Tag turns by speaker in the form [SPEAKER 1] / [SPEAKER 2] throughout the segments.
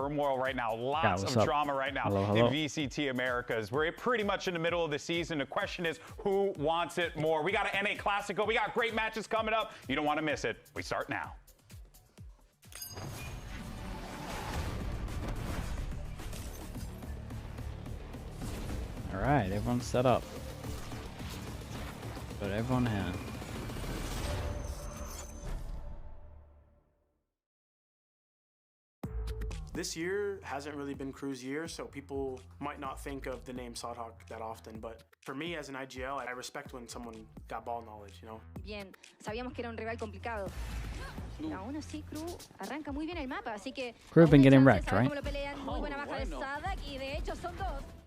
[SPEAKER 1] turmoil right now, lots of drama right now in VCT Americas. We're pretty much in the middle of the season. The question is, who wants it more? We got an NA Classico. We got great matches coming up. You don't want to miss it. We start now.
[SPEAKER 2] All right, everyone's set up. Got everyone here.
[SPEAKER 3] This year hasn't really been KRU's year, so people might not think of the name Sodhawk that often, but for me as an IGL, I respect when someone got ball knowledge, you know?
[SPEAKER 4] Bien, sabíamos que era un rival complicado. Aún así, KRU arranca muy bien el mapa, así que
[SPEAKER 2] KRU have been getting wrecked, right?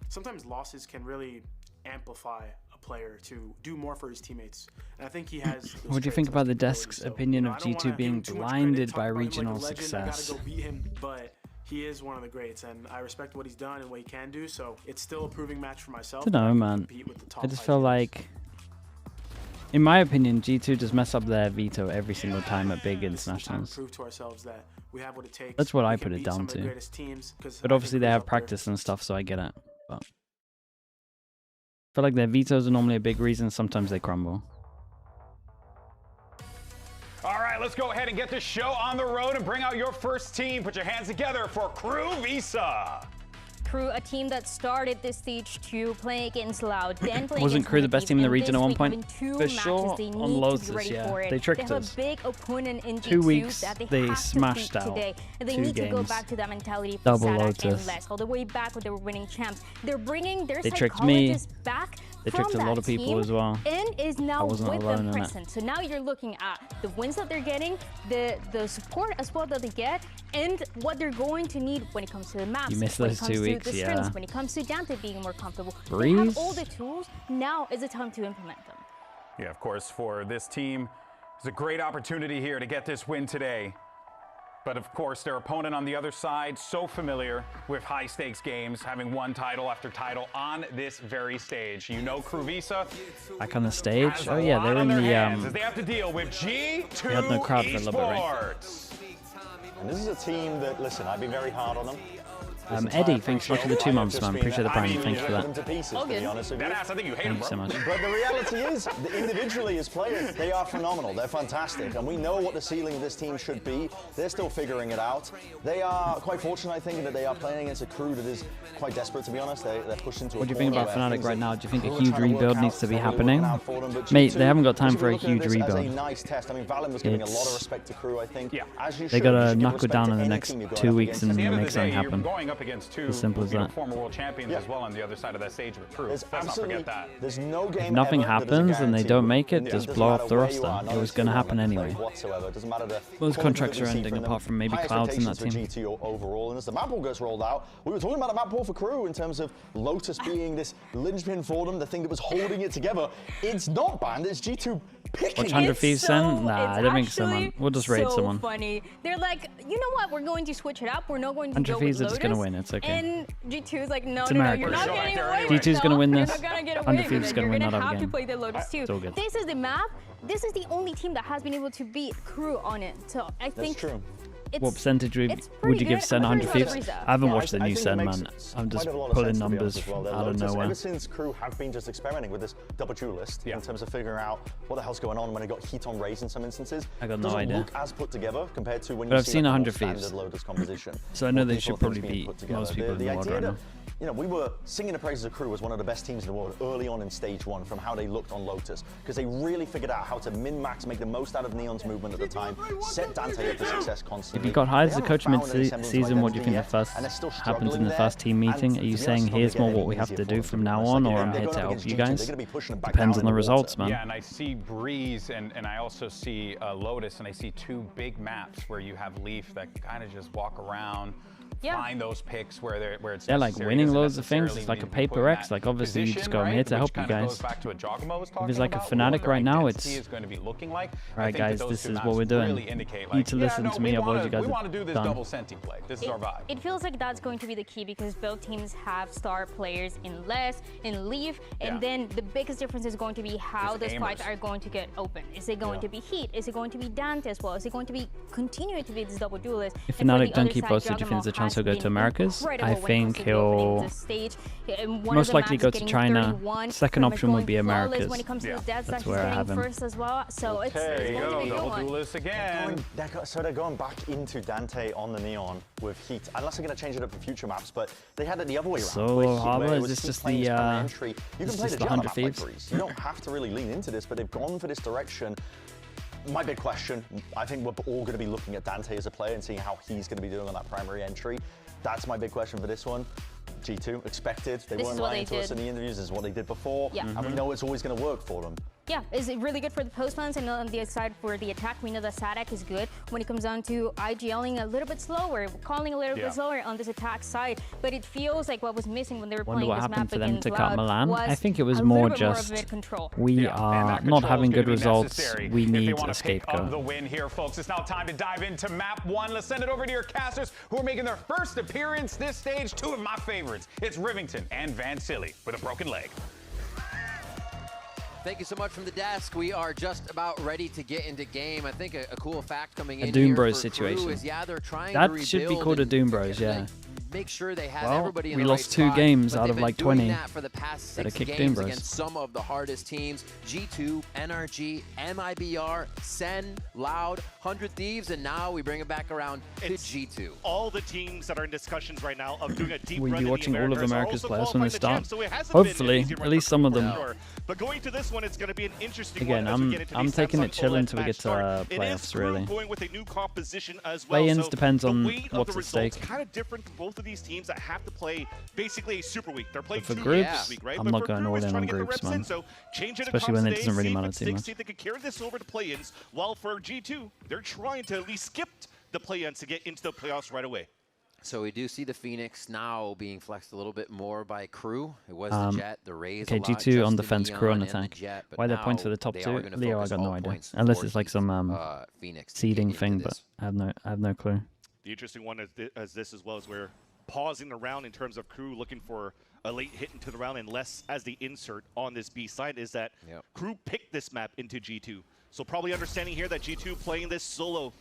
[SPEAKER 3] Sometimes losses can really amplify a player to do more for his teammates, and I think he has.
[SPEAKER 2] What do you think about the desk's opinion of G2 being blinded by regional success?
[SPEAKER 3] I gotta go beat him, but he is one of the greats, and I respect what he's done and what he can do, so it's still a proving match for myself.
[SPEAKER 2] I don't know, man. I just feel like, in my opinion, G2 just mess up their veto every single time at big internationals. That's what I put it down to. But obviously they have practice and stuff, so I get it. But I feel like their vetoes are normally a big reason. Sometimes they crumble.
[SPEAKER 1] All right, let's go ahead and get this show on the road and bring out your first team. Put your hands together for KRU Visa.
[SPEAKER 4] KRU, a team that started this stage 2 playing against Loud, then playing
[SPEAKER 2] Wasn't KRU the best team in the region at one point?
[SPEAKER 4] For
[SPEAKER 2] sure, on Lotus, yeah. They tricked us.
[SPEAKER 4] They have a big opponent in G2
[SPEAKER 2] 2 weeks,
[SPEAKER 4] that
[SPEAKER 2] they smashed out
[SPEAKER 4] today. And they need to go back to that mentality for
[SPEAKER 2] Double
[SPEAKER 4] Sadak
[SPEAKER 2] Lotus.
[SPEAKER 4] and Les, all the way back when they were winning champs. They're bringing their
[SPEAKER 2] tricked me.
[SPEAKER 4] back.
[SPEAKER 2] They tricked a lot of people as well.
[SPEAKER 4] And is now with them
[SPEAKER 2] in
[SPEAKER 4] present. So now you're looking at the wins that they're getting, the support as well that they get, and what they're going to need when it comes to the maps.
[SPEAKER 2] You missed those 2 weeks, yeah.
[SPEAKER 4] When it comes to Dante being more comfortable.
[SPEAKER 2] Breeze?
[SPEAKER 4] They have all the tools. Now is the time to implement them.
[SPEAKER 1] Yeah, of course, for this team, it's a great opportunity here to get this win today. But of course, their opponent on the other side, so familiar with high-stakes games, having won title after title on this very stage. You know, KRU Visa.
[SPEAKER 2] Back on the stage? Oh yeah, they're in the
[SPEAKER 1] as they have to deal with G2
[SPEAKER 2] they had no crowd for a little bit, right?
[SPEAKER 5] And this is a team that, listen, I've been very hard on them.
[SPEAKER 2] Eddie, thanks so much for the 2 months, man. Appreciate the prime. Thank you for that.
[SPEAKER 1] I think you hate him,
[SPEAKER 2] Thanks so much.
[SPEAKER 5] But the reality is, individually as players, they are phenomenal. They're fantastic. And we know what the ceiling of this team should be. They're still figuring it out. They are quite fortunate, I think, in that they are playing against a KRU that is quite desperate, to be honest. They're pushed into
[SPEAKER 2] What do you think about Fnatic right now? Do you think a huge rebuild needs to be happening? Mate, they haven't got time for a huge rebuild.
[SPEAKER 5] A nice test. I mean, Valorant was giving a lot of respect to KRU, I think.
[SPEAKER 1] Yeah.
[SPEAKER 2] They gotta knuckle down in the next 2 weeks and make something happen.
[SPEAKER 1] Up against two
[SPEAKER 2] simple as that.
[SPEAKER 1] former world champions as well on the other side of that stage with KRU. Let's not forget that.
[SPEAKER 5] There's no game
[SPEAKER 2] if nothing happens and they don't make it, just blow off the roster. It was going to happen anyway. Those contracts are ending, apart from maybe Clouds in that team.
[SPEAKER 5] Overall, and as the map pool gets rolled out, we were talking about a map pool for KRU in terms of Lotus being this linchpin for them, the thing that was holding it together. It's not banned, it's G2 picking.
[SPEAKER 2] Watch 100 Thieves then? Nah, I don't think so, man. We'll just raid someone.
[SPEAKER 4] Funny. They're like, you know what? We're going to switch it up. We're not going to go with
[SPEAKER 2] Thieves are
[SPEAKER 4] Lotus.
[SPEAKER 2] just going to win. It's okay.
[SPEAKER 4] And G2 is like, no,
[SPEAKER 2] America.
[SPEAKER 4] You're not getting away
[SPEAKER 2] G2 is going to win this.
[SPEAKER 4] 100
[SPEAKER 2] Thieves is going to win that
[SPEAKER 4] You're going to have
[SPEAKER 2] game.
[SPEAKER 4] to play the Lotus too.
[SPEAKER 2] It's all good.
[SPEAKER 4] This is the map. This is the only team that has been able to beat KRU on it. So I think.
[SPEAKER 5] That's true.
[SPEAKER 2] What percentage would you give Sen 100 Thieves? I haven't watched the new Sen, man. I'm just pulling numbers out of nowhere.
[SPEAKER 5] Ever since KRU have been just experimenting with this double duelist in terms of figuring out what the hell's going on when it got heat on raise in some instances.
[SPEAKER 2] I got no idea.
[SPEAKER 5] Look as put together compared to when
[SPEAKER 2] but
[SPEAKER 5] you
[SPEAKER 2] I've seen 100
[SPEAKER 5] standard
[SPEAKER 2] Thieves.
[SPEAKER 5] Lotus composition.
[SPEAKER 2] So I know they should probably beat most people in the world right now.
[SPEAKER 5] You know, we were singing the praises of KRU as one of the best teams in the world early on in stage 1 from how they looked on Lotus, because they really figured out how to min-max, make the most out of Neon's movement at the time, set Dante up for success constantly.
[SPEAKER 2] If you got hired as a coach mid-season, what do you think the first happens in the first team meeting? Are you saying here's more what we have to do from now on, or I'm here to help you guys? Depends on the results, man.
[SPEAKER 1] Yeah, and I see Breeze, and I also see Lotus, and I see 2 big maps where you have Leaf that kind of just walk around. Find those picks where it's
[SPEAKER 2] like winning loads of things. It's like a paper X. Like obviously you just go, I'm here to help you guys. If it's like a Fnatic right now, it's alright guys, this is what we're doing. You need to listen to me, otherwise you guys are done.
[SPEAKER 1] This is our vibe.
[SPEAKER 4] It feels like that's going to be the key because both teams have star players in Les, in Leaf, and then the biggest difference is going to be how those fights are going to get open. Is it going to be Heat? Is it going to be Dante as well? Is it going to be continuing to be this double duelist?
[SPEAKER 2] If Fnatic don't keep posted, do you think there's a chance chance he'll go to Americas. I think he'll most likely go to China. Second option would be Americas. That's where I have him.
[SPEAKER 4] So
[SPEAKER 1] there you go, double duelist again.
[SPEAKER 5] So they're going back into Dante on the Neon with Heat, unless they're going to change it up for future maps, but they had it the other way around.
[SPEAKER 2] So Harbor, is this just the
[SPEAKER 5] entry? You can play the
[SPEAKER 2] 100 Thieves?
[SPEAKER 5] You don't have to really lean into this, but they've gone for this direction. My big question, I think we're all going to be looking at Dante as a player and seeing how he's going to be doing on that primary entry. That's my big question for this one. G2, expected. They weren't lying to us in the interviews. This is what they did before. Yeah. And we know it's always going to work for them.
[SPEAKER 4] Yeah, is it really good for the post plans, and on the other side for the attack, we know that Sadak is good when it comes down to IGLing a little bit slower, calling a little bit slower on this attack side, but it feels like what was missing when they were playing this map
[SPEAKER 2] for them
[SPEAKER 4] against
[SPEAKER 2] to cut Milan. I think it was
[SPEAKER 4] more
[SPEAKER 2] just we are not having good results. We need a scapegoat.
[SPEAKER 1] The win here, folks. It's now time to dive into map 1. Let's send it over to your casters who are making their first appearance this stage. 2 of my favorites. It's Rivington and Van Silly with a broken leg.
[SPEAKER 6] Thank you so much from the desk. We are just about ready to get into game. I think a cool fact coming in
[SPEAKER 2] Doom
[SPEAKER 6] here
[SPEAKER 2] Bros
[SPEAKER 6] for
[SPEAKER 2] situation.
[SPEAKER 6] Crew is, yeah, they're trying
[SPEAKER 2] that
[SPEAKER 6] to
[SPEAKER 2] should be called a Doom Bros, yeah.
[SPEAKER 6] Make sure they have everybody in
[SPEAKER 2] we
[SPEAKER 6] the
[SPEAKER 2] lost
[SPEAKER 6] right
[SPEAKER 2] 2
[SPEAKER 6] spot,
[SPEAKER 2] games
[SPEAKER 6] but
[SPEAKER 2] out of like 20.
[SPEAKER 6] That for the past 6
[SPEAKER 2] kick
[SPEAKER 6] games
[SPEAKER 2] Doom Bros
[SPEAKER 6] against some of the hardest teams. G2, NRG, MIBR, Sen, Loud, 100 Thieves, and now we bring it back around to G2.
[SPEAKER 7] All the teams that are in discussions right now of doing a deep run
[SPEAKER 2] We'll be watching all of America's players when they start.
[SPEAKER 7] So
[SPEAKER 2] hopefully, at least some of them.
[SPEAKER 7] But going to this one, it's going to be an interesting
[SPEAKER 2] Again, I'm taking it chill until we get to playoffs, really.
[SPEAKER 7] Going with a new composition as well.
[SPEAKER 2] Play-ins depends on what's at stake.
[SPEAKER 7] Kind of different from both of these teams that have to play basically a super week. They're playing
[SPEAKER 2] for
[SPEAKER 7] 2
[SPEAKER 2] groups,
[SPEAKER 7] games this week, right?
[SPEAKER 2] I'm not going all in on groups, man.
[SPEAKER 7] So change it
[SPEAKER 2] especially when it doesn't really matter too much.
[SPEAKER 7] See if they can carry this over to play-ins. While for G2, they're trying to at least skip the play-ins to get into the playoffs right away.
[SPEAKER 6] So we do see the Phoenix now being flexed a little bit more by Crew. It was the Jet, the Rays.
[SPEAKER 2] Okay, G2 on defense, Crew on attack. Why they're points for the top 2? Leo, I got no idea. Unless it's like some seeding thing, but I have no clue.
[SPEAKER 7] The interesting one is this as well, is we're pausing the round in terms of Crew looking for a late hit into the round, and less as the insert on this B side is that Crew picked this map into G2. So probably understanding here that G2 playing this solo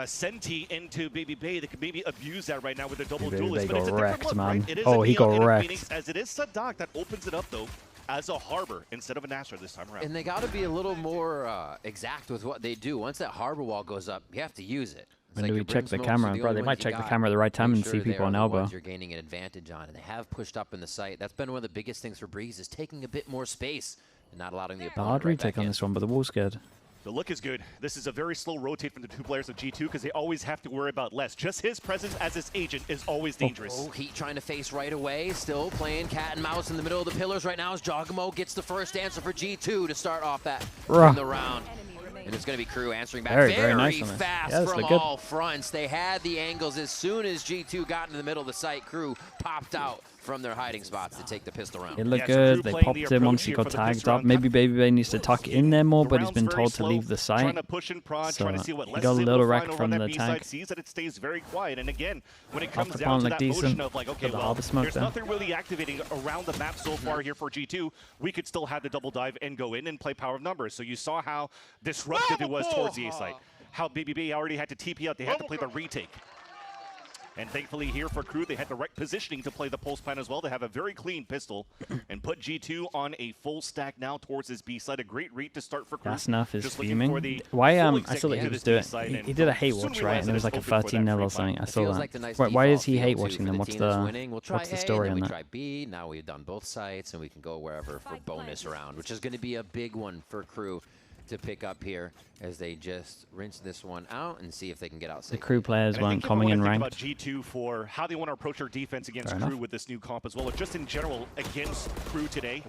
[SPEAKER 7] Senti into Baby Bay, they could maybe abuse that right now with a double duelist, but it's a different look, right? It is
[SPEAKER 2] he got wrecked.
[SPEAKER 7] Phoenix, as it is Sadak that opens it up though as a harbor instead of a Nasser this time around.
[SPEAKER 6] And they got to be a little more exact with what they do. Once that harbor wall goes up, you have to use it.
[SPEAKER 2] When do we check the camera? Bro, they might check the camera at the right time and see people on elbow.
[SPEAKER 6] You're gaining an advantage on, and they have pushed up in the site. That's been one of the biggest things for Breeze, is taking a bit more space and not allowing the opponent.
[SPEAKER 2] Hard retake on this one, but the wall's good.
[SPEAKER 7] The look is good. This is a very slow rotate from the 2 players of G2 because they always have to worry about less. Just his presence as his agent is always dangerous.
[SPEAKER 6] Heat trying to face right away. Still playing cat and mouse in the middle of the pillars right now as Jogamo gets the first answer for G2 to start off that in the round. And it's going to be Crew answering back very nice fast from all fronts. They had the angles. As soon as G2 got into the middle of the site, Crew popped out from their hiding spots to take the pistol round.
[SPEAKER 2] It looked good. They popped him once he got tagged up. Maybe Baby Bay needs to tuck in there more, but he's been told to leave the site. So he got a little wreck from the tag.
[SPEAKER 7] Sees that it stays very quiet. And again, when it comes down to that motion of like, okay, well, there's nothing really activating around the map so far here for G2. We could still have the double dive and go in and play power of numbers. So you saw how disruptive it was towards the A site. How Baby Bay already had to TP out. They had to play the retake. And thankfully here for Crew, they had the right positioning to play the pulse plan as well. They have a very clean pistol and put G2 on a full stack now towards his B side. A great read to start for Crew.
[SPEAKER 2] Gasnuff is fuming. Why I saw that he was doing. He did a hate watch, right? And it was like a 13-0 or something. I saw that. Why is he hate watching them? What's the story on that?
[SPEAKER 6] Try B. Now we've done both sites, and we can go wherever for bonus round, which is going to be a big one for Crew to pick up here as they just rinse this one out and see if they can get out safe.
[SPEAKER 2] The Crew players weren't coming in ranked.
[SPEAKER 7] About G2 for how they want to approach their defense against Crew with this new comp as well, or just in general against Crew today,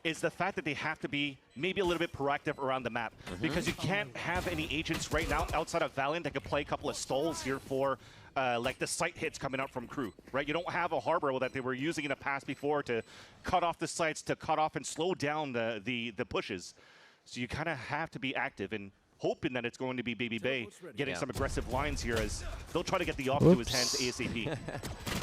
[SPEAKER 7] is the fact that they have to be maybe a little bit proactive around the map, because you can't have any agents right now outside of Valiant that could play a couple of stalls here for like the site hits coming out from Crew, right? You don't have a harbor that they were using in the past before to cut off the sites, to cut off and slow down the pushes. So you kind of have to be active and hoping that it's going to be Baby Bay getting some aggressive lines here, as they'll try to get the off to his hands ASAP.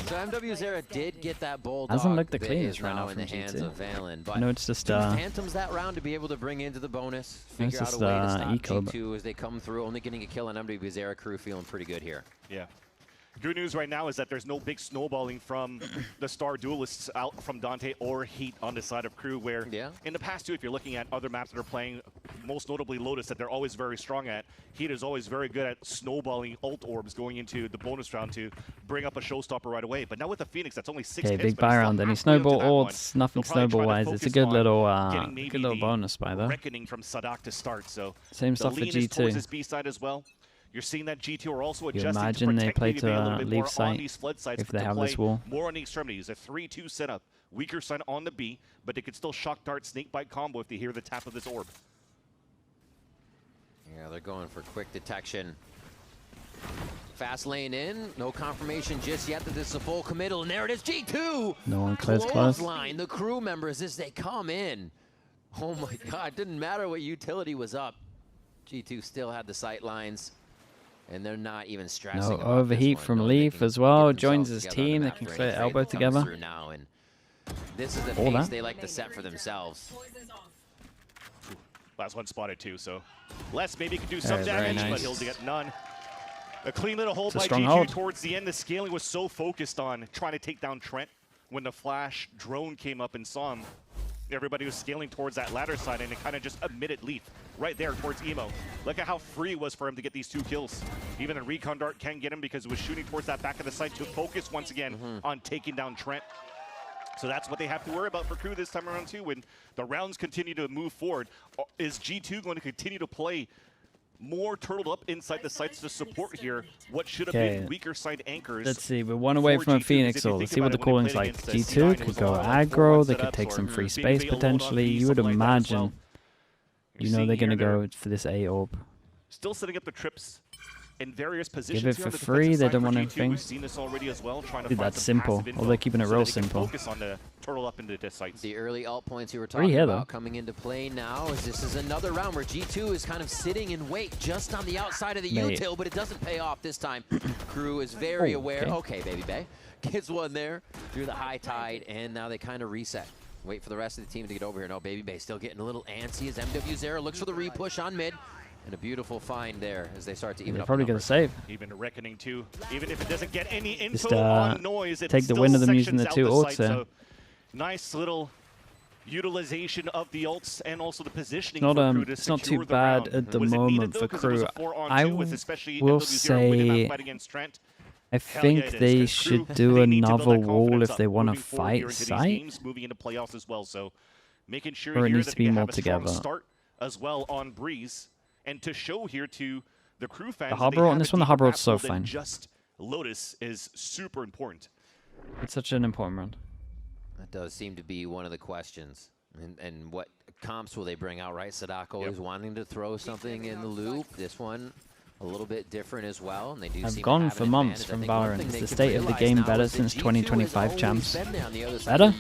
[SPEAKER 6] So MW Zera did get that bulldog.
[SPEAKER 2] Doesn't look the cleanest right now
[SPEAKER 6] in the hands of Valen, but
[SPEAKER 2] no, it's just
[SPEAKER 6] Phantoms that round to be able to bring into the bonus. Figure out a way to stop G2 as they come through, only getting a kill on MW Zera. Crew feeling pretty good here.
[SPEAKER 7] Yeah. Good news right now is that there's no big snowballing from the star duelists out from Dante or Heat on the side of Crew, where in the past too, if you're looking at other maps that are playing, most notably Lotus, that they're always very strong at, Heat is always very good at snowballing ult orbs going into the bonus round to bring up a showstopper right away. But now with the Phoenix, that's only 6 hits.
[SPEAKER 2] Big buy round. Any snowball ults, nothing snowball-wise. It's a good little bonus buy though.
[SPEAKER 7] Reckoning from Sadak to start, so
[SPEAKER 2] same stuff for G2.
[SPEAKER 7] Towards his B side as well. You're seeing that G2 are also adjusting.
[SPEAKER 2] You imagine
[SPEAKER 7] to
[SPEAKER 2] they play
[SPEAKER 7] to
[SPEAKER 2] to leave site if they have this wall.
[SPEAKER 7] More on the extremities. A 3-2 setup. Weaker side on the B, but they could still shock dart snake bite combo if they hear the tap of this orb.
[SPEAKER 6] Yeah, they're going for quick detection. Fast lane in. No confirmation just yet that this is a full committal. And there it is, G2.
[SPEAKER 2] No one clears close.
[SPEAKER 6] Line. The crew members as they come in. Oh my God! Didn't matter what utility was up. G2 still had the sight lines. And they're not even stressing.
[SPEAKER 2] No overheat from Leaf as well. Joins his team. They can clear elbow together.
[SPEAKER 6] Now, and this is the pace they like to set for themselves.
[SPEAKER 7] Last one spotted too, so Les maybe could do some damage, but he'll get none. A clean little hold by G2 towards the end. The scaling was so focused on trying to take down Trent when the flash drone came up and saw him. Everybody was scaling towards that ladder side, and it kind of just omitted Leaf right there towards Emo. Look at how free it was for him to get these 2 kills. Even the recon dart can't get him because it was shooting towards that back of the site to focus once again on taking down Trent. So that's what they have to worry about for Crew this time around too. When the rounds continue to move forward, is G2 going to continue to play more turtled up inside the sites to support here what should have been weaker side anchors?
[SPEAKER 2] Let's see, we're one away from a Phoenix, so let's see what the calling's like. G2 could go aggro, they could take some free space potentially. You would imagine, you know, they're going to go for this A orb.
[SPEAKER 7] Still setting up the trips in various positions.
[SPEAKER 2] Give it for free, they don't want anything.
[SPEAKER 7] Dude,
[SPEAKER 2] that's simple. Well, they're keeping it real simple.
[SPEAKER 7] Focus on the turtle up into the sites.
[SPEAKER 6] The early alt points you were talking about coming into play now, as this is another round where G2 is kind of sitting in wait just on the outside of the util, but it doesn't pay off this time. Crew is very aware. Okay, Baby Bay gets one there through the high tide, and now they kind of reset. Wait for the rest of the team to get over here. No, Baby Bay still getting a little antsy as MWZero looks for the re-push on mid. And a beautiful find there as they start to even up.
[SPEAKER 2] They're probably going to save.
[SPEAKER 7] Even reckoning too. Even if it doesn't get any info on noise, it
[SPEAKER 2] take the win of them using the 2 ults there.
[SPEAKER 7] So nice little utilization of the ults and also the positioning.
[SPEAKER 2] It's not too bad at the moment for Crew. I will say I think they should do another wall if they want to fight site.
[SPEAKER 7] Moving into playoffs as well, so making sure
[SPEAKER 2] or it needs to be more together.
[SPEAKER 7] Start as well on Breeze. And to show here to the Crew fans,
[SPEAKER 2] the harbor on this one, the harbor is so fine.
[SPEAKER 7] Just Lotus is super important.
[SPEAKER 2] It's such an important round.
[SPEAKER 6] That does seem to be one of the questions. And what comps will they bring out, right? Sadak always wanting to throw something in the loop. This one a little bit different as well. And they do
[SPEAKER 2] I've gone for months from Valorant. Is the state of the game better since 2025 champs? Better?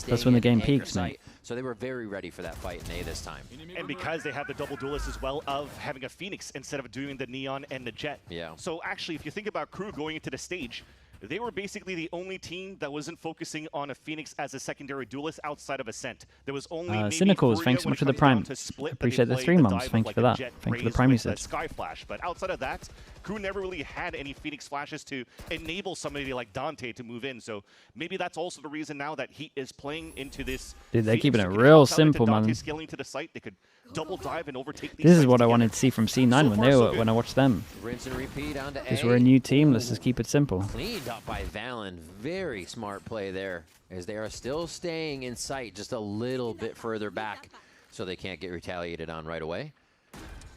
[SPEAKER 2] That's when the game peaks, mate.
[SPEAKER 6] So they were very ready for that fight in A this time.
[SPEAKER 7] And because they have the double duelist as well of having a Phoenix instead of doing the Neon and the Jet.
[SPEAKER 6] Yeah.
[SPEAKER 7] So actually, if you think about Crew going into the stage, they were basically the only team that wasn't focusing on a Phoenix as a secondary duelist outside of Ascent. There was only
[SPEAKER 2] Cynicals, thanks so much for the Prime. Appreciate the 3 months. Thank you for that. Thank you for the Prime usage.
[SPEAKER 7] Sky Flash. But outside of that, Crew never really had any Phoenix flashes to enable somebody like Dante to move in. So maybe that's also the reason now that Heat is playing into this.
[SPEAKER 2] Dude, they're keeping it real simple, man.
[SPEAKER 7] Scaling to the site, they could double dive and overtake these.
[SPEAKER 2] This is what I wanted to see from C9 when I watched them.
[SPEAKER 6] Rinse and repeat on to A.
[SPEAKER 2] Because we're a new team, let's just keep it simple.
[SPEAKER 6] Cleaned up by Valen. Very smart play there, as they are still staying in sight just a little bit further back, so they can't get retaliated on right away.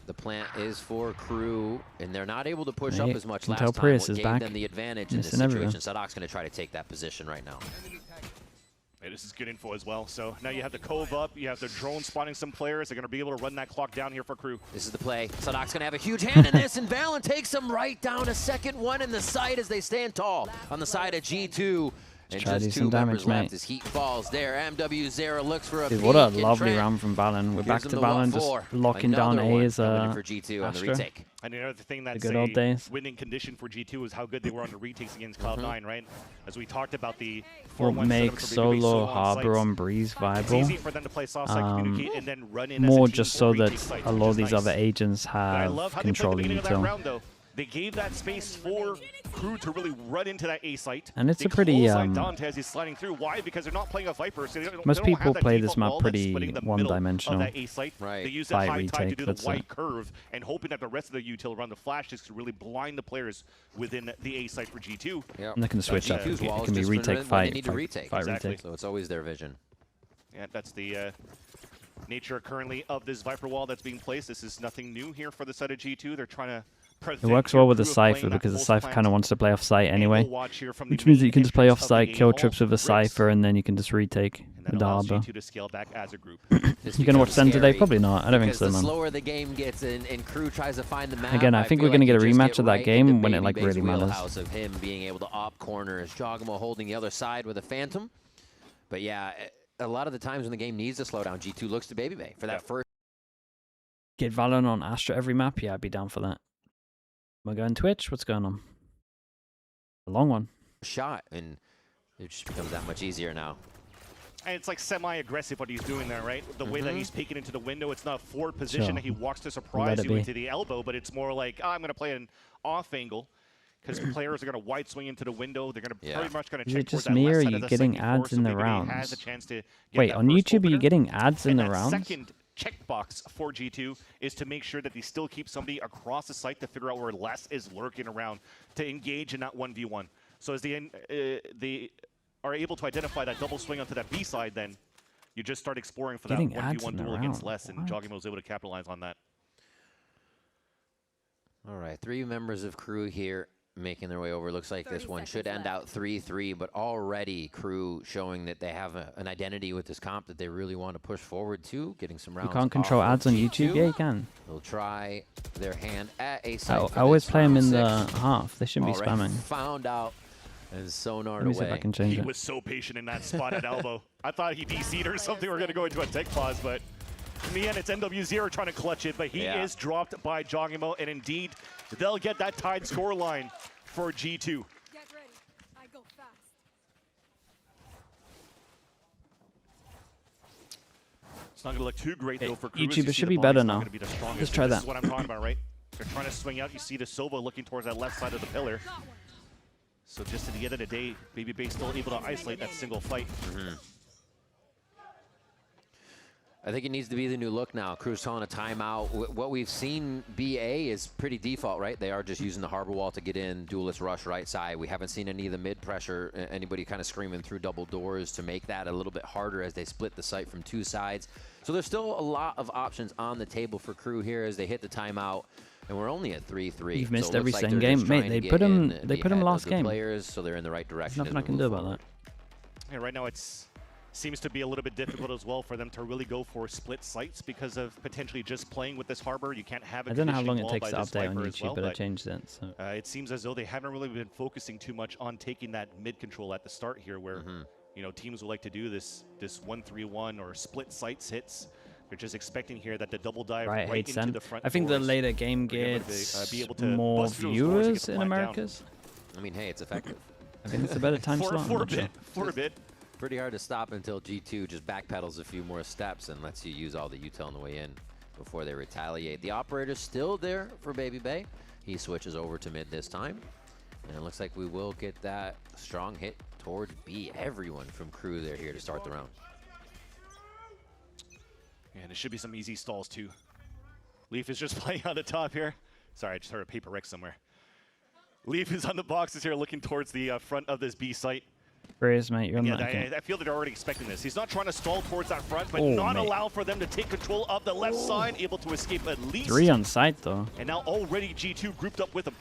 [SPEAKER 6] The plant is for Crew, and they're not able to push up as much last time. What gave them the advantage in this situation. Sadok's going to try to take that position right now.
[SPEAKER 7] Hey, this is good info as well. So now you have the Cove up, you have the drone spotting some players. They're going to be able to run that clock down here for Crew.
[SPEAKER 6] This is the play. Sadok's going to have a huge hand in this, and Valen takes him right down. A second one in the side as they stand tall on the side of G2. And just 2 members left as Heat falls there. MWZero looks for a
[SPEAKER 2] Dude, what a lovely round from Valen. We're back to Valen, just locking down A as a
[SPEAKER 6] for G2 on the retake.
[SPEAKER 7] And another thing that's
[SPEAKER 2] good old days.
[SPEAKER 7] Winning condition for G2 is how good they were on the retakes against Cloud9, right? As we talked about the
[SPEAKER 2] what makes solo harbor on Breeze viable.
[SPEAKER 7] It's easy for them to play soft side, communicate, and then run in
[SPEAKER 2] more
[SPEAKER 7] as a
[SPEAKER 2] just
[SPEAKER 7] team
[SPEAKER 2] so
[SPEAKER 7] for
[SPEAKER 2] that
[SPEAKER 7] retake sites,
[SPEAKER 2] a lot of these other agents have control in util.
[SPEAKER 7] They gave that space for KRU to really run into that A site.
[SPEAKER 2] And it's a pretty
[SPEAKER 7] Dante as he's sliding through. Why? Because they're not playing a Viper, so
[SPEAKER 2] most people play this map pretty one-dimensional.
[SPEAKER 7] Right. They use the high tide to do the white curve, and hoping that the rest of the util around the flash just to really blind the players within the A site for G2.
[SPEAKER 2] Yep. And they can switch up. It can be retake, fight,
[SPEAKER 6] exactly. So it's always their vision.
[SPEAKER 7] Yeah, that's the nature currently of this Viper wall that's being placed. This is nothing new here for the side of G2. They're trying to
[SPEAKER 2] it works well with the Cypher because the Cypher kind of wants to play off site anyway, which means that you can just play off site, kill trips with the Cypher, and then you can just retake with the Harbor. You gonna watch Zen today? Probably not. I don't think so, man.
[SPEAKER 6] The slower the game gets and KRU tries to find the map,
[SPEAKER 2] again, I think we're gonna get a rematch of that game when it like really matters.
[SPEAKER 6] Of him being able to op corners, Jogamo holding the other side with a Phantom, but yeah, a lot of the times when the game needs to slow down, G2 looks to Babybay for that first.
[SPEAKER 2] Get Valorant on Astra every map? Yeah, I'd be down for that. Am I going Twitch? What's going on? A long one.
[SPEAKER 6] Shot, and it just becomes that much easier now.
[SPEAKER 7] And it's like semi-aggressive what he's doing there, right? The way that he's peeking into the window, it's not a forward position that he walks to surprise you into the elbow, but it's more like, oh, I'm going to play an off angle because the players are going to wide swing into the window. They're going to pretty much going to check
[SPEAKER 2] towards that left side of the second course, so maybe he has a chance to wait, on YouTube are you getting ads in the rounds?
[SPEAKER 7] Second checkbox for G2 is to make sure that they still keep somebody across the site to figure out where Les is lurking around to engage in that 1v1. So as they are able to identify that double swing onto that B side, then you just start exploring for that 1v1 duel against Les, and Jogamo was able to capitalize on that.
[SPEAKER 6] All right, 3 members of KRU here making their way over. Looks like this one should end out 3-3, but already KRU showing that they have an identity with this comp that they really want to push forward to, getting some rounds.
[SPEAKER 2] You can't control ads on YouTube? Yeah, you can.
[SPEAKER 6] They'll try their hand at a site.
[SPEAKER 2] I always play them in the half. They shouldn't be spamming.
[SPEAKER 6] Found out and sonarred
[SPEAKER 2] Let me see if I can change it.
[SPEAKER 7] He was so patient in that spot at elbow. I thought he DC'd or something. We're going to go into a tech pause, but in the end, it's NW0 trying to clutch it, but he is dropped by Jogamo, and indeed, they'll get that tied score line for G2.
[SPEAKER 8] Get ready. I go fast.
[SPEAKER 7] It's not going to look too great, though, for KRU.
[SPEAKER 2] YouTube, it should be better now. Let's try that.
[SPEAKER 7] This is what I'm talking about, right? They're trying to swing out. You see the Sova looking towards that left side of the pillar. So just at the end of the day, Babybay still able to isolate that single fight.
[SPEAKER 6] I think it needs to be the new look now. KRU's calling a timeout. What we've seen BA is pretty default, right? They are just using the harbor wall to get in, duelist rush right side. We haven't seen any of the mid pressure, anybody kind of screaming through double doors to make that a little bit harder as they split the site from 2 sides. So there's still a lot of options on the table for KRU here as they hit the timeout. And we're only at 3-3.
[SPEAKER 2] You've missed every single game, mate. They put him last game.
[SPEAKER 6] Players, so they're in the right direction.
[SPEAKER 2] There's nothing I can do about that.
[SPEAKER 7] Yeah, right now it's seems to be a little bit difficult as well for them to really go for split sites because of potentially just playing with this harbor. You can't have a
[SPEAKER 2] I don't know how long it takes to update on YouTube, but I changed it. So.
[SPEAKER 7] It seems as though they haven't really been focusing too much on taking that mid control at the start here, where you know teams would like to do this 1-3-1 or split sites hits. They're just expecting here that the double dive right into the front.
[SPEAKER 2] I think the later game gets more viewers in Americas.
[SPEAKER 6] I mean, hey, it's effective.
[SPEAKER 2] I think it's a better time slot.
[SPEAKER 7] For a bit.
[SPEAKER 6] Pretty hard to stop until G2 just backpedals a few more steps and lets you use all the util on the way in before they retaliate. The operator's still there for Babybay. He switches over to mid this time. And it looks like we will get that strong hit towards B. Everyone from KRU, they're here to start the round.
[SPEAKER 7] And there should be some easy stalls too. Leaf is just playing on the top here. Sorry, I just heard a paper wreck somewhere. Leaf is on the boxes here looking towards the front of this B site.
[SPEAKER 2] Where is, mate? You're on that.
[SPEAKER 7] I feel that they're already expecting this. He's not trying to stall towards that front, but not allow for them to take control of the left side, able to escape at least.
[SPEAKER 2] 3 on site, though.
[SPEAKER 7] And now already G2 grouped up with him.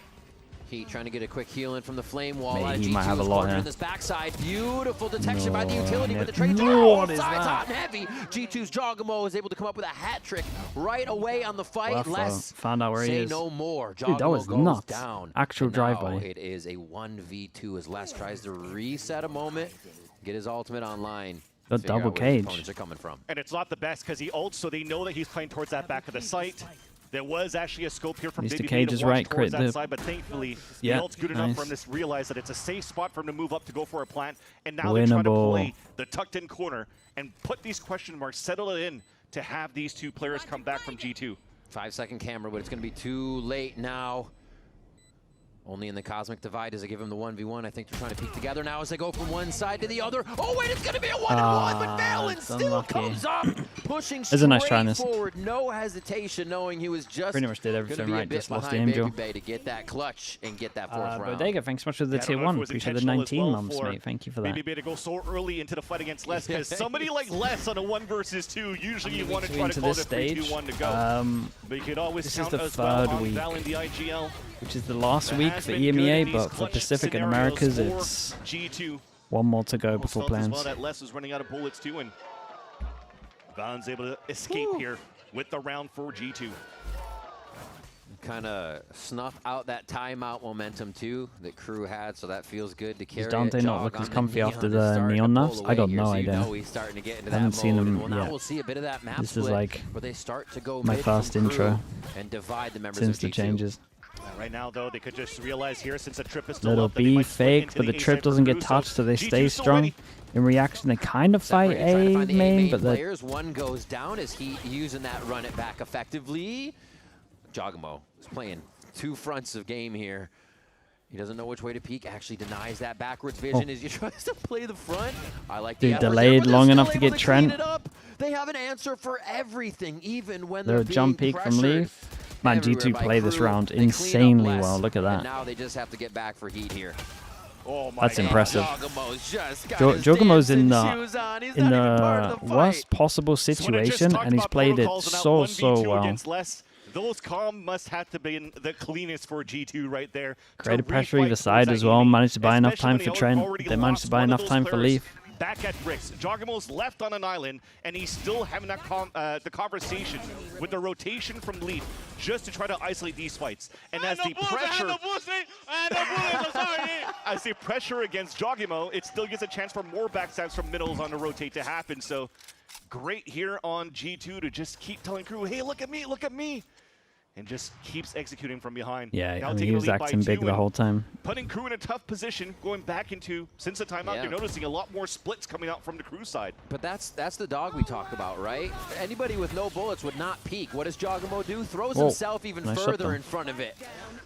[SPEAKER 6] Heat trying to get a quick heal in from the flame wall.
[SPEAKER 2] He might have a lot here.
[SPEAKER 6] This backside, beautiful detection by the utility with the trade. Sides hot and heavy. G2's Jogamo is able to come up with a hat trick right away on the fight. Less
[SPEAKER 2] found out where he is.
[SPEAKER 6] No more.
[SPEAKER 2] Dude, that was nuts. Down. Actual drive-by.
[SPEAKER 6] It is a 1v2 as Les tries to reset a moment, get his ultimate online.
[SPEAKER 2] The double cage.
[SPEAKER 6] Opponents are coming from.
[SPEAKER 7] And it's not the best because he ults, so they know that he's playing towards that back of the site. There was actually a scope here from Babybay to watch towards that side, but thankfully the ult's good enough for him to realize that it's a safe spot for him to move up to go for a plant. And now they're trying to play the tucked-in corner and put these question marks, settle it in to have these 2 players come back from G2.
[SPEAKER 6] 5-second camera, but it's going to be too late now. Only in the Cosmic Divide does it give him the 1v1. I think they're trying to peek together now as they go from one side to the other. Oh, wait, it's going to be a 1-on-1, but Valen still comes up, pushing straight
[SPEAKER 2] a nice try,
[SPEAKER 6] forward. No hesitation, knowing he was just
[SPEAKER 2] pretty much did everything right, just lost the
[SPEAKER 6] Baby Bay to get that clutch and get that 4th round.
[SPEAKER 2] Bodega, thanks so much for the tier 1. Appreciate the 19 months, mate. Thank you for that.
[SPEAKER 7] Baby Bay to go so early into the fight against Les, because somebody like Les on a 1 versus 2, usually you want to try to call the 3-2-1 to go. But you could always count as well on Val in the IGL.
[SPEAKER 2] Which is the last week for EMEA, but for Pacific and Americas, it's
[SPEAKER 7] G2.
[SPEAKER 2] 1 more to go before plans.
[SPEAKER 7] Well that Les is running out of bullets too, and Valen's able to escape here with the round for G2.
[SPEAKER 6] Kind of snuff out that timeout momentum too that KRU had, so that feels good to carry.
[SPEAKER 2] Does Dante not look as comfy after the neon nerfs? I got no idea.
[SPEAKER 6] He's starting to get into
[SPEAKER 2] I haven't seen him
[SPEAKER 6] yet. Now we'll see a bit of that map
[SPEAKER 2] this is like
[SPEAKER 6] where they start to go
[SPEAKER 2] my first intro
[SPEAKER 6] and divide the members
[SPEAKER 2] since
[SPEAKER 6] of
[SPEAKER 2] the
[SPEAKER 6] G2.
[SPEAKER 2] changes.
[SPEAKER 7] Right now, though, they could just realize here, since the trip is still
[SPEAKER 2] Little
[SPEAKER 7] up,
[SPEAKER 2] B fake, but the trip doesn't get touched, so they stay strong. In reaction, they kind of fight A main, but the
[SPEAKER 6] one goes down as he using that run it back effectively. Jogamo is playing 2 fronts of game here. He doesn't know which way to peek. Actually denies that backwards vision as he tries to play the front. I like the
[SPEAKER 2] delayed long enough to get Trent.
[SPEAKER 6] They have an answer for everything, even when
[SPEAKER 2] they're jump peek from Leaf. Man, G2 play this round insanely well. Look at that.
[SPEAKER 6] Now they just have to get back for heat here.
[SPEAKER 7] Oh my
[SPEAKER 2] That's impressive.
[SPEAKER 6] Jogamo's
[SPEAKER 2] in the worst possible situation, and he's played it so well.
[SPEAKER 7] Those comms must have to be the cleanest for G2 right there.
[SPEAKER 2] Created pressure either side as well. Managed to buy enough time for Trent. They managed to buy enough time for Leaf.
[SPEAKER 7] Back at Bricks, Jogamo's left on an island, and he's still having that the conversation with the rotation from Leaf just to try to isolate these fights. And as the pressure against Jogamo, it still gives a chance for more backstabs from middles on the rotate to happen. So great here on G2 to just keep telling KRU, hey, look at me. And just keeps executing from behind.
[SPEAKER 2] Yeah, I mean, he was acting big the whole time.
[SPEAKER 7] Putting KRU in a tough position, going back into, since the timeout, you're noticing a lot more splits coming out from the KRU side.
[SPEAKER 6] But that's the dog we talked about, right? Anybody with no bullets would not peek. What does Jogamo do? Throws himself even further in front of it.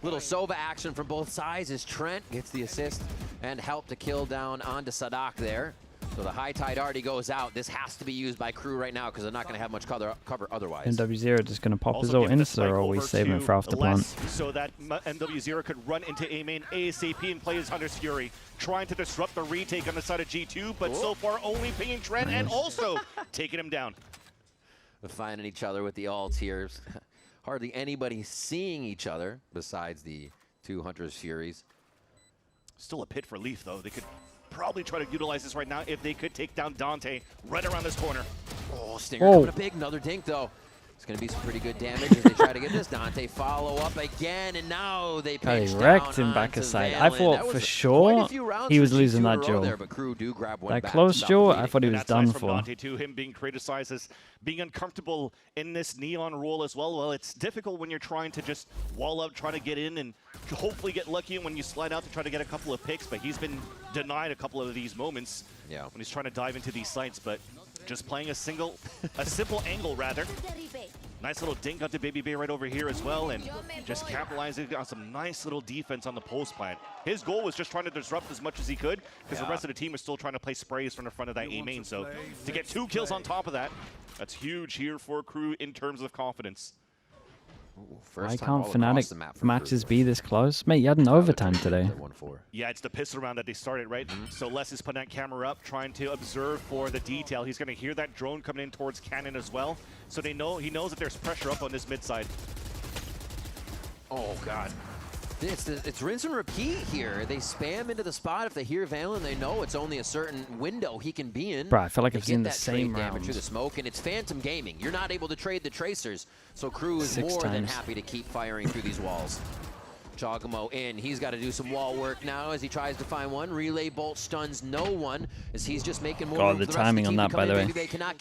[SPEAKER 6] Little Sova action from both sides as Trent gets the assist and help to kill down onto Sadak there. So the high tide already goes out. This has to be used by KRU right now because they're not going to have much cover otherwise.
[SPEAKER 2] MW0 just going to pop his ult in, so are we saving it for after plant?
[SPEAKER 7] So that MW0 could run into A main ASAP and play his Hunter's Fury, trying to disrupt the retake on the side of G2, but so far only pinging Trent and also taking him down.
[SPEAKER 6] They're finding each other with the ults here. Hardly anybody seeing each other besides the 2 Hunter's Furies.
[SPEAKER 7] Still a pit for Leaf, though. They could probably try to utilize this right now if they could take down Dante right around this corner.
[SPEAKER 6] Oh, Stinger coming up big. Another dink, though. It's going to be some pretty good damage as they try to get this. Dante follow up again, and now they pitch
[SPEAKER 2] wrecked him back aside. I thought for sure he was losing that duel. That close duel, I thought he was done for.
[SPEAKER 7] Dante too, him being criticized as being uncomfortable in this neon role as well. Well, it's difficult when you're trying to just wall up, try to get in, and hopefully get lucky when you slide out to try to get a couple of picks, but he's been denied a couple of these moments when he's trying to dive into these sites, but just playing a simple angle rather. Nice little dink onto Baby Bay right over here as well, and just capitalizing on some nice little defense on the post plant. His goal was just trying to disrupt as much as he could, because the rest of the team was still trying to play sprays from the front of that A main. So to get 2 kills on top of that, that's huge here for KRU in terms of confidence.
[SPEAKER 2] Why can't Fnatic matches be this close? Mate, you had an overtime today.
[SPEAKER 7] Yeah, it's the pistol round that they started, right? So Les is putting that camera up, trying to observe for the detail. He's going to hear that drone coming in towards Cannon as well. So he knows that there's pressure up on this mid side.
[SPEAKER 6] Oh, God. It's rinse and repeat here. They spam into the spot. If they hear Valen, they know it's only a certain window he can be in.
[SPEAKER 2] Bro, I feel like I've seen the same
[SPEAKER 6] damage through the smoke, and it's Phantom Gaming. You're not able to trade the tracers, so KRU is more than happy to keep firing through these walls. Jogamo in. He's got to do some wall work now as he tries to find one. Relay bolt stuns no one as he's just making more room
[SPEAKER 2] the
[SPEAKER 6] for the
[SPEAKER 2] timing on that, by the way.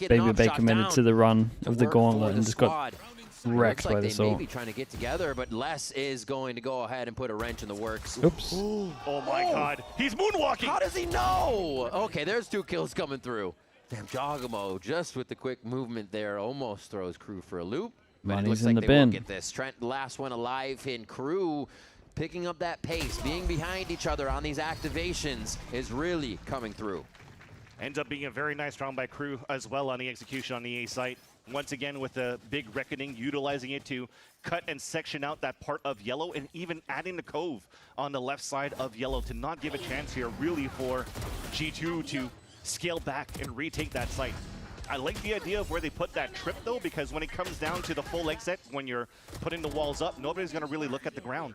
[SPEAKER 2] Baby Bay committed to the run of the gauntlet and just got wrecked by this ult.
[SPEAKER 6] They may be trying to get together, but Les is going to go ahead and put a wrench in the works.
[SPEAKER 2] Oops.
[SPEAKER 7] Oh my God. He's moonwalking.
[SPEAKER 6] How does he know? Okay, there's 2 kills coming through. Damn, Jogamo just with the quick movement there almost throws KRU for a loop. But it looks like they will get this. Trent, last one alive in KRU. picking up that pace, being behind each other on these activations is really coming through.
[SPEAKER 7] Ends up being a very nice round by KRU as well on the execution on the A site. Once again with a big reckoning, utilizing it to cut and section out that part of yellow and even adding the cove on the left side of yellow to not give a chance here really for G2 to scale back and retake that site. I like the idea of where they put that trip though, because when it comes down to the full exit, when you're putting the walls up, nobody's going to really look at the ground.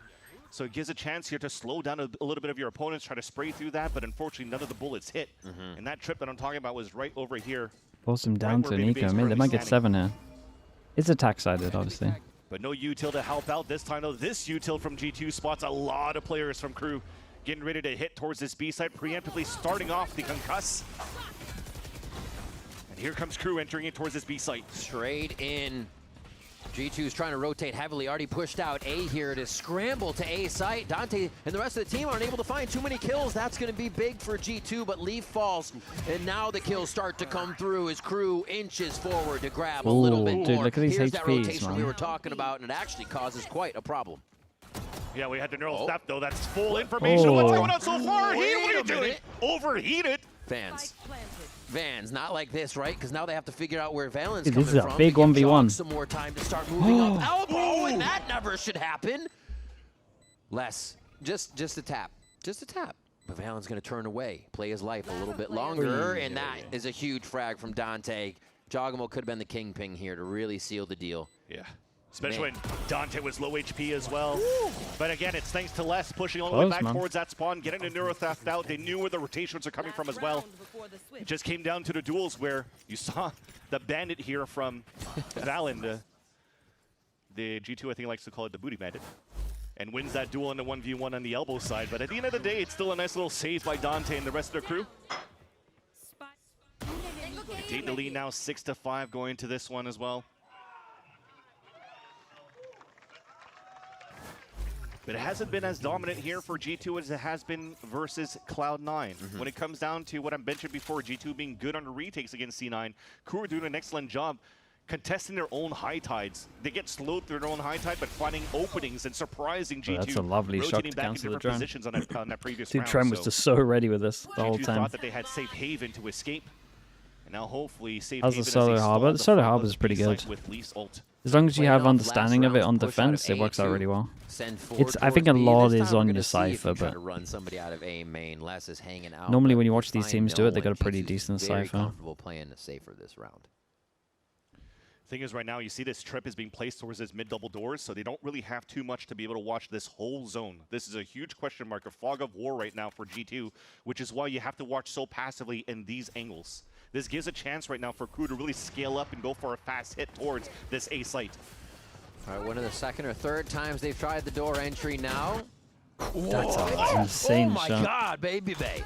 [SPEAKER 7] So it gives a chance here to slow down a little bit of your opponents, try to spray through that, but unfortunately none of the bullets hit. And that trip that I'm talking about was right over here.
[SPEAKER 2] Force him down to Nico. I mean, they might get 7 here. It's attack-sided, obviously.
[SPEAKER 7] But no util to help out this time, though. This util from G2 spots a lot of players from KRU getting ready to hit towards this B side, preemptively starting off the concuss. And here comes KRU entering in towards this B site.
[SPEAKER 6] Straight in. G2's trying to rotate heavily, already pushed out A here to scramble to A site. Dante and the rest of the team aren't able to find too many kills. That's going to be big for G2, but Leaf falls. And now the kills start to come through as KRU inches forward to grab a little bit more.
[SPEAKER 2] Look at these
[SPEAKER 6] Here's
[SPEAKER 2] HPs,
[SPEAKER 6] that rotation
[SPEAKER 2] man.
[SPEAKER 6] we were talking about, and it actually causes quite a problem.
[SPEAKER 7] Yeah, we had the neural snap, though. That's full information. What's going on so far? What are you doing? Overheated.
[SPEAKER 6] Vans, not like this, right? Because now they have to figure out where Valen's
[SPEAKER 2] Dude,
[SPEAKER 6] coming
[SPEAKER 2] this is
[SPEAKER 6] from.
[SPEAKER 2] a big 1v1.
[SPEAKER 6] Some more time to start moving up. Elbow, and that never should happen. Less, just a tap, just a tap. But Valen's going to turn away, play his life a little bit longer, and that is a huge frag from Dante. Jogamo could have been the kingpin here to really seal the deal.
[SPEAKER 7] Yeah. Especially when Dante was low HP as well. But again, it's thanks to Les pushing all the way back towards that spawn, getting the Neurotheft out. They knew where the rotations are coming from as well. It just came down to the duels where you saw the bandit here from Valen, the G2 I think likes to call it the booty bandit, and wins that duel in the 1v1 on the elbow side. But at the end of the day, it's still a nice little save by Dante and the rest of the crew. They take the lead now 6-5 going into this one as well. But it hasn't been as dominant here for G2 as it has been versus Cloud9. When it comes down to what I mentioned before, G2 being good on the retakes against C9, KRU are doing an excellent job contesting their own high tides. They get slowed through their own high tide, but finding openings and surprising G2.
[SPEAKER 2] That's a lovely shot to
[SPEAKER 7] back
[SPEAKER 2] cancel the
[SPEAKER 7] different
[SPEAKER 2] drone.
[SPEAKER 7] positions on that previous
[SPEAKER 2] Dude,
[SPEAKER 7] round.
[SPEAKER 2] Trem was just so ready with this the whole
[SPEAKER 7] G2
[SPEAKER 2] time.
[SPEAKER 7] thought that they had safe haven to escape. And now hopefully safe
[SPEAKER 2] How's
[SPEAKER 7] haven
[SPEAKER 2] the
[SPEAKER 7] as
[SPEAKER 2] solo
[SPEAKER 7] they
[SPEAKER 2] harbor?
[SPEAKER 7] stall
[SPEAKER 2] The solo harbor is
[SPEAKER 7] front
[SPEAKER 2] pretty
[SPEAKER 7] of the
[SPEAKER 2] good.
[SPEAKER 7] site with Leaf's ult.
[SPEAKER 2] As long as you have
[SPEAKER 6] Playing off
[SPEAKER 2] understanding of it on
[SPEAKER 6] last round's
[SPEAKER 2] defense,
[SPEAKER 6] push out
[SPEAKER 2] it works
[SPEAKER 6] of
[SPEAKER 2] out
[SPEAKER 6] A2.
[SPEAKER 2] really well.
[SPEAKER 6] Send forward
[SPEAKER 2] I think a
[SPEAKER 6] towards B.
[SPEAKER 2] lot
[SPEAKER 6] This
[SPEAKER 2] is
[SPEAKER 6] time we're
[SPEAKER 2] on
[SPEAKER 6] gonna
[SPEAKER 2] your
[SPEAKER 6] see if you
[SPEAKER 2] Cypher,
[SPEAKER 6] try
[SPEAKER 2] but
[SPEAKER 6] to run somebody out of A main. Les is hanging out.
[SPEAKER 2] normally
[SPEAKER 6] but
[SPEAKER 2] when you watch these
[SPEAKER 6] find
[SPEAKER 2] teams do
[SPEAKER 6] no
[SPEAKER 2] it, they got a
[SPEAKER 6] one.
[SPEAKER 2] pretty
[SPEAKER 6] G2's
[SPEAKER 2] decent
[SPEAKER 6] very
[SPEAKER 2] Cypher.
[SPEAKER 6] comfortable playing the safer this round.
[SPEAKER 7] Thing is, right now, you see this trip is being placed towards his mid-double doors, so they don't really have too much to be able to watch this whole zone. This is a huge question mark, a fog of war right now for G2, which is why you have to watch so passively in these angles. This gives a chance right now for KRU to really scale up and go for a fast hit towards this A site.
[SPEAKER 6] All right, one of the second or third times they've tried the door entry now.
[SPEAKER 2] That's an insane
[SPEAKER 6] oh my
[SPEAKER 2] shot.
[SPEAKER 6] God, baby bay.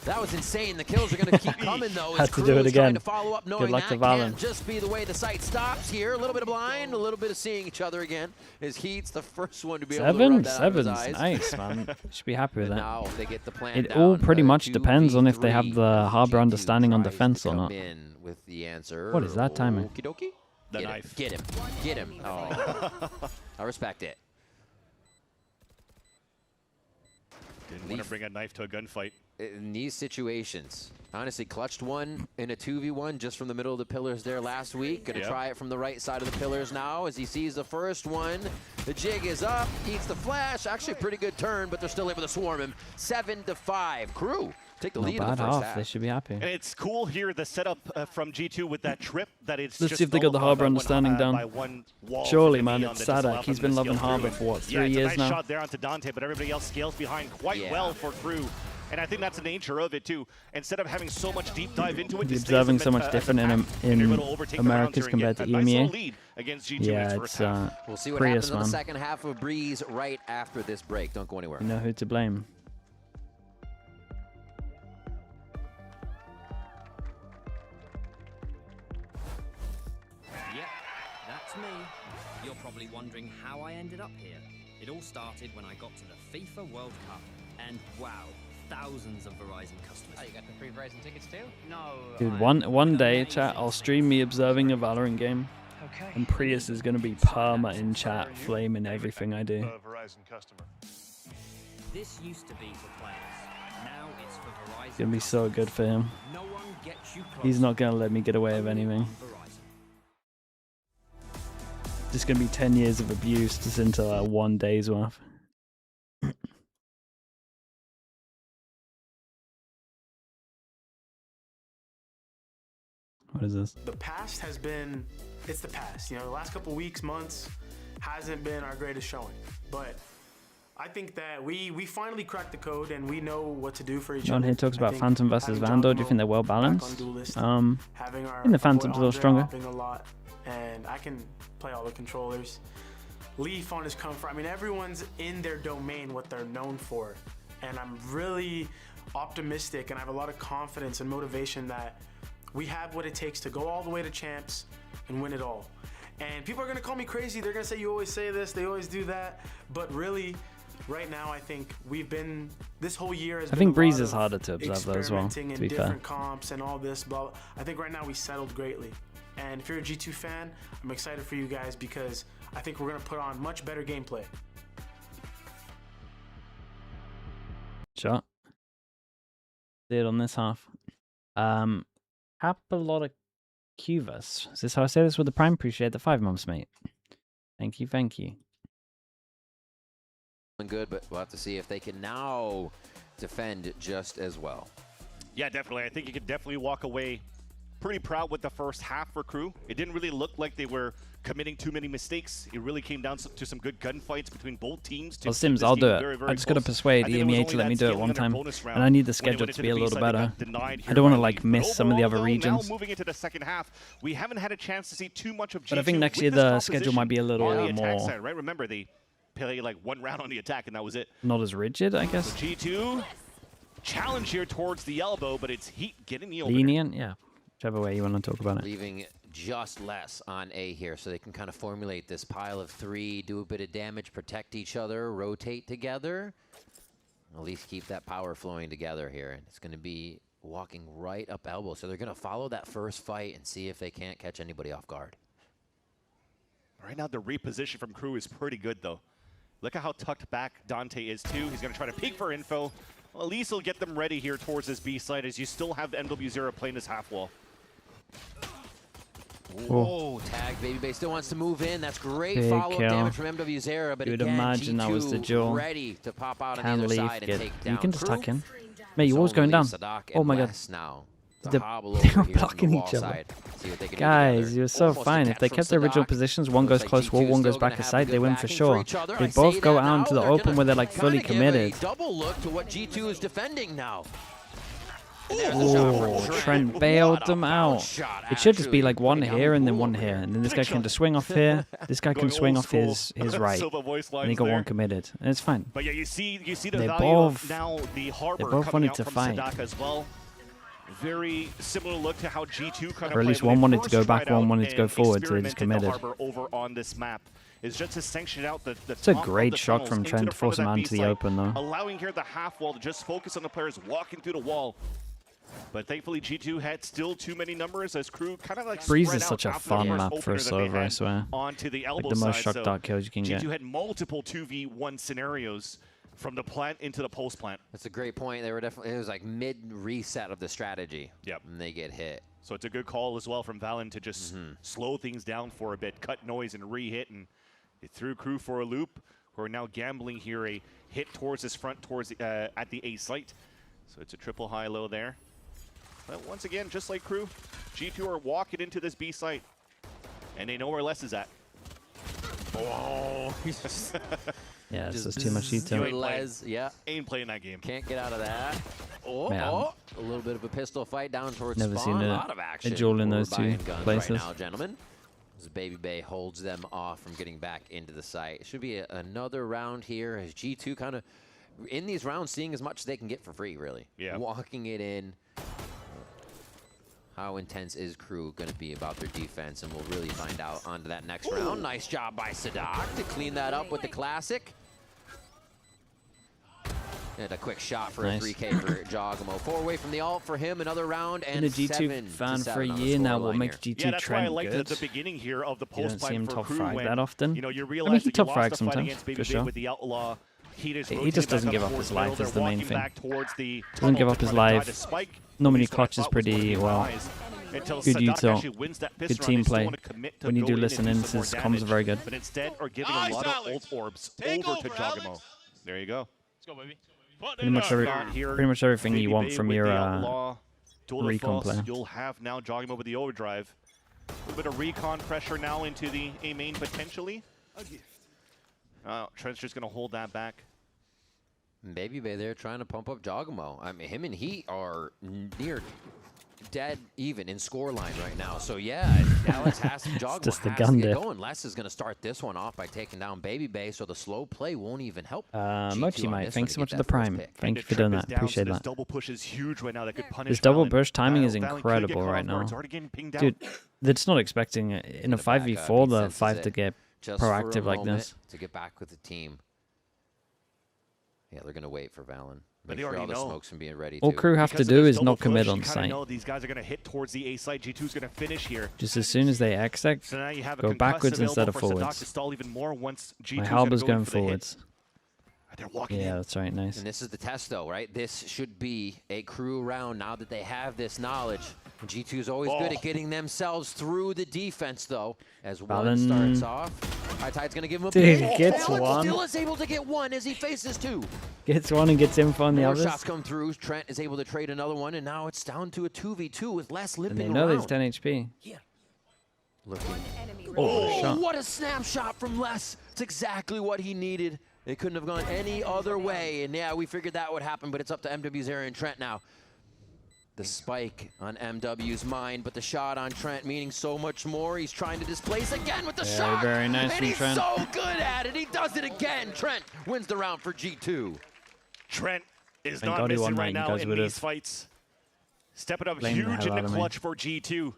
[SPEAKER 6] That was insane. The kills are going to keep coming, though.
[SPEAKER 2] Had to do it again.
[SPEAKER 6] To follow up, knowing
[SPEAKER 2] Good luck
[SPEAKER 6] that
[SPEAKER 2] to Valen.
[SPEAKER 6] can't just be the way the site stops here. A little bit of blind, a little bit of seeing each other again. As Heat's the first one to be able to rub that out of his eyes.
[SPEAKER 2] Nice, man. Should be happy with that.
[SPEAKER 6] Now they get the plan
[SPEAKER 2] It
[SPEAKER 6] down,
[SPEAKER 2] all pretty much
[SPEAKER 6] 2v3.
[SPEAKER 2] depends on if they have the harbor
[SPEAKER 6] G2
[SPEAKER 2] understanding on
[SPEAKER 6] tries
[SPEAKER 2] defense
[SPEAKER 6] to
[SPEAKER 2] or
[SPEAKER 6] come
[SPEAKER 2] not.
[SPEAKER 6] in with the answer.
[SPEAKER 2] What is that timing?
[SPEAKER 6] Okie dokie.
[SPEAKER 7] The
[SPEAKER 6] Get
[SPEAKER 7] knife.
[SPEAKER 6] Him. Get him. Get him. Oh. I respect it.
[SPEAKER 7] Didn't want to bring a knife to a gunfight.
[SPEAKER 6] In these situations, honestly, clutched one in a 2v1 just from the middle of the pillars there last week. Gonna try it from the right side of the pillars now as he sees the first one. The jig is up, eats the flash. Actually, a pretty good turn, but they're still able to swarm him. 7-5. KRU take the lead in the first half.
[SPEAKER 2] They should be happy.
[SPEAKER 7] And it's cool here, the setup from G2 with that trip, that it's
[SPEAKER 2] Let's
[SPEAKER 7] just
[SPEAKER 2] see if they got the harbor understanding down.
[SPEAKER 7] by one wall
[SPEAKER 2] Surely,
[SPEAKER 7] for the
[SPEAKER 2] man,
[SPEAKER 7] neon
[SPEAKER 2] it's
[SPEAKER 7] that just
[SPEAKER 2] Sadak.
[SPEAKER 7] allowed
[SPEAKER 2] He's
[SPEAKER 7] them
[SPEAKER 2] been
[SPEAKER 7] to
[SPEAKER 2] loving
[SPEAKER 7] scale
[SPEAKER 2] harbor
[SPEAKER 7] through.
[SPEAKER 2] for, what, 3
[SPEAKER 7] it's
[SPEAKER 2] years
[SPEAKER 7] a nice
[SPEAKER 2] now?
[SPEAKER 7] shot there onto Dante, but everybody else scales behind quite well for KRU. And I think that's the nature of it, too. Instead of having so much deep dive into it,
[SPEAKER 2] You're observing so much different in Americas compared to EMEA. Yeah, it's
[SPEAKER 6] We'll see what
[SPEAKER 2] Prius,
[SPEAKER 6] happens in the
[SPEAKER 2] man.
[SPEAKER 6] second half of Breeze right after this break. Don't go anywhere.
[SPEAKER 2] You know who to blame.
[SPEAKER 9] Yep, that's me. You're probably wondering how I ended up here. It all started when I got to the FIFA World Cup, and wow, thousands of Verizon customers.
[SPEAKER 10] Oh, you got the free Verizon tickets too?
[SPEAKER 9] No.
[SPEAKER 2] Dude, one day, chat, I'll stream me observing a Valorant game, and Prius is gonna be perma in chat, flaming everything I do.
[SPEAKER 11] Verizon customer.
[SPEAKER 9] This used to be for players. Now it's for Verizon.
[SPEAKER 2] It's gonna be so good for him.
[SPEAKER 9] No one gets you
[SPEAKER 2] He's not gonna let me get away with anything. Just gonna be 10 years of abuse just into like 1 day's worth. What is this?
[SPEAKER 3] The past has been, it's the past. You know, the last couple weeks, months, hasn't been our greatest showing. But I think that we finally cracked the code and we know what to do for each other.
[SPEAKER 2] John here talks about Phantom versus Vandal. Do you think they're well balanced? I think the Phantom's a little stronger.
[SPEAKER 3] A lot, and I can play all the controllers. Leaf on his comfort. I mean, everyone's in their domain, what they're known for. And I'm really optimistic and I have a lot of confidence and motivation that we have what it takes to go all the way to champs and win it all. And people are gonna call me crazy. They're gonna say, you always say this, they always do that. But really, right now, I think we've been, this whole year has been
[SPEAKER 2] I think Breeze is harder to observe though as well, to be fair.
[SPEAKER 3] Different comps and all this, blah. I think right now we settled greatly. And if you're a G2 fan, I'm excited for you guys because I think we're gonna put on much better gameplay.
[SPEAKER 2] Shot. Did on this half. A lot of Cuvas. Is this how I say this with the Prime? Appreciate the 5 months, mate. Thank you, thank you.
[SPEAKER 6] Good, but we'll have to see if they can now defend just as well.
[SPEAKER 7] Yeah, definitely. I think you could definitely walk away pretty proud with the first half for Crew. It didn't really look like they were committing too many mistakes. It really came down to some good gunfights between both teams.
[SPEAKER 2] Well, Sims, I'll do it. Very, very I just got to persuade EMEA to let me do it one time. And I need the schedule to be a little better. I don't want to like miss some of the other regions.
[SPEAKER 7] Moving into the second half, we haven't had a chance to see too much of G2.
[SPEAKER 2] But I think next year the schedule might be a little more...
[SPEAKER 7] Side, right? Remember, they play like 1 round on the attack and that was it.
[SPEAKER 2] Not as rigid, I guess.
[SPEAKER 7] So G2, challenge here towards the elbow, but it's Heat getting the opener.
[SPEAKER 2] Lenient, yeah. Whichever way you want to talk about it.
[SPEAKER 6] Leaving just less on A here, so they can kind of formulate this pile of 3, do a bit of damage, protect each other, rotate together. At least keep that power flowing together here. And it's going to be walking right up elbow, so they're going to follow that first fight and see if they can't catch anybody off guard.
[SPEAKER 7] Right now, the reposition from Crew is pretty good, though. Look at how tucked back Dante is, too. He's going to try to peek for info. Well, at least he'll get them ready here towards this B side as you still have the MW0 playing this half wall.
[SPEAKER 6] Whoa, tag Baby Bay still wants to move in. That's great follow-up damage from MW0, but
[SPEAKER 2] you would
[SPEAKER 6] again,
[SPEAKER 2] imagine
[SPEAKER 6] G2
[SPEAKER 2] that was the duel.
[SPEAKER 6] Ready to pop out on the other side and take down
[SPEAKER 2] You can just
[SPEAKER 6] Crew.
[SPEAKER 2] tuck in. Mate, your wall's going down. Oh my god.
[SPEAKER 6] Now.
[SPEAKER 2] They're blocking each other. Guys, you're so fine. If they kept their original positions, one goes close wall, one goes back aside, they win for sure. They both go out into the open where they're like fully committed.
[SPEAKER 6] Double look to what G2 is defending now.
[SPEAKER 2] Oh, Trent bailed them out. It should just be like one here and then one here. And then this guy can just swing off here. This guy can swing off his right. And he got one committed. And it's fine.
[SPEAKER 7] But yeah, you see the value of now the Harbor coming out from Sadaka as well. Very similar look to how G2 kind of
[SPEAKER 2] or at least one wanted to go back, one wanted to go forward, so they just committed.
[SPEAKER 7] Over on this map is just to sanction out the
[SPEAKER 2] it's a great shot from Trent to force him out into the open, though.
[SPEAKER 7] Allowing here the half wall to just focus on the players walking through the wall. But thankfully, G2 had still too many numbers as Crew kind of like
[SPEAKER 2] Breeze is such a fun map for a server, I swear.
[SPEAKER 7] Onto the elbow
[SPEAKER 2] like the most
[SPEAKER 7] side,
[SPEAKER 2] shock dart kills you can get.
[SPEAKER 7] G2 had multiple 2v1 scenarios from the plant into the post plant.
[SPEAKER 6] That's a great point. They were definitely, it was like mid reset of the strategy.
[SPEAKER 7] Yep.
[SPEAKER 6] And they get hit.
[SPEAKER 7] So it's a good call as well from Valen to just slow things down for a bit, cut noise and re-hit, and it threw Crew for a loop. Who are now gambling here a hit towards this front, towards at the A site. So it's a triple high-low there. But once again, just like Crew, G2 are walking into this B site, and they know where Les is at. Oh,
[SPEAKER 2] yeah, it's just too much detail.
[SPEAKER 6] Les, yeah,
[SPEAKER 7] ain't playing that game.
[SPEAKER 6] Can't get out of that. Oh, a little bit of a pistol fight down towards
[SPEAKER 2] Never
[SPEAKER 6] spawn.
[SPEAKER 2] seen
[SPEAKER 6] a lot of action.
[SPEAKER 2] A duel in those two places.
[SPEAKER 6] Right now, gentlemen. As Baby Bay holds them off from getting back into the site. It should be another round here as G2 kind of in these rounds seeing as much as they can get for free, really.
[SPEAKER 7] Yeah.
[SPEAKER 6] Walking it in. How intense is Crew going to be about their defense? And we'll really find out onto that next round. Nice job by Sadak to clean that up with the classic. And a quick shot for a 3K for Jogamo. 4 away from the ult for him. Another round and
[SPEAKER 2] been a G2 fan for a year now. What makes G2
[SPEAKER 7] yeah, that's
[SPEAKER 2] trend
[SPEAKER 7] why I liked
[SPEAKER 2] good?
[SPEAKER 7] at the beginning here of the post
[SPEAKER 2] you don't see him
[SPEAKER 7] for
[SPEAKER 2] top
[SPEAKER 7] Crew
[SPEAKER 2] frag
[SPEAKER 7] when,
[SPEAKER 2] that often.
[SPEAKER 7] You know, you
[SPEAKER 2] I mean,
[SPEAKER 7] realize
[SPEAKER 2] he
[SPEAKER 7] that you
[SPEAKER 2] top
[SPEAKER 7] lost
[SPEAKER 2] frag
[SPEAKER 7] the fight
[SPEAKER 2] sometimes,
[SPEAKER 7] against Baby
[SPEAKER 2] for sure.
[SPEAKER 7] with the Outlaw He
[SPEAKER 2] just doesn't give up his life is the main thing.
[SPEAKER 7] Doesn't
[SPEAKER 2] give up his life. Normally clutches pretty well. Good util. Good team play. When you do listen in, his comms are very good.
[SPEAKER 7] But instead are giving a lot of ult orbs over to Jogamo. There you go.
[SPEAKER 10] Let's go, baby.
[SPEAKER 2] Pretty much everything you want from your recon player.
[SPEAKER 7] You'll have now Jogamo with the overdrive. A little bit of recon pressure now into the A main potentially. Trent's just going to hold that back.
[SPEAKER 6] Baby Bay there trying to pump up Jogamo. I mean, him and he are near dead even in scoreline right now. So yeah, Alex has Jogamo
[SPEAKER 2] just the
[SPEAKER 6] has
[SPEAKER 2] gun
[SPEAKER 6] to get
[SPEAKER 2] there.
[SPEAKER 6] going. Les is going to start this one off by taking down Baby Bay, so the slow play won't even help.
[SPEAKER 2] Mochi Mate, thanks so much for the prime. Thank you for doing that. Appreciate that.
[SPEAKER 7] Double push is huge right now. That could punish
[SPEAKER 2] This double
[SPEAKER 7] Valorant.
[SPEAKER 2] push timing is incredible right now. Dude, they're just not expecting it. In a 5v4, the 5 to get proactive like this.
[SPEAKER 6] To get back with the team. Yeah, they're going to wait for Valen.
[SPEAKER 7] But
[SPEAKER 6] Make
[SPEAKER 7] they
[SPEAKER 6] sure all
[SPEAKER 7] already
[SPEAKER 6] the
[SPEAKER 7] know.
[SPEAKER 6] smokes can be ready
[SPEAKER 2] All
[SPEAKER 6] too.
[SPEAKER 2] crew have to do is not commit on site.
[SPEAKER 7] Know these guys are going to hit towards the A site. G2's going to finish here.
[SPEAKER 2] Just as soon as they exec,
[SPEAKER 7] So now you have a
[SPEAKER 2] go backwards instead of forwards.
[SPEAKER 7] To stall even more once G2's
[SPEAKER 2] My Halber's
[SPEAKER 7] gonna
[SPEAKER 2] going
[SPEAKER 7] for the hit.
[SPEAKER 2] forwards.
[SPEAKER 7] They're walking
[SPEAKER 2] Yeah,
[SPEAKER 7] in.
[SPEAKER 2] that's right. Nice.
[SPEAKER 6] And this is the test, though, right? This should be a crew round now that they have this knowledge. And G2 is always good at getting themselves through the defense, though. As one starts off, High Tide's going to give him a
[SPEAKER 2] Dude,
[SPEAKER 6] big
[SPEAKER 2] gets
[SPEAKER 6] Alex
[SPEAKER 2] one.
[SPEAKER 6] still is able to get one as he faces two.
[SPEAKER 2] Gets one and gets info on the
[SPEAKER 6] More
[SPEAKER 2] others.
[SPEAKER 6] shots come through. Trent is able to trade another one, and now it's down to a 2v2 with less
[SPEAKER 2] And
[SPEAKER 6] limping
[SPEAKER 2] they know
[SPEAKER 6] around.
[SPEAKER 2] there's 10 HP.
[SPEAKER 6] Looking.
[SPEAKER 2] Oh, shot.
[SPEAKER 6] What a snapshot from Les. It's exactly what he needed. It couldn't have gone any other way. And yeah, we figured that would happen, but it's up to MW's Aaron and Trent now. The spike on MW's mind, but the shot on Trent meaning so much more. He's trying to displace again with the shot.
[SPEAKER 2] Very nice
[SPEAKER 6] and
[SPEAKER 2] from
[SPEAKER 6] he's
[SPEAKER 2] Trent.
[SPEAKER 6] so good at it. He does it again. Trent wins the round for G2.
[SPEAKER 7] Trent is
[SPEAKER 2] Thank
[SPEAKER 7] not
[SPEAKER 2] God he
[SPEAKER 7] missing
[SPEAKER 2] won
[SPEAKER 7] right
[SPEAKER 2] that. You
[SPEAKER 7] now
[SPEAKER 2] guys
[SPEAKER 7] in
[SPEAKER 2] would've
[SPEAKER 7] these fights. Stepping up
[SPEAKER 2] blamed the
[SPEAKER 7] huge
[SPEAKER 2] hell
[SPEAKER 7] in
[SPEAKER 2] out
[SPEAKER 7] the
[SPEAKER 2] of me.
[SPEAKER 7] clutch for G2.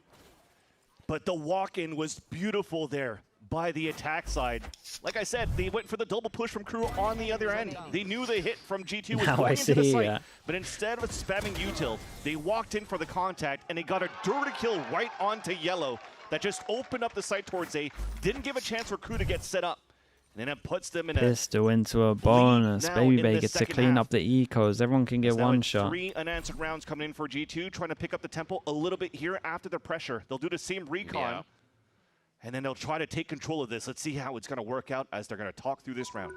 [SPEAKER 7] But the walk-in was beautiful there by the attack side. Like I said, they went for the double push from crew on the other end. They knew the hit from G2 was
[SPEAKER 2] Now
[SPEAKER 7] going
[SPEAKER 2] I
[SPEAKER 7] into the
[SPEAKER 2] see,
[SPEAKER 7] site.
[SPEAKER 2] yeah.
[SPEAKER 7] But instead of spamming util, they walked in for the contact and they got a dirty kill right onto yellow that just opened up the site towards A. Didn't give a chance for crew to get set up. And then it puts them in
[SPEAKER 2] Pistol into a bonus.
[SPEAKER 7] now
[SPEAKER 2] Baby
[SPEAKER 7] in
[SPEAKER 2] Bay
[SPEAKER 7] the
[SPEAKER 2] gets to
[SPEAKER 7] second
[SPEAKER 2] clean
[SPEAKER 7] half.
[SPEAKER 2] up the ecos. Everyone can get
[SPEAKER 7] Now
[SPEAKER 2] one
[SPEAKER 7] it's
[SPEAKER 2] shot.
[SPEAKER 7] 3 unanswered rounds coming in for G2, trying to pick up the tempo a little bit here after the pressure. They'll do the same recon, and then they'll try to take control of this. Let's see how it's going to work out as they're going to talk through this round.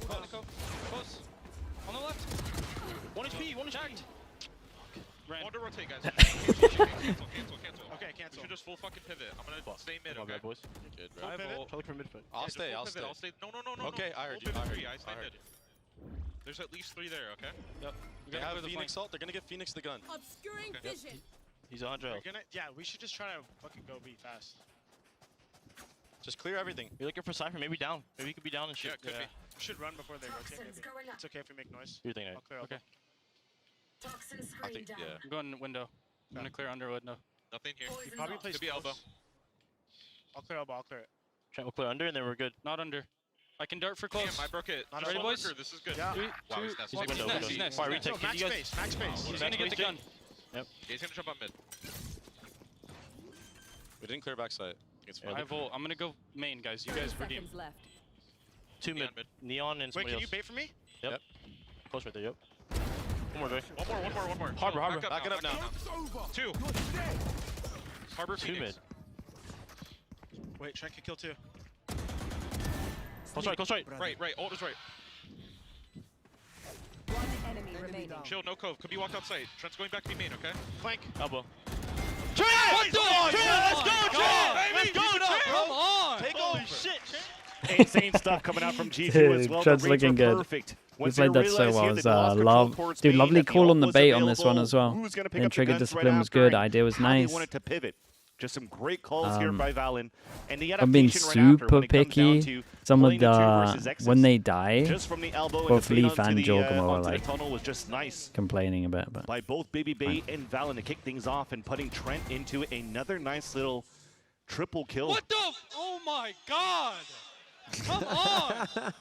[SPEAKER 10] Close. On the left. 1 HP, 1 HP.
[SPEAKER 11] Water rotate, guys. Cancel.
[SPEAKER 10] Okay, cancel.
[SPEAKER 11] We should just full fucking pivot. I'm gonna stay mid, okay?
[SPEAKER 10] boys.
[SPEAKER 11] Good,
[SPEAKER 10] Full
[SPEAKER 11] right?
[SPEAKER 10] pivot. Totally for midfoot.
[SPEAKER 11] I'll stay. No.
[SPEAKER 10] Okay, I heard
[SPEAKER 11] Full
[SPEAKER 10] you.
[SPEAKER 11] pivot 3, I stay mid. There's at least 3 there, okay?
[SPEAKER 10] Yep.
[SPEAKER 11] They
[SPEAKER 10] have
[SPEAKER 11] have
[SPEAKER 10] Phoenix
[SPEAKER 11] Phoenix
[SPEAKER 10] ult. They're gonna get Phoenix the gun.
[SPEAKER 8] Obscuring vision.
[SPEAKER 10] He's 100 health.
[SPEAKER 3] Yeah, we should just try to fucking go B fast.
[SPEAKER 10] Just clear everything. You're looking for Cypher, maybe down. Maybe he could be down and shit.
[SPEAKER 11] Yeah, could be.
[SPEAKER 3] We should run before they rotate. Maybe. It's okay if we make noise.
[SPEAKER 10] You're thinking
[SPEAKER 3] I'll clear
[SPEAKER 10] okay.
[SPEAKER 11] I think, yeah.
[SPEAKER 10] I'm going window. I'm gonna clear under window.
[SPEAKER 11] Nothing here.
[SPEAKER 3] He probably plays
[SPEAKER 11] Could be elbow.
[SPEAKER 3] I'll clear elbow. I'll clear it.
[SPEAKER 10] Trent will clear under and then we're good. Not under. I can dart for close.
[SPEAKER 11] Damn, I broke it.
[SPEAKER 3] Not
[SPEAKER 11] Just
[SPEAKER 3] ready,
[SPEAKER 11] one
[SPEAKER 3] boys?
[SPEAKER 11] worker. This is good.
[SPEAKER 3] Yeah.
[SPEAKER 10] 3,
[SPEAKER 11] Wow,
[SPEAKER 10] 2,
[SPEAKER 11] he's nasty.
[SPEAKER 10] 1.
[SPEAKER 11] He's
[SPEAKER 10] Window,
[SPEAKER 11] nasty.
[SPEAKER 10] window.
[SPEAKER 11] He's
[SPEAKER 10] Fire
[SPEAKER 11] nasty.
[SPEAKER 10] retake.
[SPEAKER 3] Max
[SPEAKER 10] You guys.
[SPEAKER 3] space. Max space.
[SPEAKER 10] He's gonna get the gun.
[SPEAKER 11] Yeah, he's gonna jump on mid.
[SPEAKER 12] We didn't clear backside. It's fine.
[SPEAKER 10] I volt. I'm gonna go main, guys. You guys redeem. 2 mid. Neon and
[SPEAKER 3] Wait,
[SPEAKER 10] somebody
[SPEAKER 3] can you
[SPEAKER 10] else.
[SPEAKER 3] bait for me?
[SPEAKER 10] Yep. Close right there, yep. One more, Joy.
[SPEAKER 11] One more.
[SPEAKER 10] Harbor, Harbor.
[SPEAKER 11] Back it up now. 2. Harbor
[SPEAKER 10] 2
[SPEAKER 11] Phoenix.
[SPEAKER 10] mid.
[SPEAKER 3] Wait, Trent can kill 2.
[SPEAKER 10] Close right, close right.
[SPEAKER 11] Right. Ult is right.
[SPEAKER 8] One enemy remaining.
[SPEAKER 11] Chill, no cove. Could be walked outside. Trent's going back to be main, okay?
[SPEAKER 3] Flank.
[SPEAKER 10] Elbow.
[SPEAKER 3] Trent!
[SPEAKER 10] Let's go, Trent! Let's go, Trent! Come on!
[SPEAKER 3] Take
[SPEAKER 10] Holy
[SPEAKER 3] over.
[SPEAKER 10] shit, Trent!
[SPEAKER 7] Insane stuff coming out from G2 as well.
[SPEAKER 2] Trent's
[SPEAKER 7] The reads
[SPEAKER 2] looking
[SPEAKER 7] were
[SPEAKER 2] good.
[SPEAKER 7] perfect.
[SPEAKER 2] He
[SPEAKER 7] Once
[SPEAKER 2] played
[SPEAKER 7] they
[SPEAKER 2] that so
[SPEAKER 7] realized
[SPEAKER 2] well.
[SPEAKER 7] here
[SPEAKER 2] It was
[SPEAKER 7] they lost control towards
[SPEAKER 2] dude,
[SPEAKER 7] main,
[SPEAKER 2] lovely
[SPEAKER 7] that the
[SPEAKER 2] call
[SPEAKER 7] ult
[SPEAKER 2] on the
[SPEAKER 7] was
[SPEAKER 2] bait on this one
[SPEAKER 7] available.
[SPEAKER 2] as well.
[SPEAKER 7] Who's gonna pick
[SPEAKER 2] And
[SPEAKER 7] up the
[SPEAKER 2] trigger
[SPEAKER 7] guns
[SPEAKER 2] discipline
[SPEAKER 7] right
[SPEAKER 2] was
[SPEAKER 7] after
[SPEAKER 2] good.
[SPEAKER 7] and
[SPEAKER 2] Idea was
[SPEAKER 7] how they
[SPEAKER 2] nice.
[SPEAKER 7] wanted to pivot. Just some great calls here by Valen. And the
[SPEAKER 2] I've been
[SPEAKER 7] adaptation right after
[SPEAKER 2] super
[SPEAKER 7] when it comes down
[SPEAKER 2] picky.
[SPEAKER 7] to
[SPEAKER 2] Some of
[SPEAKER 7] playing the 2 versus
[SPEAKER 2] the
[SPEAKER 7] X's.
[SPEAKER 2] when they die,
[SPEAKER 7] Just from the elbow
[SPEAKER 2] both
[SPEAKER 7] and the
[SPEAKER 2] Leaf
[SPEAKER 7] feed
[SPEAKER 2] and
[SPEAKER 7] onto
[SPEAKER 2] Jogamo are
[SPEAKER 7] onto the
[SPEAKER 2] like
[SPEAKER 7] tunnel was just nice
[SPEAKER 2] complaining a bit, but
[SPEAKER 7] by both Baby Bay and Valen to kick things off and putting Trent into another nice little triple kill.
[SPEAKER 10] What the? Oh my god! Come on!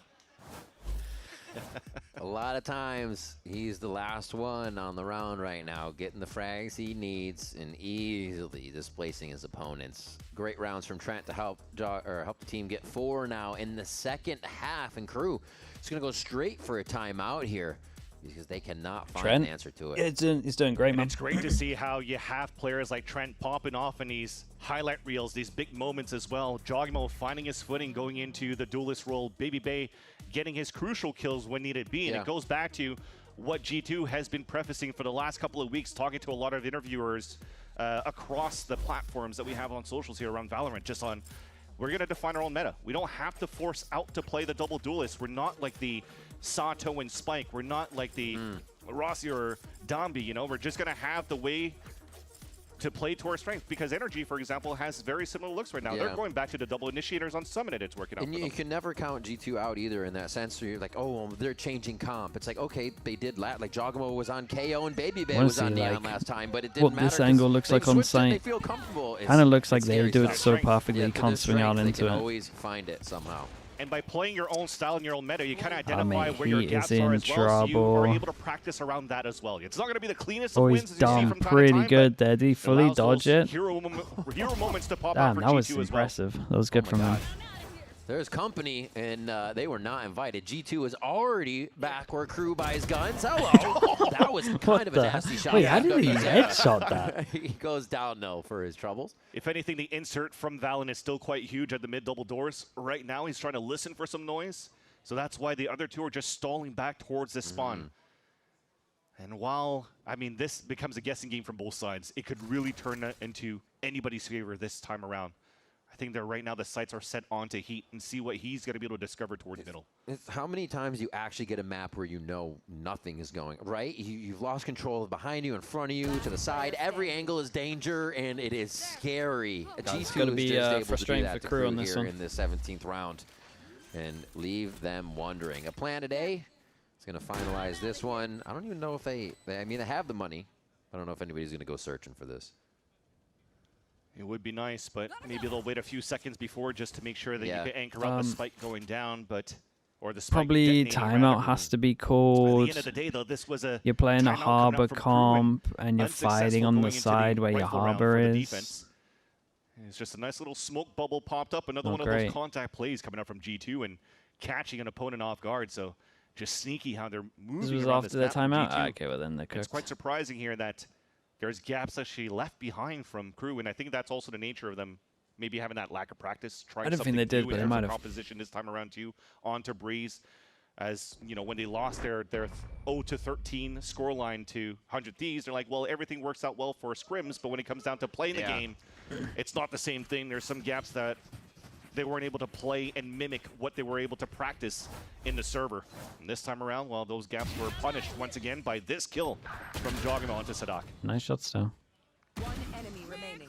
[SPEAKER 6] A lot of times, he's the last one on the round right now, getting the frags he needs and easily displacing his opponents. Great rounds from Trent to help the team get 4 now in the second half. And crew It's going to go straight for a timeout here because they cannot find an answer to it.
[SPEAKER 2] He's doing great, man.
[SPEAKER 7] It's great to see how you have players like Trent popping off in these highlight reels, these big moments as well. Jogmo finding his footing going into the duelist role. Baby Bay getting his crucial kills when needed be. And it goes back to what G2 has been prefacing for the last couple of weeks, talking to a lot of interviewers across the platforms that we have on socials here around Valorant, just on we're going to define our own meta. We don't have to force out to play the double duelist. We're not like the Sato and Spike. We're not like the Rossi or Dambi, you know. We're just going to have the way to play to our strength, because Energy, for example, has very similar looks right now. They're going back to the double initiators on Summit, and it's working out.
[SPEAKER 6] And you can never count G2 out either in that sense. So you're like, oh, well, they're changing comp. It's like, okay, they did like Jogamo was on KO and Baby Bay was on Neon last time, but it didn't matter.
[SPEAKER 2] What this angle looks like on site.
[SPEAKER 6] They feel comfortable.
[SPEAKER 2] Kind of looks like they do it so perfectly. You can't swing out into it.
[SPEAKER 6] They can always find it somehow.
[SPEAKER 7] And by playing your own style and your own meta, you kind of identify where your
[SPEAKER 2] he
[SPEAKER 7] gaps
[SPEAKER 2] is in
[SPEAKER 7] are as well, so you are
[SPEAKER 2] trouble.
[SPEAKER 7] able to practice around that as well. It's not going to be the cleanest of
[SPEAKER 2] Oh,
[SPEAKER 7] wins
[SPEAKER 2] he's
[SPEAKER 7] as you see
[SPEAKER 2] done
[SPEAKER 7] from time
[SPEAKER 2] pretty
[SPEAKER 7] to time,
[SPEAKER 2] good there. Did he fully dodge it?
[SPEAKER 7] Hero moments to pop out
[SPEAKER 2] Damn,
[SPEAKER 7] for
[SPEAKER 2] that was
[SPEAKER 7] G2 as well.
[SPEAKER 2] impressive. That was good from him.
[SPEAKER 6] There's company, and they were not invited. G2 is already back where KRU buys guns. Hello. That was kind of a nasty shot.
[SPEAKER 2] Wait, how did he headshot that?
[SPEAKER 6] He goes down, though, for his troubles.
[SPEAKER 7] If anything, the insert from Valen is still quite huge at the mid double doors. Right now, he's trying to listen for some noise. So that's why the other two are just stalling back towards this spawn. And while, I mean, this becomes a guessing game from both sides, it could really turn into anybody's favor this time around. I think that right now the sights are set onto Heat and see what he's going to be able to discover towards middle.
[SPEAKER 6] It's how many times you actually get a map where you know nothing is going, right? You've lost control of behind you, in front of you, to the side. Every angle is danger, and it is scary.
[SPEAKER 2] It's going to be frustrating for KRU on this one.
[SPEAKER 6] In the 17th round and leave them wondering. A plan today is going to finalize this one. I don't even know if they I mean, they have the money. I don't know if anybody's going to go searching for this.
[SPEAKER 7] It would be nice, but maybe they'll wait a few seconds before just to make sure that you can anchor up the spike going down, or the spike
[SPEAKER 2] probably timeout has to be called.
[SPEAKER 7] At the end of the day, though, this was a
[SPEAKER 2] you're playing a harbor comp and you're fighting on the side where your harbor is.
[SPEAKER 7] It's just a nice little smoke bubble popped up. Another one of those contact plays coming up from G2 and catching an opponent off guard. So just sneaky how they're moving.
[SPEAKER 2] This was after the timeout. Okay, well then
[SPEAKER 7] it's quite surprising here that there's gaps actually left behind from KRU, and I think that's also the nature of them maybe having that lack of practice. Trying
[SPEAKER 2] I don't think they did, but they might have.
[SPEAKER 7] Composition this time around too onto Breeze, as you know, when they lost their 0-13 scoreline to 100 Thieves, they're like, well, everything works out well for scrims, but when it comes down to playing the game, it's not the same thing. There's some gaps that they weren't able to play and mimic what they were able to practice in the server. And this time around, well, those gaps were punished once again by this kill from Jogamo onto Sadak.
[SPEAKER 2] Nice shots, though.
[SPEAKER 8] One enemy remaining.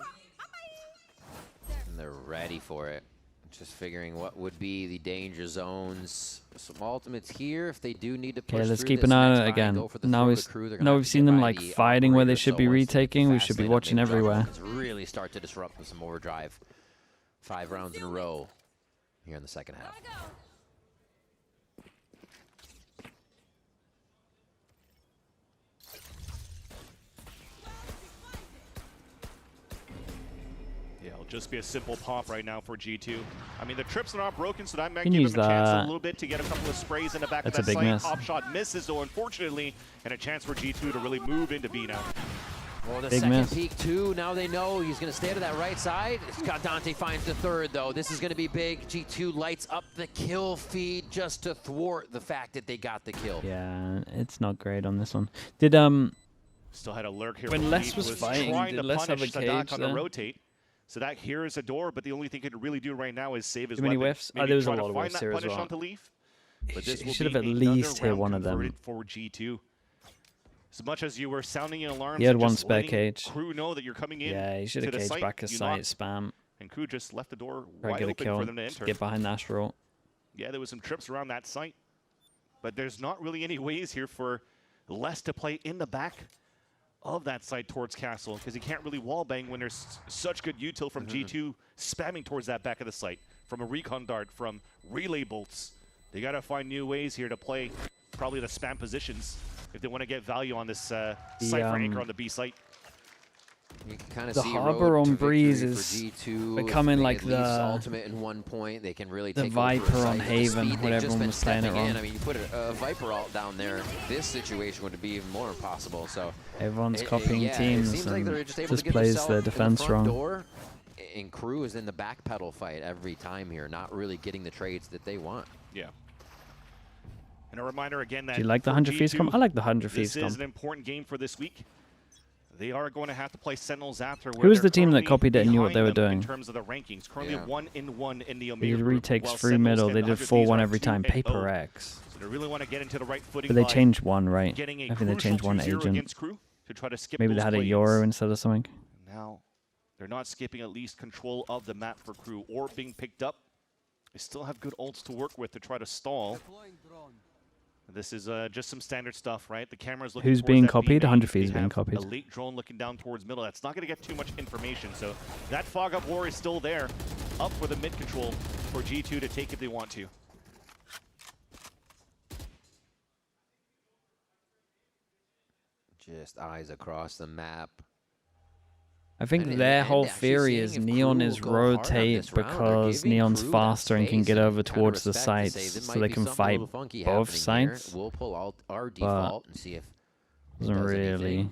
[SPEAKER 6] And they're ready for it. Just figuring what would be the danger zones. Some ultimates here if they do need to push.
[SPEAKER 2] Okay, let's keep an eye on it again. Now we've seen them like fighting where they should be retaking. We should be watching everywhere.
[SPEAKER 6] Really start to disrupt with some overdrive. 5 rounds in a row here in the second half.
[SPEAKER 7] Yeah, it'll just be a simple pop right now for G2. I mean, the trips are not broken, so that might give them a chance a little bit to get a couple of sprays in the back of that site. Op shot misses, though, unfortunately, and a chance for G2 to really move into B now.
[SPEAKER 6] Oh, the second peek, too. Now they know he's going to stay to that right side. Scott Dante finds the third, though. This is going to be big. G2 lights up the kill feed just to thwart the fact that they got the kill.
[SPEAKER 2] Yeah, it's not great on this one. Did
[SPEAKER 7] still had a lurk here.
[SPEAKER 2] When Les was fighting, did Les have a cage
[SPEAKER 7] on the rotate? So that here is a door, but the only thing he could really do right now is save his
[SPEAKER 2] weapon. Too many whiffs? Oh, there was a lot of
[SPEAKER 7] whiffs
[SPEAKER 2] whiffs here as well.
[SPEAKER 7] He
[SPEAKER 2] should have at least hit one of them.
[SPEAKER 7] For G2. As much as you were sounding an alarm,
[SPEAKER 2] he had one spare cage.
[SPEAKER 7] KRU know that you're coming in.
[SPEAKER 2] Yeah, he should have caged back a site, spam.
[SPEAKER 7] And KRU just left the door wide open for them to enter.
[SPEAKER 2] Get behind Astral.
[SPEAKER 7] Yeah, there was some trips around that site, but there's not really any ways here for Les to play in the back of that side towards Castle, because he can't really wallbang when there's such good util from G2 spamming towards that back of the site, from a recon dart, from relay bolts. They got to find new ways here to play probably the spam positions if they want to get value on this Cypher anchor on the B site.
[SPEAKER 6] You can kind of
[SPEAKER 2] the
[SPEAKER 6] see
[SPEAKER 2] harbor on Breeze
[SPEAKER 6] is
[SPEAKER 2] G2 becoming like the
[SPEAKER 6] ultimate in 1 point. They can really take
[SPEAKER 2] Viper on Haven, what everyone was playing it on.
[SPEAKER 6] I mean, you put a Viper ult down there, this situation would be even more impossible. So
[SPEAKER 2] everyone's copying teams
[SPEAKER 6] like
[SPEAKER 2] and
[SPEAKER 6] just
[SPEAKER 2] plays their defense wrong.
[SPEAKER 6] Door, and KRU is in the backpedal fight every time here, not really getting the trades that they want.
[SPEAKER 7] Yeah. And a reminder again that
[SPEAKER 2] do you like the 100 fees comp? I like the 100 fees comp.
[SPEAKER 7] This is an important game for this week. They are going to have to play Sentinels after.
[SPEAKER 2] Who was the team that copied it and knew what they were doing?
[SPEAKER 7] In terms of the rankings, currently 1-1 in the AMER.
[SPEAKER 2] They did retakes through middle. They did 4-1 every time. Paper X.
[SPEAKER 7] So they really want to get into the right footing.
[SPEAKER 2] But they changed one, right? I think they changed one agent.
[SPEAKER 7] To try to skip
[SPEAKER 2] maybe they had a Euro instead of something.
[SPEAKER 7] Now they're not skipping at least control of the map for KRU or being picked up. They still have good ults to work with to try to stall. This is just some standard stuff, right? The camera's looking.
[SPEAKER 2] Who's being copied? 100 feet is being copied.
[SPEAKER 7] A late drone looking down towards middle. That's not going to get too much information. So that fog up war is still there, up for the mid control for G2 to take if they want to.
[SPEAKER 6] Just eyes across the map.
[SPEAKER 2] I think their whole theory is Neon is rotate because Neon's faster and can get over towards the sites, so they can fight both sides.
[SPEAKER 6] We'll pull our default and see if
[SPEAKER 2] doesn't really.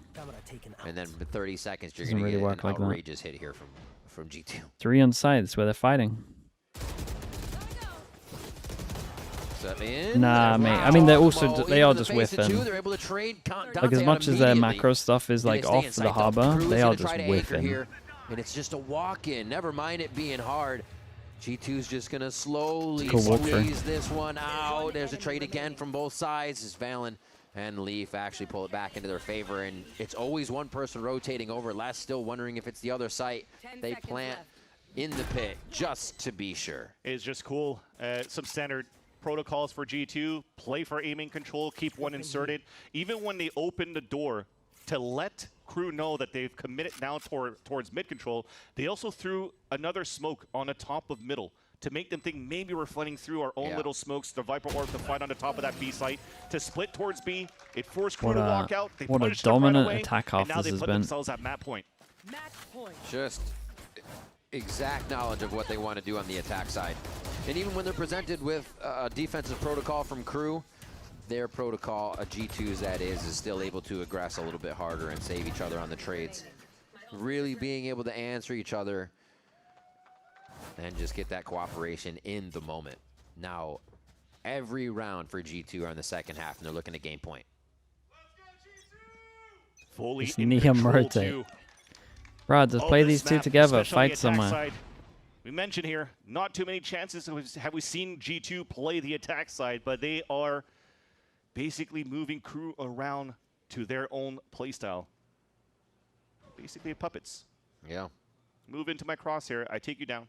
[SPEAKER 6] And then with 30 seconds, you're going to get an outrageous hit here from G2.
[SPEAKER 2] 3 on sides where they're fighting. Nah, mate. I mean, they're also they are just whiffing. Like as much as their macro stuff is like off the harbor, they are just whiffing.
[SPEAKER 6] And it's just a walk-in. Never mind it being hard. G2's just gonna slowly squeeze this one out. There's a trade again from both sides. As Valen and Leaf actually pull it back into their favor, and it's always one person rotating over. Last still wondering if it's the other site. They plant in the pit just to be sure.
[SPEAKER 7] It's just cool. Some standard protocols for G2, play for aiming control, keep one inserted. Even when they open the door to let KRU know that they've committed now towards mid control, they also threw another smoke on the top of middle to make them think maybe we're flooding through our own little smokes. The Viper Orb to fight on the top of that B site to split towards B. It forced KRU to walk out. They
[SPEAKER 2] what a dominant
[SPEAKER 7] right
[SPEAKER 2] attack half
[SPEAKER 7] this has been. And now they put
[SPEAKER 2] been.
[SPEAKER 7] themselves at map point.
[SPEAKER 6] Just exact knowledge of what they want to do on the attack side. And even when they're presented with a defensive protocol from KRU, their protocol, G2's that is still able to aggress a little bit harder and save each other on the trades. Really being able to answer each other and just get that cooperation in the moment. Now, every round for G2 are in the second half, and they're looking to gain point.
[SPEAKER 7] Fully
[SPEAKER 2] in control too. Bro, just play these two together, fight somewhere.
[SPEAKER 7] Side. We mentioned here, not too many chances have we seen G2 play the attack side, but they are basically moving KRU around to their own playstyle. Basically puppets.
[SPEAKER 6] Yeah.
[SPEAKER 7] Move into my crosshair, I take you down.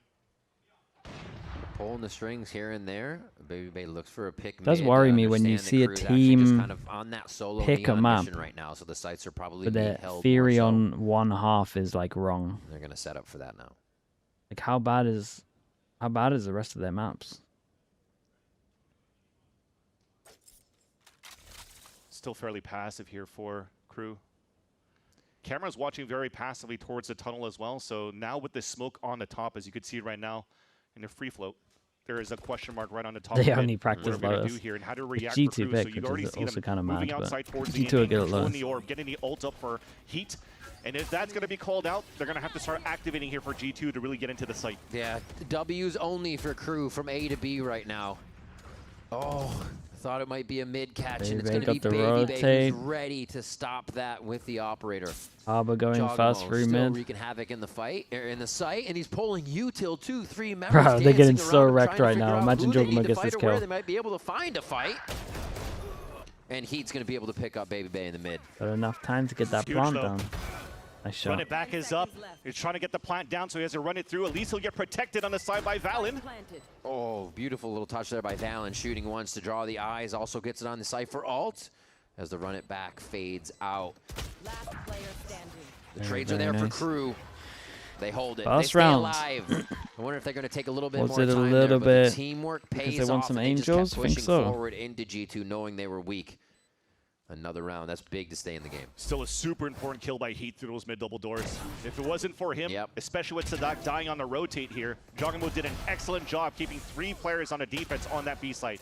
[SPEAKER 6] Pulling the strings here and there. Baby Bay looks for a pick.
[SPEAKER 2] It does worry me when you see a team
[SPEAKER 6] kind of on that solo
[SPEAKER 2] pick a map
[SPEAKER 6] right now, so the sites are probably
[SPEAKER 2] but their theory on one half is like wrong.
[SPEAKER 6] They're gonna set up for that now.
[SPEAKER 2] Like how bad is the rest of their maps?
[SPEAKER 7] Still fairly passive here for KRU. Camera's watching very passively towards the tunnel as well, so now with this smoke on the top, as you can see right now in the free float, there is a question mark right on the top.
[SPEAKER 2] They
[SPEAKER 7] of
[SPEAKER 2] only
[SPEAKER 7] it.
[SPEAKER 2] practice
[SPEAKER 7] What are we
[SPEAKER 2] Lotus.
[SPEAKER 7] gonna do here and how to react
[SPEAKER 2] G2
[SPEAKER 7] for KRU.
[SPEAKER 2] pick,
[SPEAKER 7] So you already see
[SPEAKER 2] also
[SPEAKER 7] them
[SPEAKER 2] kind of
[SPEAKER 7] moving
[SPEAKER 2] mad,
[SPEAKER 7] outside towards
[SPEAKER 2] G2
[SPEAKER 7] the
[SPEAKER 2] will get it
[SPEAKER 7] controlling
[SPEAKER 2] Lotus.
[SPEAKER 7] the orb, getting the ult up for heat. And if that's going to be called out, they're going to have to start activating here for G2 to really get into the site.
[SPEAKER 6] Yeah, W's only for KRU from A to B right now. Oh, thought it might be a mid catch, and it's going to be Baby Bay who's ready to stop that with the operator.
[SPEAKER 2] Harbor going fast through mid.
[SPEAKER 6] Wreaking havoc in the fight, in the site, and he's pulling util 2-3 members.
[SPEAKER 2] Bro, they're getting so wrecked right now. Imagine Jogamo gets this kill.
[SPEAKER 6] They might be able to find a fight. And Heat's going to be able to pick up Baby Bay in the mid.
[SPEAKER 2] Got enough time to get that plant down. Nice shot.
[SPEAKER 7] Run it back is up. He's trying to get the plant down, so he has to run it through. At least he'll get protected on the side by Valen.
[SPEAKER 6] Oh, beautiful little touch there by Valen, shooting once to draw the eyes. Also gets it on the site for ult as the run it back fades out.
[SPEAKER 8] Last player standing.
[SPEAKER 6] The trades are there for KRU. They hold it.
[SPEAKER 2] Last
[SPEAKER 6] they stay
[SPEAKER 2] round.
[SPEAKER 6] alive. I wonder if they're going to take a little bit
[SPEAKER 2] Was
[SPEAKER 6] more
[SPEAKER 2] it a
[SPEAKER 6] time
[SPEAKER 2] little
[SPEAKER 6] there, but
[SPEAKER 2] bit
[SPEAKER 6] the teamwork
[SPEAKER 2] because
[SPEAKER 6] pays
[SPEAKER 2] they want
[SPEAKER 6] off,
[SPEAKER 2] some
[SPEAKER 6] and they just
[SPEAKER 2] angels?
[SPEAKER 6] kept
[SPEAKER 2] Think
[SPEAKER 6] pushing
[SPEAKER 2] so.
[SPEAKER 6] forward into G2, knowing they were weak. Another round. That's big to stay in the game.
[SPEAKER 7] Still a super important kill by Heat through those mid double doors. If it wasn't for him, especially with Sadak dying on the rotate here, Jogamo did an excellent job keeping 3 players on a defense on that B site.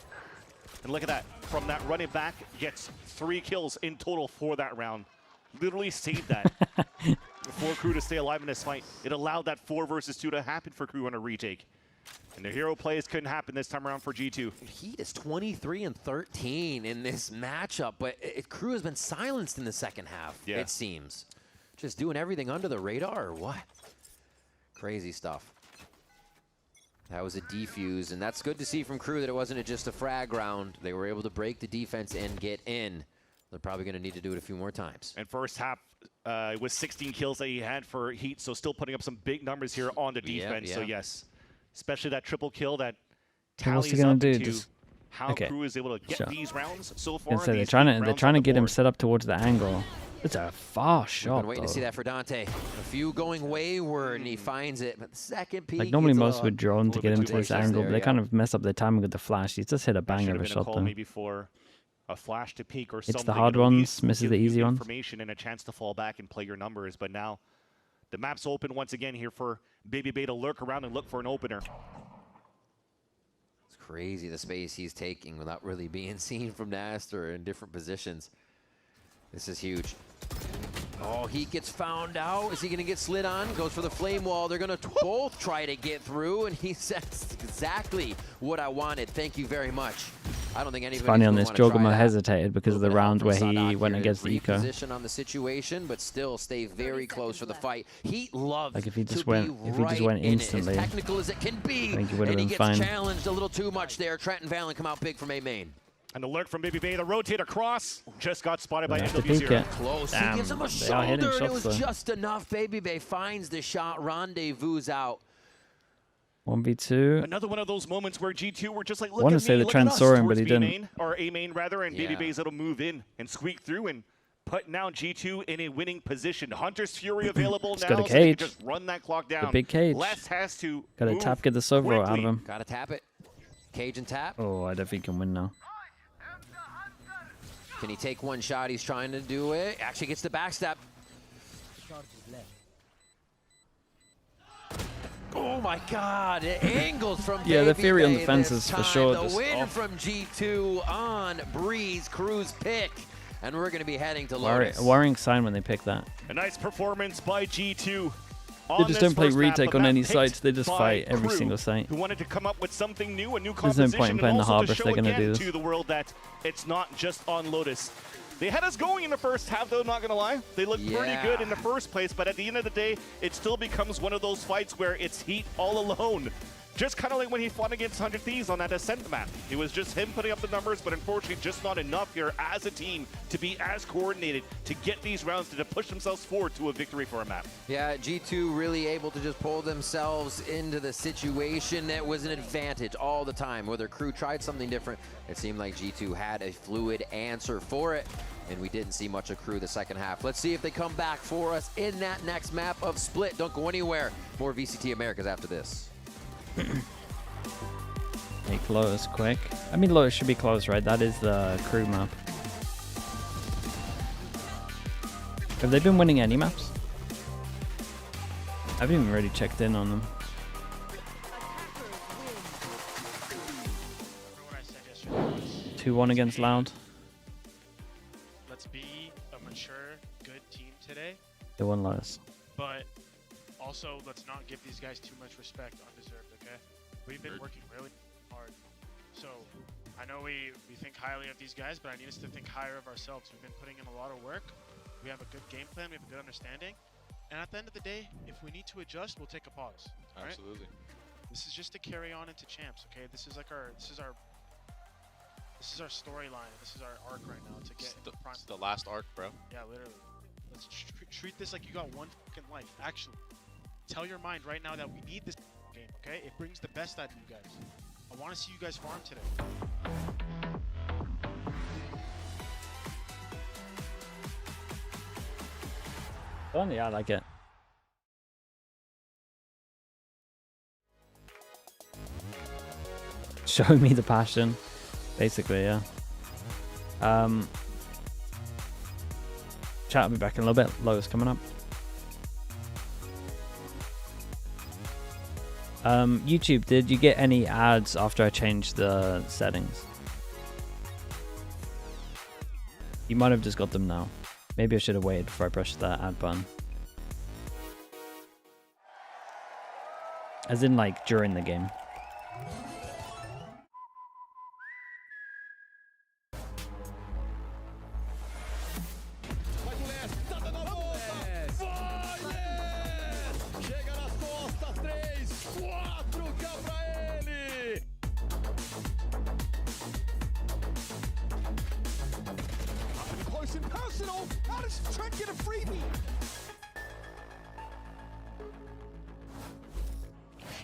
[SPEAKER 7] And look at that. From that running back, gets 3 kills in total for that round. Literally saved that for KRU to stay alive in this fight. It allowed that 4 versus 2 to happen for KRU on a retake. And the hero plays couldn't happen this time around for G2.
[SPEAKER 6] Heat is 23-13 in this matchup, but KRU has been silenced in the second half, it seems. Just doing everything under the radar or what? Crazy stuff. That was a defuse, and that's good to see from KRU that it wasn't just a frag round. They were able to break the defense and get in. They're probably going to need to do it a few more times.
[SPEAKER 7] And first half, it was 16 kills that he had for Heat, so still putting up some big numbers here on the defense. So yes, especially that triple kill that tallies up to how KRU is able to get these rounds so far.
[SPEAKER 2] So they're trying to get him set up towards the angle. It's a far shot.
[SPEAKER 6] We've been waiting to see that for Dante. A few going wayward, and he finds it. But the second peek,
[SPEAKER 2] like normally most would drone to get him to this angle, but they kind of mess up their timing with the flash. He just hit a banger of a shot though.
[SPEAKER 7] Maybe for a flash to peek or something.
[SPEAKER 2] It's the hard ones, misses the easy ones.
[SPEAKER 7] Information and a chance to fall back and play your numbers. But now the map's open once again here for Baby Bay to lurk around and look for an opener.
[SPEAKER 6] It's crazy the space he's taking without really being seen from Naster in different positions. This is huge. Oh, he gets found out. Is he going to get slid on? Goes for the flame wall. They're going to both try to get through, and he says exactly what I wanted. Thank you very much. I don't think anybody's
[SPEAKER 2] funny on this. Jogama hesitated because of the round where he went against the eco.
[SPEAKER 6] Position on the situation, but still stay very close for the fight. He loves
[SPEAKER 2] like if he just went instantly,
[SPEAKER 6] as technical as it can be,
[SPEAKER 2] I think he would have been
[SPEAKER 6] fine. And he gets challenged a little too much there. Trent and Valen come out big from A main.
[SPEAKER 7] And the lurk from Baby Bay, the rotate across, just got spotted by NW0.
[SPEAKER 6] Close. Damn, he gives him a shoulder, and it was just enough. Baby Bay finds the shot, rendezvous out.
[SPEAKER 2] 1v2.
[SPEAKER 7] Another one of those moments where G2 were just like, look
[SPEAKER 2] I want to
[SPEAKER 7] at
[SPEAKER 2] say
[SPEAKER 7] me,
[SPEAKER 2] the Trent saw him, but he didn't.
[SPEAKER 7] Main, or A main rather, and Baby Bay's able to move in and squeak through and put now G2 in a winning position. Hunter's Fury available now,
[SPEAKER 2] got a cage.
[SPEAKER 7] So they can just run that clock down.
[SPEAKER 2] The big cage.
[SPEAKER 7] Les has to
[SPEAKER 2] got to tap, get the Sovro out of him.
[SPEAKER 6] Got to tap it. Cage and tap.
[SPEAKER 2] Oh, I don't think he can win now.
[SPEAKER 6] Can he take one shot? He's trying to do it. Actually gets the backstab. Oh my God! It angles from
[SPEAKER 2] yeah, the Fury on the fences for sure.
[SPEAKER 6] The win from G2 on Breeze, KRU's pick, and we're going to be heading to Lotus.
[SPEAKER 2] A worrying sign when they pick that.
[SPEAKER 7] A nice performance by G2.
[SPEAKER 2] They just don't play retake on any sites. They just fight every single site.
[SPEAKER 7] Who wanted to come up with something new, a new
[SPEAKER 2] composition. There's no point in playing the Harbor if they're going to do this.
[SPEAKER 7] To the world that it's not just on Lotus. They had us going in the first half, though, not going to lie. They looked pretty good in the first place, but at the end of the day, it still becomes one of those fights where it's Heat all alone. Just kind of like when he fought against 100 Thieves on that Ascent map. It was just him putting up the numbers, but unfortunately just not enough here as a team to be as coordinated to get these rounds to push themselves forward to a victory for a map.
[SPEAKER 6] Yeah, G2 really able to just pull themselves into the situation that was an advantage all the time. Whether KRU tried something different, it seemed like G2 had a fluid answer for it, and we didn't see much of KRU the second half. Let's see if they come back for us in that next map of Split. Don't go anywhere. More VCT Americas after this.
[SPEAKER 2] Hey, close quick. I mean, Lotus should be close, right? That is the KRU map. Have they been winning any maps? I haven't even really checked in on them.
[SPEAKER 13] What I said yesterday was
[SPEAKER 2] 2-1 against Loud.
[SPEAKER 13] Let's be a mature, good team today.
[SPEAKER 2] They won Lotus.
[SPEAKER 13] But also, let's not give these guys too much respect undeserved, okay? We've been working really hard. So, I know we think highly of these guys, but I need us to think higher of ourselves. We've been putting in a lot of work. We have a good game plan. We have a good understanding. And at the end of the day, if we need to adjust, we'll take a pause.
[SPEAKER 12] Absolutely.
[SPEAKER 13] Right? This is just to carry on into champs, okay? This is like our storyline. This is our arc right now to get into prime.
[SPEAKER 12] It's the last arc, bro.
[SPEAKER 13] Yeah, literally. Let's treat this like you got one fucking life. Actually, tell your mind right now that we need this game, okay? It brings the best out of you guys. I want to see you guys farm today.
[SPEAKER 2] Fun, yeah, I like it. Show me the passion, basically, yeah. chat. I'll be back in a little bit. Lotus coming up. YouTube, did you get any ads after I changed the settings? You might have just got them now. Maybe I should have waited before I pressed that ad button. As in, like, during the game.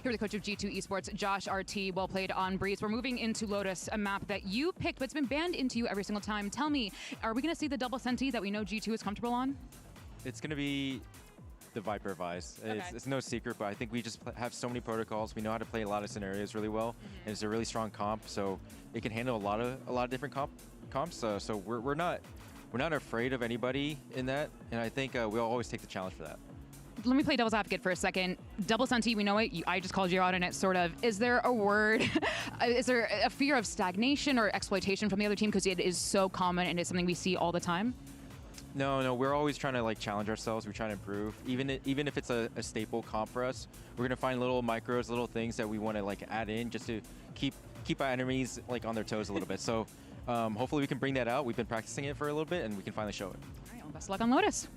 [SPEAKER 14] Here with the coach of G2 Esports, Josh RT. Well played on Breeze. We're moving into Lotus, a map that you picked, but it's been banned into you every single time. Tell me, are we going to see the double senti that we know G2 is comfortable on?
[SPEAKER 15] It's going to be the Viper Vice.
[SPEAKER 14] Okay.
[SPEAKER 15] It's no secret, but I think we just have so many protocols. We know how to play a lot of scenarios really well, and it's a really strong comp, so it can handle a lot of different comps. So we're not afraid of anybody in that, and I think we'll always take the challenge for that.
[SPEAKER 14] Let me play devil's advocate for a second. Double senti, we know it. I just called you out on it, sort of. Is there a word? Is there a fear of stagnation or exploitation from the other team because it is so common and it's something we see all the time?
[SPEAKER 15] No, we're always trying to like challenge ourselves. We're trying to improve. Even if it's a staple comp for us, we're gonna find little micros, little things that we want to like add in just to keep our enemies like on their toes a little bit. So hopefully we can bring that out. We've been practicing it for a little bit and we can finally show it.
[SPEAKER 14] All right, well, best of luck on Lotus.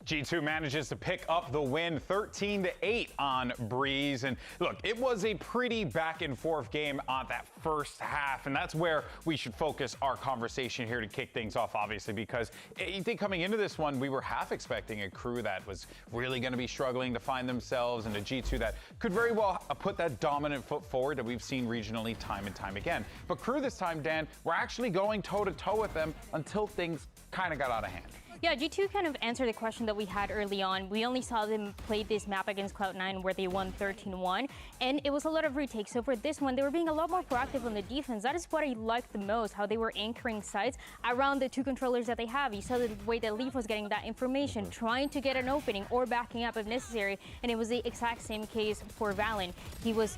[SPEAKER 1] G2 manages to pick up the win 13-8 on Breeze. And look, it was a pretty back and forth game on that first half. And that's where we should focus our conversation here to kick things off, obviously, because I think coming into this one, we were half expecting a crew that was really going to be struggling to find themselves, and a G2 that could very well put that dominant foot forward that we've seen regionally time and time again. But crew this time, Dan, we're actually going toe-to-toe with them until things kind of got out of hand.
[SPEAKER 4] Yeah, G2 kind of answered the question that we had early on. We only saw them play this map against Cloud9 where they won 13-1, and it was a lot of retakes. So for this one, they were being a lot more proactive on the defense. That is what I liked the most, how they were anchoring sites around the two controllers that they have. You saw the way that Leaf was getting that information, trying to get an opening or backing up if necessary, and it was the exact same case for Valen. He was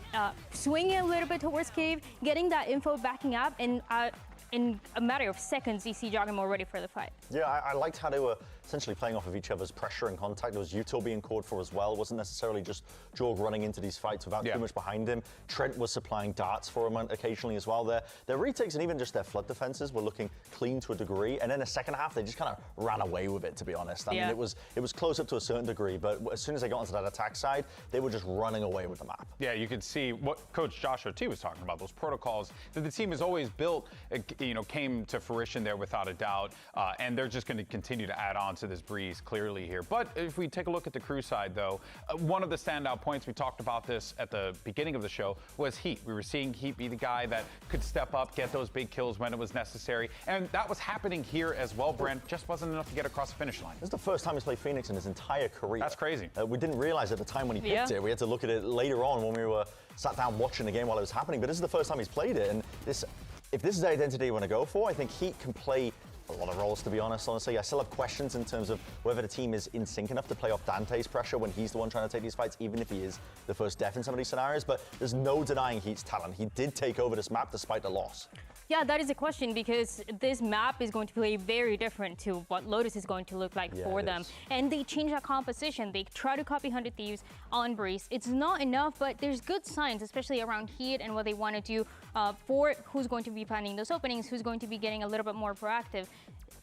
[SPEAKER 4] swinging a little bit towards Cave, getting that info, backing up, and in a matter of seconds, you see Jogamo ready for the fight.
[SPEAKER 5] Yeah, I liked how they were essentially playing off of each other's pressure and contact. There was Util being called for as well. It wasn't necessarily just Jorg running into these fights without too much behind him. Trent was supplying darts for him occasionally as well. Their retakes and even just their flood defenses were looking clean to a degree. And then the second half, they just kind of ran away with it, to be honest. I mean, it was close up to a certain degree, but as soon as they got onto that attack side, they were just running away with the map.
[SPEAKER 1] Yeah, you could see what Coach Josh T was talking about, those protocols that the team has always built, came to fruition there without a doubt. And they're just going to continue to add on to this Breeze clearly here. But if we take a look at the crew side, though, one of the standout points, we talked about this at the beginning of the show, was Heat. We were seeing Heat be the guy that could step up, get those big kills when it was necessary. And that was happening here as well, Brent. Just wasn't enough to get across the finish line.
[SPEAKER 5] This is the first time he's played Phoenix in his entire career.
[SPEAKER 1] That's crazy.
[SPEAKER 5] We didn't realize at the time when he picked it. We had to look at it later on when we were sat down watching the game while it was happening. But this is the first time he's played it. And if this is the identity you want to go for, I think Heat can play a lot of roles, to be honest. Honestly, I still have questions in terms of whether the team is in sync enough to play off Dante's pressure when he's the one trying to take these fights, even if he is the first death in some of these scenarios. But there's no denying Heat's talent. He did take over this map despite the loss.
[SPEAKER 4] Yeah, that is a question, because this map is going to play very different to what Lotus is going to look like for them. And they change that composition. They try to copy 100 Thieves on Breeze. It's not enough, but there's good signs, especially around Heat and what they want to do for who's going to be finding those openings, who's going to be getting a little bit more proactive.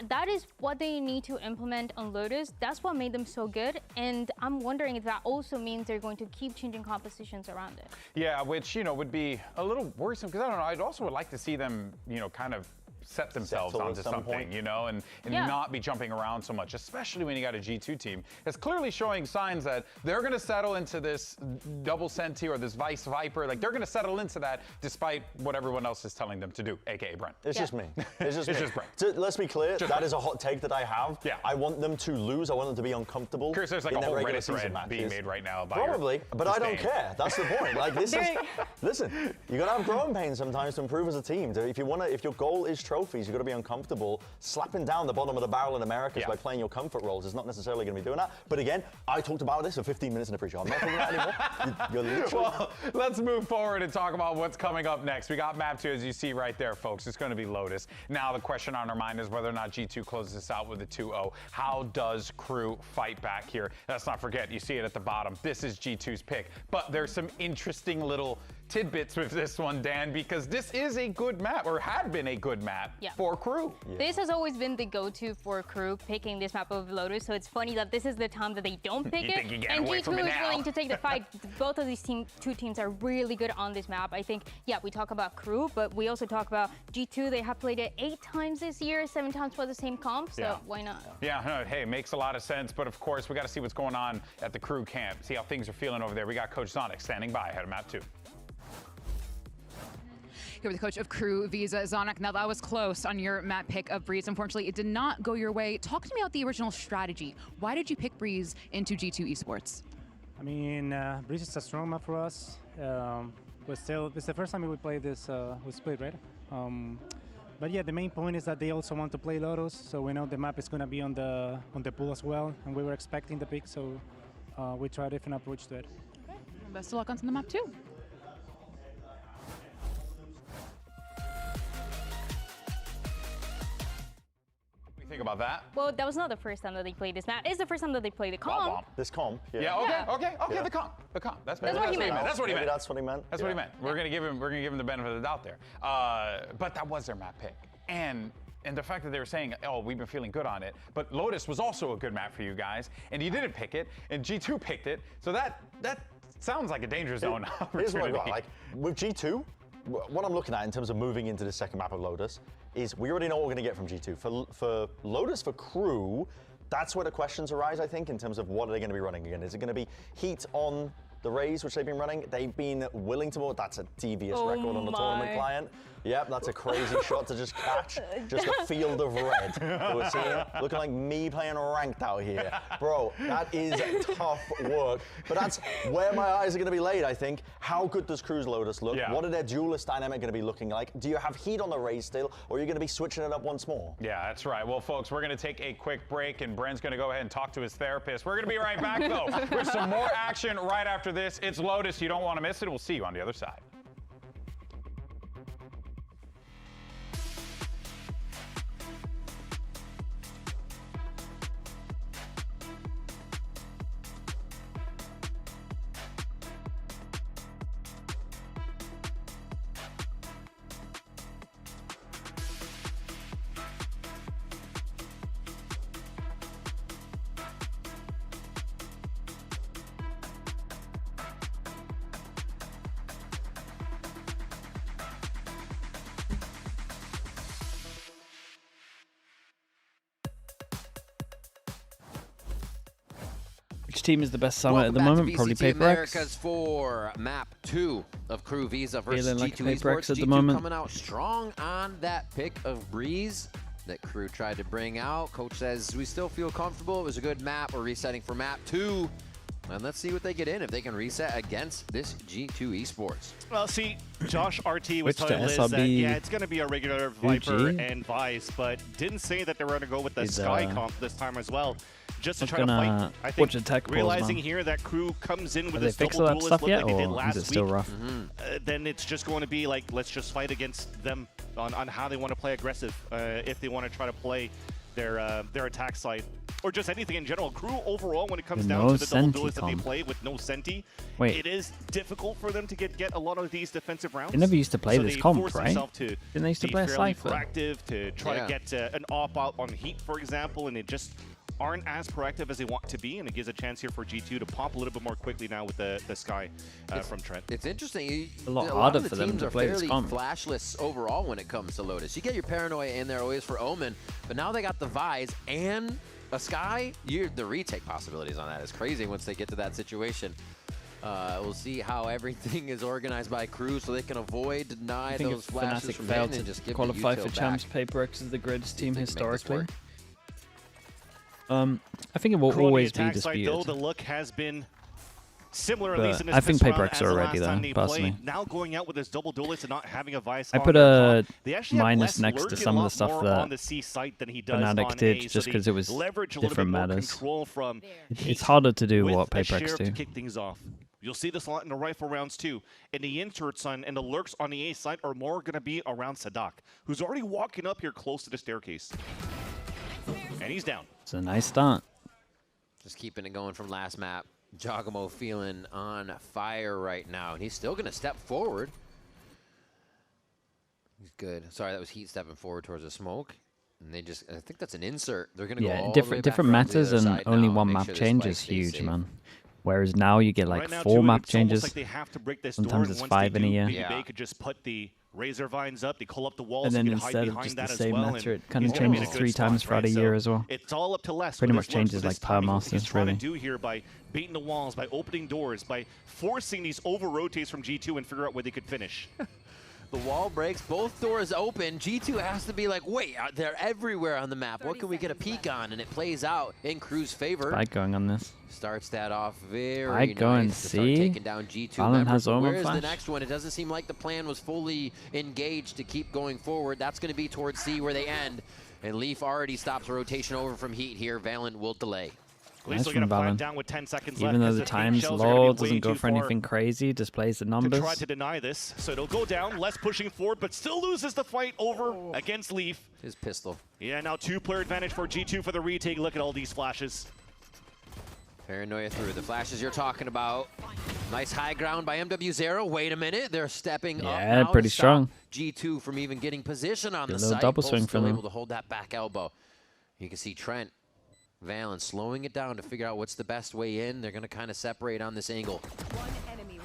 [SPEAKER 4] That is what they need to implement on Lotus. That's what made them so good, and I'm wondering if that also means they're going to keep changing compositions around it.
[SPEAKER 1] Yeah, which, would be a little worrisome, because I don't know, I'd also would like to see them, kind of set themselves onto something, and not be jumping around so much, especially when you got a G2 team that's clearly showing signs that they're going to settle into this double senti or this Vice Viper. Like, they're going to settle into that despite what everyone else is telling them to do, aka Brent.
[SPEAKER 5] It's just me. It's just
[SPEAKER 1] just Brent.
[SPEAKER 5] So let's be clear, that is a hot take that I have.
[SPEAKER 1] Yeah.
[SPEAKER 5] I want them to lose. I want them to be uncomfortable.
[SPEAKER 1] Chris, there's like a whole Reddit thread being made right now by
[SPEAKER 5] but I don't care. That's the point. Like, this is, listen, you got to have growing pains sometimes to improve as a team. If your goal is trophies, you've got to be uncomfortable. Slapping down the bottom of the barrel in Americas by playing your comfort roles is not necessarily going to be doing that. But again, I talked about this for 15 minutes in a pre-show. I'm not talking about that anymore. You're literally...
[SPEAKER 1] Well, let's move forward and talk about what's coming up next. We got map 2, as you see right there, folks. It's going to be Lotus. Now, the question on our mind is whether or not G2 closes this out with a 2-0. How does KRU fight back here? Let's not forget, you see it at the bottom. This is G2's pick. But there's some interesting little tidbits with this one, Dan, because this is a good map, or had been a good map for KRU.
[SPEAKER 4] This has always been the go-to for KRU, picking this map of Lotus, so it's funny that this is the time that they don't pick it, and G2 is willing to take the fight. Both of these two teams are really good on this map. I think, we talk about KRU, but we also talk about G2. They have played it 8 times this year, 7 times for the same comp, so why not?
[SPEAKER 1] Yeah, no, hey, makes a lot of sense, but of course, we got to see what's going on at the KRU camp, see how things are feeling over there. We got Coach Zonic standing by ahead of map 2.
[SPEAKER 14] Here with the coach of KRU, Visa. Zonic, now that was close on your map pick of Breeze. Unfortunately, it did not go your way. Talk to me about the original strategy. Why did you pick Breeze into G2 Esports?
[SPEAKER 16] I mean, Breeze is a strong map for us. But still, it's the first time we play this with Split, right? But yeah, the main point is that they also want to play Lotus, so we know the map is going to be on the pool as well, and we were expecting the pick, so we tried a different approach to it.
[SPEAKER 14] Okay. Best of luck on the map too.
[SPEAKER 1] Think about that?
[SPEAKER 4] Well, that was not the first time that they played this map. It's the first time that they played the comp.
[SPEAKER 5] This comp,
[SPEAKER 1] okay, the comp.
[SPEAKER 4] That's what he meant.
[SPEAKER 1] That's what he meant.
[SPEAKER 5] That's what he meant.
[SPEAKER 1] That's what he meant. We're gonna give him the benefit of the doubt there. But that was their map pick, and the fact that they were saying, oh, we've been feeling good on it, but Lotus was also a good map for you guys, and you didn't pick it, and G2 picked it, so that sounds like a danger zone opportunity.
[SPEAKER 5] Here's what I got. Like with G2, what I'm looking at in terms of moving into the second map of Lotus is we already know what we're going to get from G2. For Lotus, for KRU, that's where the questions arise, I think, in terms of what are they going to be running again. Is it going to be Heat on the Rays, which they've been running? They've been willing to, that's a devious record on the tournament client. Yep, that's a crazy shot to just catch. Just a field of red that we're seeing. Looking like me playing ranked out here. Bro, that is tough work. But that's where my eyes are going to be laid, I think. How good does KRU's Lotus look? What are their duelist dynamic going to be looking like? Do you have Heat on the Rays still, or are you going to be switching it up once more?
[SPEAKER 1] Yeah, that's right. Well, folks, we're going to take a quick break, and Brent's going to go ahead and talk to his therapist. We're going to be right back, though, with some more action right after this. It's Lotus. You don't want to miss it. We'll see you on the other side.
[SPEAKER 2] Which team is the best summit at the moment? Probably
[SPEAKER 6] VCT
[SPEAKER 2] PaperX.
[SPEAKER 6] Americas for map 2 of KRU Visa versus
[SPEAKER 2] Feeling like
[SPEAKER 6] G2
[SPEAKER 2] PaperX
[SPEAKER 6] Esports.
[SPEAKER 2] at the
[SPEAKER 6] G2
[SPEAKER 2] moment.
[SPEAKER 6] coming out strong on that pick of Breeze that KRU tried to bring out. Coach says we still feel comfortable. It was a good map. We're resetting for map 2. And let's see what they get in if they can reset against this G2 Esports.
[SPEAKER 7] Well, see, Josh RT was telling Liz that, yeah, it's going to be a regular Viper and Vice, but didn't say that they were going to go with the Sky comp this time as well, just to try to fight. I think realizing here that KRU comes in with this double duelist look like they did last week, then it's just going to be like, let's just fight against them on how they want to play aggressive, if they want to try to play their attack side. Or just anything in general. KRU overall, when it comes down to the double duelists that they play with no Senti, it is difficult for them to get a lot of these defensive rounds.
[SPEAKER 2] They never used to play this comp, right?
[SPEAKER 6] Didn't
[SPEAKER 2] they used to play a Cypher?
[SPEAKER 7] Proactive to try to get an op out on Heat, for example, and it just aren't as proactive as they want to be, and it gives a chance here for G2 to pop a little bit more quickly now with the Sky from Trent.
[SPEAKER 6] It's interesting.
[SPEAKER 2] A lot harder for them to play this comp.
[SPEAKER 6] Flashless overall when it comes to Lotus. You get your Paranoia in there always for Omen, but now they got the Vise and a Sky. The retake possibilities on that is crazy once they get to that situation. We'll see how everything is organized by KRU so they can avoid, deny those flashes from hitting and just give
[SPEAKER 2] qualify for champs. PaperX is the greatest team historically. I think it will always be disputed.
[SPEAKER 7] Though the look has been Similar, at
[SPEAKER 2] But
[SPEAKER 7] least in this
[SPEAKER 2] I think
[SPEAKER 7] round,
[SPEAKER 2] Paper X
[SPEAKER 7] as the
[SPEAKER 2] already
[SPEAKER 7] last time
[SPEAKER 2] though,
[SPEAKER 7] they
[SPEAKER 2] personally.
[SPEAKER 7] played. Now going out with this double duelist and not having a Vice.
[SPEAKER 2] I
[SPEAKER 7] on
[SPEAKER 2] put
[SPEAKER 7] their
[SPEAKER 2] a
[SPEAKER 7] top. They actually have
[SPEAKER 2] minus
[SPEAKER 7] less
[SPEAKER 2] next to
[SPEAKER 7] lurking,
[SPEAKER 2] some
[SPEAKER 7] a
[SPEAKER 2] of the
[SPEAKER 7] lot
[SPEAKER 2] stuff
[SPEAKER 7] more
[SPEAKER 2] that
[SPEAKER 7] on the C site than he does
[SPEAKER 2] Fnatic
[SPEAKER 7] on
[SPEAKER 2] did,
[SPEAKER 7] A,
[SPEAKER 2] just
[SPEAKER 7] so
[SPEAKER 2] because it was
[SPEAKER 7] leverage a little bit
[SPEAKER 2] different
[SPEAKER 7] more
[SPEAKER 2] matters.
[SPEAKER 7] control from
[SPEAKER 2] It's harder to do
[SPEAKER 7] with
[SPEAKER 2] what
[SPEAKER 7] a
[SPEAKER 2] Paper X
[SPEAKER 7] sheriff
[SPEAKER 2] do.
[SPEAKER 7] to kick things off. You'll see this a lot in the rifle rounds too. And the inserts on and the lurks on the A side are more going to be around Sadak, who's already walking up here close to the staircase. And he's down.
[SPEAKER 2] It's a nice start.
[SPEAKER 6] Just keeping it going from last map. Giacomo feeling on fire right now, and he's still going to step forward. He's good. Sorry, that was Heat stepping forward towards the smoke. And they just, I think that's an insert. They're going to go all
[SPEAKER 2] different
[SPEAKER 6] the way back around to the
[SPEAKER 2] matters,
[SPEAKER 6] other
[SPEAKER 2] and
[SPEAKER 6] side
[SPEAKER 2] only
[SPEAKER 6] now
[SPEAKER 2] one
[SPEAKER 6] make
[SPEAKER 2] map
[SPEAKER 6] sure the
[SPEAKER 2] change
[SPEAKER 6] spike
[SPEAKER 2] is
[SPEAKER 6] stays
[SPEAKER 2] huge,
[SPEAKER 6] safe.
[SPEAKER 2] man. Whereas now you get like
[SPEAKER 7] Right now,
[SPEAKER 2] 4
[SPEAKER 7] too,
[SPEAKER 2] map
[SPEAKER 7] it's almost
[SPEAKER 2] changes.
[SPEAKER 7] like they have to break this door,
[SPEAKER 2] Sometimes
[SPEAKER 7] and
[SPEAKER 2] it's
[SPEAKER 7] once
[SPEAKER 2] 5
[SPEAKER 7] they
[SPEAKER 2] in a
[SPEAKER 7] do,
[SPEAKER 2] year.
[SPEAKER 7] BB could just put the razor vines up, they call up the walls,
[SPEAKER 2] And then
[SPEAKER 7] you can hide
[SPEAKER 2] instead of
[SPEAKER 7] behind
[SPEAKER 2] just
[SPEAKER 7] that
[SPEAKER 2] the
[SPEAKER 7] as
[SPEAKER 2] same
[SPEAKER 7] well,
[SPEAKER 2] matter,
[SPEAKER 7] and
[SPEAKER 2] it kind of
[SPEAKER 7] he's gonna be in a
[SPEAKER 2] changes
[SPEAKER 7] good
[SPEAKER 2] 3
[SPEAKER 7] spot,
[SPEAKER 2] times throughout
[SPEAKER 7] right?
[SPEAKER 2] a
[SPEAKER 7] So
[SPEAKER 2] year as well.
[SPEAKER 7] It's all up to Les.
[SPEAKER 2] Pretty
[SPEAKER 7] with
[SPEAKER 2] much
[SPEAKER 7] his lurks,
[SPEAKER 2] changes
[SPEAKER 7] with his
[SPEAKER 2] like per
[SPEAKER 7] timing, what he's
[SPEAKER 2] Masters,
[SPEAKER 7] trying
[SPEAKER 2] really.
[SPEAKER 7] to do here by baiting the walls, by opening doors, by forcing these over rotates from G2 and figure out where they could finish.
[SPEAKER 6] The wall breaks, both doors open. G2 has to be like, wait, they're everywhere on the map. What can we get a peek on? And it plays out in Crew's favor.
[SPEAKER 2] Spike going on this.
[SPEAKER 6] Starts that off very
[SPEAKER 2] I go and
[SPEAKER 6] nice to start
[SPEAKER 2] see.
[SPEAKER 6] taking down G2
[SPEAKER 2] Valorant
[SPEAKER 6] members.
[SPEAKER 2] has
[SPEAKER 6] But
[SPEAKER 2] armor
[SPEAKER 6] where's the
[SPEAKER 2] flash.
[SPEAKER 6] next one? It doesn't seem like the plan was fully engaged to keep going forward. That's going to be towards C where they end. And Leaf already stops a rotation over from Heat here. Valen will delay.
[SPEAKER 2] Nice
[SPEAKER 7] Leafs
[SPEAKER 2] from
[SPEAKER 7] plant
[SPEAKER 2] Valorant.
[SPEAKER 7] down with 10 seconds
[SPEAKER 2] Even
[SPEAKER 7] left,
[SPEAKER 2] though
[SPEAKER 7] 'cause
[SPEAKER 2] the
[SPEAKER 7] fake
[SPEAKER 2] time's
[SPEAKER 7] shells are gonna be
[SPEAKER 2] low,
[SPEAKER 7] way
[SPEAKER 2] doesn't go
[SPEAKER 7] too
[SPEAKER 2] for
[SPEAKER 7] far
[SPEAKER 2] anything crazy, just plays the
[SPEAKER 7] to
[SPEAKER 2] numbers.
[SPEAKER 7] try to deny this. So it'll go down, less pushing forward, but still loses the fight over against Leaf.
[SPEAKER 6] His pistol.
[SPEAKER 7] Yeah, now 2-player advantage for G2 for the retake. Look at all these flashes.
[SPEAKER 6] Paranoia through the flashes you're talking about. Nice high ground by MW0. Wait a minute, they're stepping up
[SPEAKER 2] Yeah,
[SPEAKER 6] now
[SPEAKER 2] pretty
[SPEAKER 6] to
[SPEAKER 2] strong.
[SPEAKER 6] stop G2 from even getting position on
[SPEAKER 2] Good
[SPEAKER 6] the
[SPEAKER 2] little
[SPEAKER 6] site.
[SPEAKER 2] double
[SPEAKER 6] Both
[SPEAKER 2] swing
[SPEAKER 6] still
[SPEAKER 2] from him.
[SPEAKER 6] able to hold that back elbow. You can see Trent, Valen slowing it down to figure out what's the best way in. They're going to kind of separate on this angle.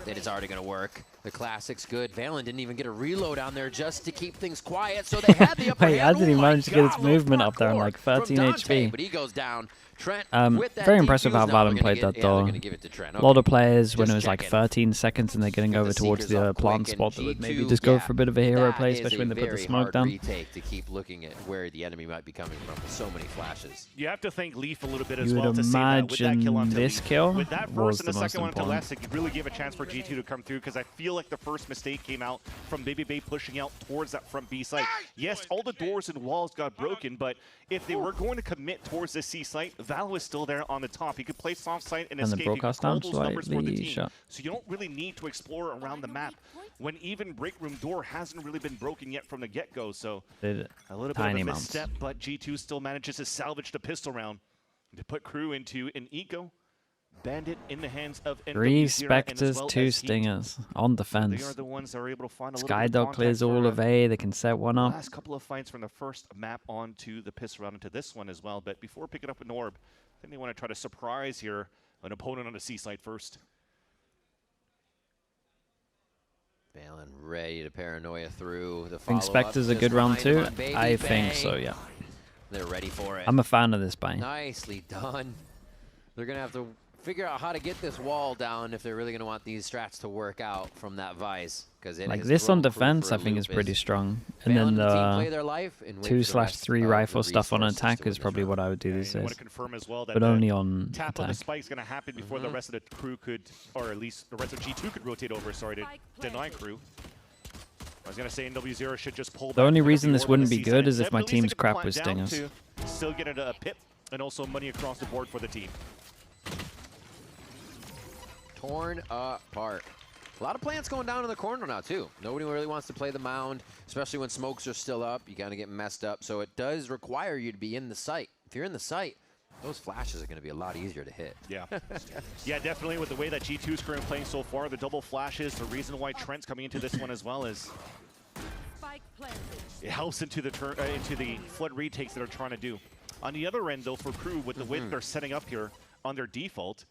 [SPEAKER 6] It is already going to work. The classic's good. Valen didn't even get a reload on there just to keep things quiet, so they had the upper
[SPEAKER 2] Wait,
[SPEAKER 6] hand.
[SPEAKER 2] how did he
[SPEAKER 6] Oh
[SPEAKER 2] manage to
[SPEAKER 6] my
[SPEAKER 2] get his
[SPEAKER 6] God,
[SPEAKER 2] movement up there on
[SPEAKER 6] parkour
[SPEAKER 2] like
[SPEAKER 6] from
[SPEAKER 2] 13
[SPEAKER 6] Dante,
[SPEAKER 2] HP?
[SPEAKER 6] But he goes down. Trent with that
[SPEAKER 2] Very impressive
[SPEAKER 6] defuse.
[SPEAKER 2] how
[SPEAKER 6] Now they're
[SPEAKER 2] Valorant
[SPEAKER 6] gonna
[SPEAKER 2] played
[SPEAKER 6] get-
[SPEAKER 2] that
[SPEAKER 6] yeah, they're
[SPEAKER 2] door.
[SPEAKER 6] gonna give it to Trent.
[SPEAKER 2] A lot
[SPEAKER 6] Okay.
[SPEAKER 2] of players, when
[SPEAKER 6] Just
[SPEAKER 2] it was like
[SPEAKER 6] checking.
[SPEAKER 2] 13 seconds and they're getting
[SPEAKER 6] Get
[SPEAKER 2] over
[SPEAKER 6] the
[SPEAKER 2] towards
[SPEAKER 6] Seekers
[SPEAKER 2] the
[SPEAKER 6] up
[SPEAKER 2] plant
[SPEAKER 6] quick, and
[SPEAKER 2] spot, that would maybe
[SPEAKER 6] G2,
[SPEAKER 2] just go
[SPEAKER 6] yeah,
[SPEAKER 2] for a bit of a hero
[SPEAKER 6] that
[SPEAKER 2] play,
[SPEAKER 6] is
[SPEAKER 2] especially
[SPEAKER 6] a
[SPEAKER 2] when they put the
[SPEAKER 6] very
[SPEAKER 2] smoke
[SPEAKER 6] hard
[SPEAKER 2] down.
[SPEAKER 6] retake to keep looking at where the enemy might be coming from with so many flashes.
[SPEAKER 7] You have to thank Leaf a little bit as
[SPEAKER 2] You
[SPEAKER 7] well
[SPEAKER 2] would
[SPEAKER 7] to save that with that kill
[SPEAKER 2] imagine
[SPEAKER 7] onto
[SPEAKER 2] this
[SPEAKER 7] Leaf.
[SPEAKER 2] kill
[SPEAKER 7] With that
[SPEAKER 2] was
[SPEAKER 7] first and
[SPEAKER 2] the
[SPEAKER 7] the
[SPEAKER 2] most
[SPEAKER 7] second one to
[SPEAKER 2] important.
[SPEAKER 7] last, it really gave a chance for G2 to come through, because I feel like the first mistake came out from Baby Bay pushing out towards that front B site. Yes, all the doors and walls got broken, but if they were going to commit towards the C site, Val was still there on the top. He could play soft site and
[SPEAKER 2] And the
[SPEAKER 7] escape. He could
[SPEAKER 2] broadcast
[SPEAKER 7] call
[SPEAKER 2] down
[SPEAKER 7] those numbers for the
[SPEAKER 2] slightly
[SPEAKER 7] team.
[SPEAKER 2] shot.
[SPEAKER 7] So you don't really need to explore around the map when even break room door hasn't really been broken yet from the get-go. So
[SPEAKER 2] Did
[SPEAKER 7] a little bit
[SPEAKER 2] tiny
[SPEAKER 7] of a
[SPEAKER 2] amounts.
[SPEAKER 7] misstep, but G2 still manages to salvage the pistol round to put Crew into an eco bandit in the hands of NW0
[SPEAKER 2] 3
[SPEAKER 7] and as
[SPEAKER 2] Spectres,
[SPEAKER 7] well
[SPEAKER 2] 2
[SPEAKER 7] as Heat.
[SPEAKER 2] Stingers on
[SPEAKER 7] They
[SPEAKER 2] defense.
[SPEAKER 7] are the ones that are able to find a little bit of
[SPEAKER 2] Skydog clears
[SPEAKER 7] contact
[SPEAKER 2] all
[SPEAKER 7] for,
[SPEAKER 2] of A, they can set one up.
[SPEAKER 7] last couple of fights from the first map onto the pistol round into this one as well. But before picking up with Norb, I think they want to try to surprise here an opponent on the C site first.
[SPEAKER 6] Valen ready to paranoia through the
[SPEAKER 2] I think
[SPEAKER 6] follow-up.
[SPEAKER 2] Spectre's a
[SPEAKER 6] Just
[SPEAKER 2] good round
[SPEAKER 6] remind 'em
[SPEAKER 2] too.
[SPEAKER 6] on Baby
[SPEAKER 2] I think
[SPEAKER 6] Bay.
[SPEAKER 2] so, yeah.
[SPEAKER 6] They're ready for it.
[SPEAKER 2] I'm a fan of this buy.
[SPEAKER 6] Nicely done. They're going to have to figure out how to get this wall down if they're really going to want these strats to work out from that Vice.
[SPEAKER 2] Like this on defense, I think is pretty strong. And then the 2/3 rifle stuff on attack is probably what I would do these
[SPEAKER 7] I want
[SPEAKER 2] days.
[SPEAKER 7] to confirm as well that
[SPEAKER 2] But
[SPEAKER 7] the
[SPEAKER 2] only on
[SPEAKER 7] tap on the
[SPEAKER 2] attack.
[SPEAKER 7] spike's going to happen before the rest of the crew could, or at least the rest of G2 could rotate over, sorry, to deny crew. I was going to say NW0 should just pull back.
[SPEAKER 2] The only
[SPEAKER 7] from
[SPEAKER 2] reason
[SPEAKER 7] the
[SPEAKER 2] this
[SPEAKER 7] orb
[SPEAKER 2] wouldn't
[SPEAKER 7] on the
[SPEAKER 2] be
[SPEAKER 7] C
[SPEAKER 2] good
[SPEAKER 7] side
[SPEAKER 2] is if
[SPEAKER 7] instead,
[SPEAKER 2] my
[SPEAKER 7] but at least
[SPEAKER 2] team's
[SPEAKER 7] they can
[SPEAKER 2] crap
[SPEAKER 7] plant
[SPEAKER 2] was
[SPEAKER 7] down
[SPEAKER 2] stingers.
[SPEAKER 7] to still get a pip and also money across the board for the team.
[SPEAKER 6] Torn apart. A lot of plants going down in the corner now, too. Nobody really wants to play the mound, especially when smokes are still up. You kind of get messed up. So it does require you to be in the site. If you're in the site, those flashes are going to be a lot easier to hit.
[SPEAKER 7] Yeah. Yeah, definitely with the way that G2's currently playing so far, the double flashes, the reason why Trent's coming into this one as well is it helps into the flood retakes that they're trying to do. On the other end, though, for Crew, with the way that they're setting up here on their default,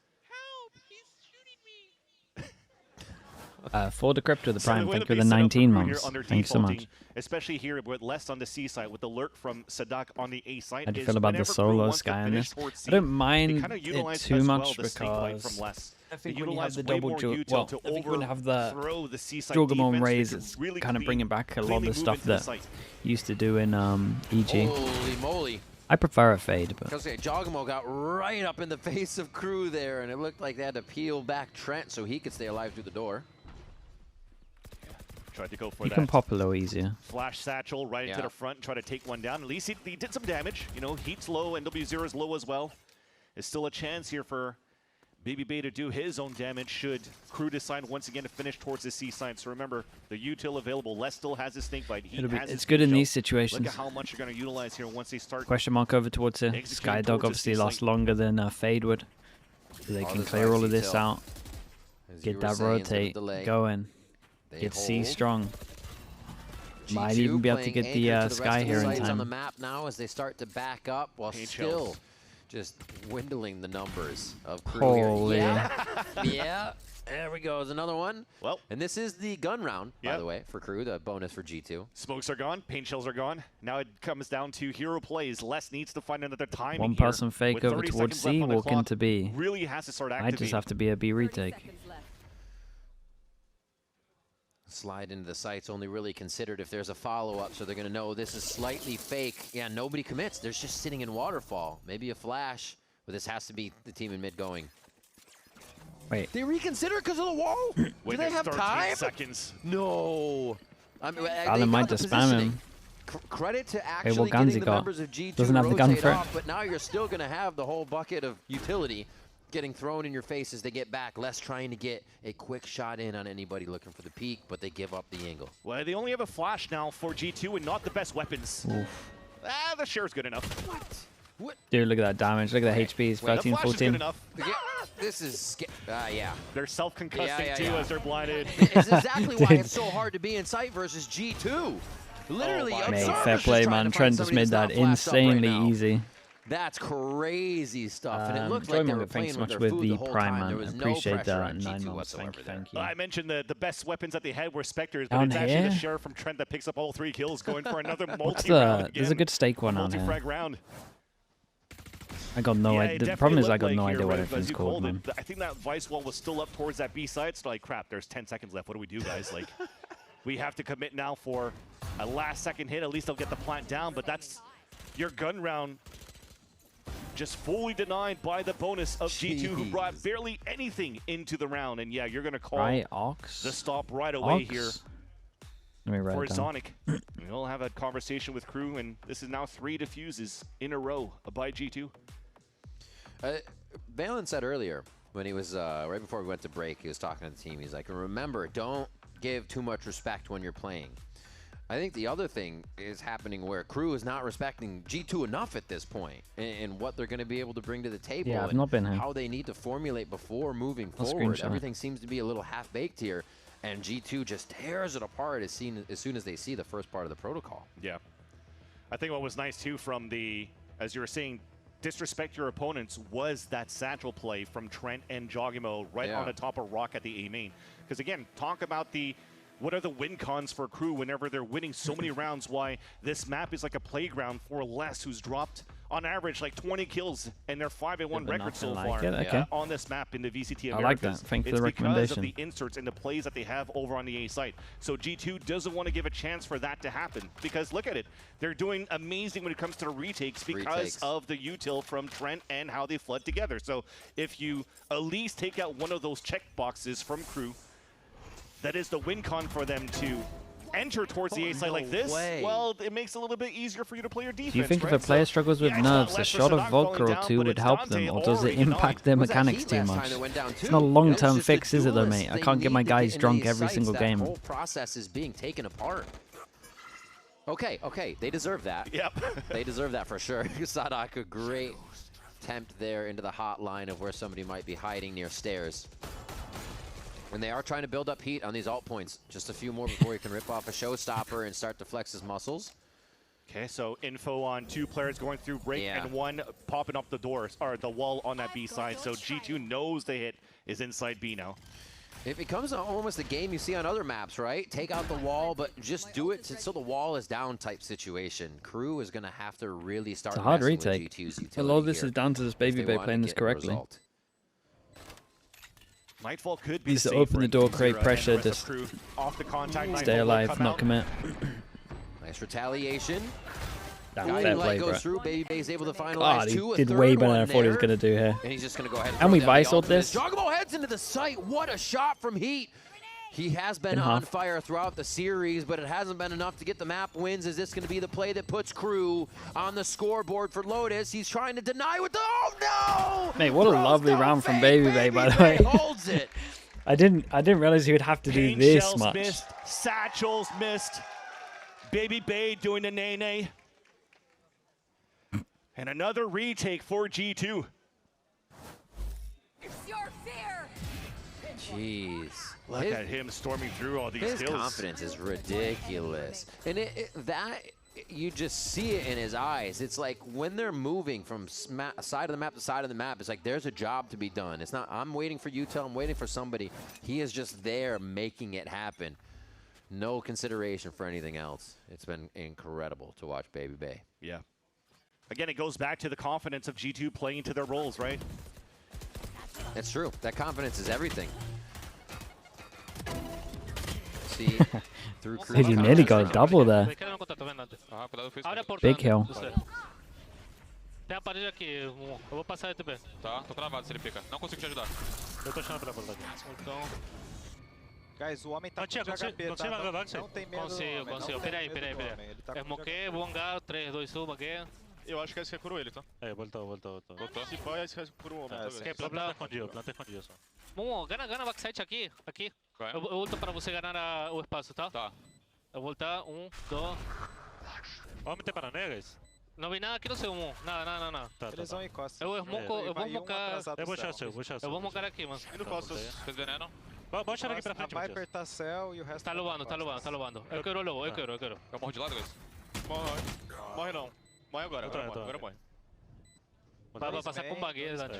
[SPEAKER 2] For the Crypto, the
[SPEAKER 7] so
[SPEAKER 2] Prime,
[SPEAKER 7] way
[SPEAKER 2] thank
[SPEAKER 7] that
[SPEAKER 2] you for
[SPEAKER 7] they
[SPEAKER 2] the
[SPEAKER 7] set up
[SPEAKER 2] 19
[SPEAKER 7] Crew here
[SPEAKER 2] months.
[SPEAKER 7] on their
[SPEAKER 2] Thank you so
[SPEAKER 7] defaulting,
[SPEAKER 2] much.
[SPEAKER 7] especially here with less on the C side, with the lurk from Sadak on the A side.
[SPEAKER 2] How do you
[SPEAKER 7] is
[SPEAKER 2] feel about the
[SPEAKER 7] whenever Crew
[SPEAKER 2] solo
[SPEAKER 7] wants to
[SPEAKER 2] Sky on
[SPEAKER 7] finish
[SPEAKER 2] this?
[SPEAKER 7] towards C,
[SPEAKER 2] I don't
[SPEAKER 7] they
[SPEAKER 2] mind
[SPEAKER 7] kinda
[SPEAKER 2] it
[SPEAKER 7] utilize
[SPEAKER 2] too
[SPEAKER 7] as well
[SPEAKER 2] much
[SPEAKER 7] the snake bite
[SPEAKER 2] because
[SPEAKER 7] from less.
[SPEAKER 2] I think
[SPEAKER 7] They
[SPEAKER 2] when you have
[SPEAKER 7] utilize
[SPEAKER 2] the
[SPEAKER 7] way
[SPEAKER 2] double
[SPEAKER 7] more
[SPEAKER 2] jewel,
[SPEAKER 7] util
[SPEAKER 2] well,
[SPEAKER 7] to
[SPEAKER 2] I think when you have the
[SPEAKER 7] overthrow the C side
[SPEAKER 2] Juggernaut
[SPEAKER 7] defense, they
[SPEAKER 2] Rays,
[SPEAKER 7] can
[SPEAKER 2] it's
[SPEAKER 7] really
[SPEAKER 2] kind of bringing back a lot of
[SPEAKER 7] cleanly
[SPEAKER 2] the
[SPEAKER 7] move
[SPEAKER 2] stuff
[SPEAKER 7] into the
[SPEAKER 2] that
[SPEAKER 7] site.
[SPEAKER 2] used to do in EG.
[SPEAKER 6] Holy moly.
[SPEAKER 2] I prefer a fade, but...
[SPEAKER 6] Because Jogamo got right up in the face of KRU there, and it looked like they had to peel back Trent so he could stay alive through the door.
[SPEAKER 7] Tried to go for
[SPEAKER 2] you
[SPEAKER 7] that.
[SPEAKER 2] Can pop a little easier.
[SPEAKER 7] Flash satchel right into the front and try to take one down. At least he did some damage. You know, heat's low and W0 is low as well. There's still a chance here for Baby Bay to do his own damage should KRU decide once again to finish towards the C side. So remember, the util available. Les still has his snake bite.
[SPEAKER 2] It's good in these situations.
[SPEAKER 7] Look at how much you're going to utilize here once they start.
[SPEAKER 2] Question mark over towards it. Skydog obviously lost longer than Fade would. So they can clear all of this out. Get that rotate going. Get C strong. Might even be able to get the Sky here in time.
[SPEAKER 6] On the map now as they start to back up while still just dwindling the numbers of KRU
[SPEAKER 2] Holy.
[SPEAKER 6] here. Yeah, there we go. There's another one. Well, and this is the gun round, by the way, for KRU, the bonus for G2.
[SPEAKER 7] Smokes are gone. Paint shells are gone. Now it comes down to hero plays. Les needs to find another timing.
[SPEAKER 2] One person fake over towards C, walk into B.
[SPEAKER 7] Really has to start activating.
[SPEAKER 2] I just have to be a B retake.
[SPEAKER 6] Slide into the sights only really considered if there's a follow-up, so they're going to know this is slightly fake. Yeah, nobody commits. They're just sitting in waterfall. Maybe a flash, but this has to be the team in mid going.
[SPEAKER 2] Wait.
[SPEAKER 6] They reconsider because of the wall? Do they have time?
[SPEAKER 7] Seconds.
[SPEAKER 6] No. I mean,
[SPEAKER 2] Alan might just spam him.
[SPEAKER 6] Credit to actually getting the members of G2
[SPEAKER 2] doesn't have the gun for it.
[SPEAKER 6] But now you're still going to have the whole bucket of utility getting thrown in your face as they get back. Less trying to get a quick shot in on anybody looking for the peak, but they give up the angle.
[SPEAKER 7] Well, they only have a flash now for G2 and not the best weapons.
[SPEAKER 2] Oof.
[SPEAKER 7] The share's good enough.
[SPEAKER 6] What?
[SPEAKER 2] Dude, look at that damage. Look at the HPs. 13,
[SPEAKER 7] the
[SPEAKER 2] 14.
[SPEAKER 7] Is
[SPEAKER 6] this is... yeah.
[SPEAKER 7] They're self-concussing too as they're blinded.
[SPEAKER 6] It's exactly why it's so hard to be in sight versus G2. Literally,
[SPEAKER 2] fair play, man. Trent just made that insanely easy.
[SPEAKER 6] That's crazy stuff, and it looks like they were playing with their food the whole time. There was no pressure on G2 whatsoever.
[SPEAKER 2] Thank you.
[SPEAKER 7] I mentioned the best weapons that they had were Spectres, but it's actually the sheriff from Trent that picks up all 3 kills, going for another multi-round.
[SPEAKER 2] There's a good stake one on here.
[SPEAKER 7] Round.
[SPEAKER 2] I got no idea. The problem is I got no idea what everything's called, man.
[SPEAKER 7] I think that Vice wall was still up towards that B side, so like, crap, there's 10 seconds left. What do we do, guys? Like, we have to commit now for a last-second hit. At least they'll get the plant down, but that's your gun round. Just fully denied by the bonus of G2, who brought barely anything into the round. And yeah, you're going to call the stop right away here for Zonic. We'll have a conversation with KRU, and this is now 3 defuses in a row by G2.
[SPEAKER 6] Valen said earlier, when he was, right before we went to break, he was talking to the team. He's like, remember, don't give too much respect when you're playing. I think the other thing is happening where KRU is not respecting G2 enough at this point and what they're going to be able to bring to the table and how they need to formulate before moving forward. Everything seems to be a little half-baked here, and G2 just tears it apart as soon as they see the first part of the protocol.
[SPEAKER 7] Yeah. I think what was nice, too, from the, as you were saying, disrespect your opponents was that satchel play from Trent and Jogimo right on the top of Rock at the A main. Because, again, talk about what are the win cons for KRU whenever they're winning so many rounds? Why this map is like a playground for Les, who's dropped on average like 20 kills and their 5-1 record so far on this map in the VCT Americas.
[SPEAKER 2] I like that. Thanks for the recommendation.
[SPEAKER 7] It's because of the inserts and the plays that they have over on the A site. So G2 doesn't want to give a chance for that to happen because look at it. They're doing amazing when it comes to the retakes because of the util from Trent and how they flood together. So if you at least take out one of those check boxes from KRU, that is the win con for them to enter towards the A side like this. Well, it makes it a little bit easier for you to play your defense.
[SPEAKER 2] Do you think if a player struggles with nerves, a shot of vodka or 2 would help them, or does it impact their mechanics too much? It's not a long-term fix, is it though, mate? I can't get my guys drunk every single game.
[SPEAKER 6] The whole process is being taken apart. Okay, they deserve that.
[SPEAKER 7] Yep.
[SPEAKER 6] They deserve that for sure. Sadak, a great attempt there into the hot line of where somebody might be hiding near stairs. And they are trying to build up heat on these alt points. Just a few more before he can rip off a showstopper and start to flex his muscles.
[SPEAKER 7] Okay, so info on 2 players going through break and 1 popping up the doors or the wall on that B side. So G2 knows the hit is inside B now.
[SPEAKER 6] It becomes almost a game you see on other maps, right? Take out the wall, but just do it so the wall is down type situation. KRU is going to have to really start.
[SPEAKER 2] It's a hard retake. A lot of this is down to this Baby Bay playing this correctly.
[SPEAKER 7] Nightfall could be
[SPEAKER 2] needs to open the door, create pressure, just
[SPEAKER 7] off the contact.
[SPEAKER 2] Stay alive, not commit.
[SPEAKER 6] Nice retaliation.
[SPEAKER 2] fair play,
[SPEAKER 6] goes
[SPEAKER 2] bro.
[SPEAKER 6] through. BabyBay's able to finalize
[SPEAKER 2] God, he
[SPEAKER 6] two.
[SPEAKER 2] did way better than I thought he was going to do here.
[SPEAKER 6] And he's just going to go ahead
[SPEAKER 2] and we
[SPEAKER 6] throw down the
[SPEAKER 2] Visoled
[SPEAKER 6] ultimate.
[SPEAKER 2] this.
[SPEAKER 6] Jogamo heads into the site. What a shot from Heat. He has been on fire throughout the series, but it hasn't been enough to get the map wins. Is this going to be the play that puts KRU on the scoreboard for Lotus? He's trying to deny with the... Oh, no!
[SPEAKER 2] Mate, what a lovely round from BabyBay, by the way.
[SPEAKER 6] Holds it.
[SPEAKER 2] I didn't realize he would have to do this much.
[SPEAKER 7] Missed, Satchels missed. BabyBay doing the nay-nay. And another retake for G2.
[SPEAKER 8] It's your fear.
[SPEAKER 6] Jeez.
[SPEAKER 7] Look at him storming through all these
[SPEAKER 6] His
[SPEAKER 7] hills.
[SPEAKER 6] confidence is ridiculous. And you just see it in his eyes. It's like when they're moving from side of the map to side of the map, it's like there's a job to be done. It's not, I'm waiting for Utah, I'm waiting for somebody. He is just there making it happen. No consideration for anything else. It's been incredible to watch BabyBay.
[SPEAKER 7] Yeah. Again, it goes back to the confidence of G2 playing to their roles, right?
[SPEAKER 6] That's true. That confidence is everything. See, through
[SPEAKER 2] He nearly got a double there. Big kill.
[SPEAKER 10] Tem a parede aqui, eu vou passar aí também. Tá, tô cravado se ele pica. Não consigo te ajudar. Eu tô chamando pra bola. Então...
[SPEAKER 17] Guys, o homem tá com HP, tá? Não tem medo.
[SPEAKER 10] Consigo. Peraí. É moquê, bonga, 3, 2, 1, moquê.
[SPEAKER 12] Eu acho que esse curou ele, tá?
[SPEAKER 10] É, voltou.
[SPEAKER 12] Se pode, esse curou o homem.
[SPEAKER 10] Planta escondido só. Momo, gana backside aqui. Eu volto pra você ganhar o espaço, tá? Tá. Eu voltar, 1, 2... Vamos meter para negas? Não vi nada aqui no seu Momo. Nada.
[SPEAKER 17] Eles vão em costas.
[SPEAKER 10] Eu vou mocar... Eu vou mocar aqui, mano.
[SPEAKER 12] E no costas? Vocês veneno?
[SPEAKER 10] Bota aqui pra frente,
[SPEAKER 17] vai apertar céu e o resto...
[SPEAKER 10] Tá lobando. Eu quero.
[SPEAKER 12] Eu morro de lado, guys. Morre não. Morre agora morre.
[SPEAKER 10] Vai passar com bagueira, Dante.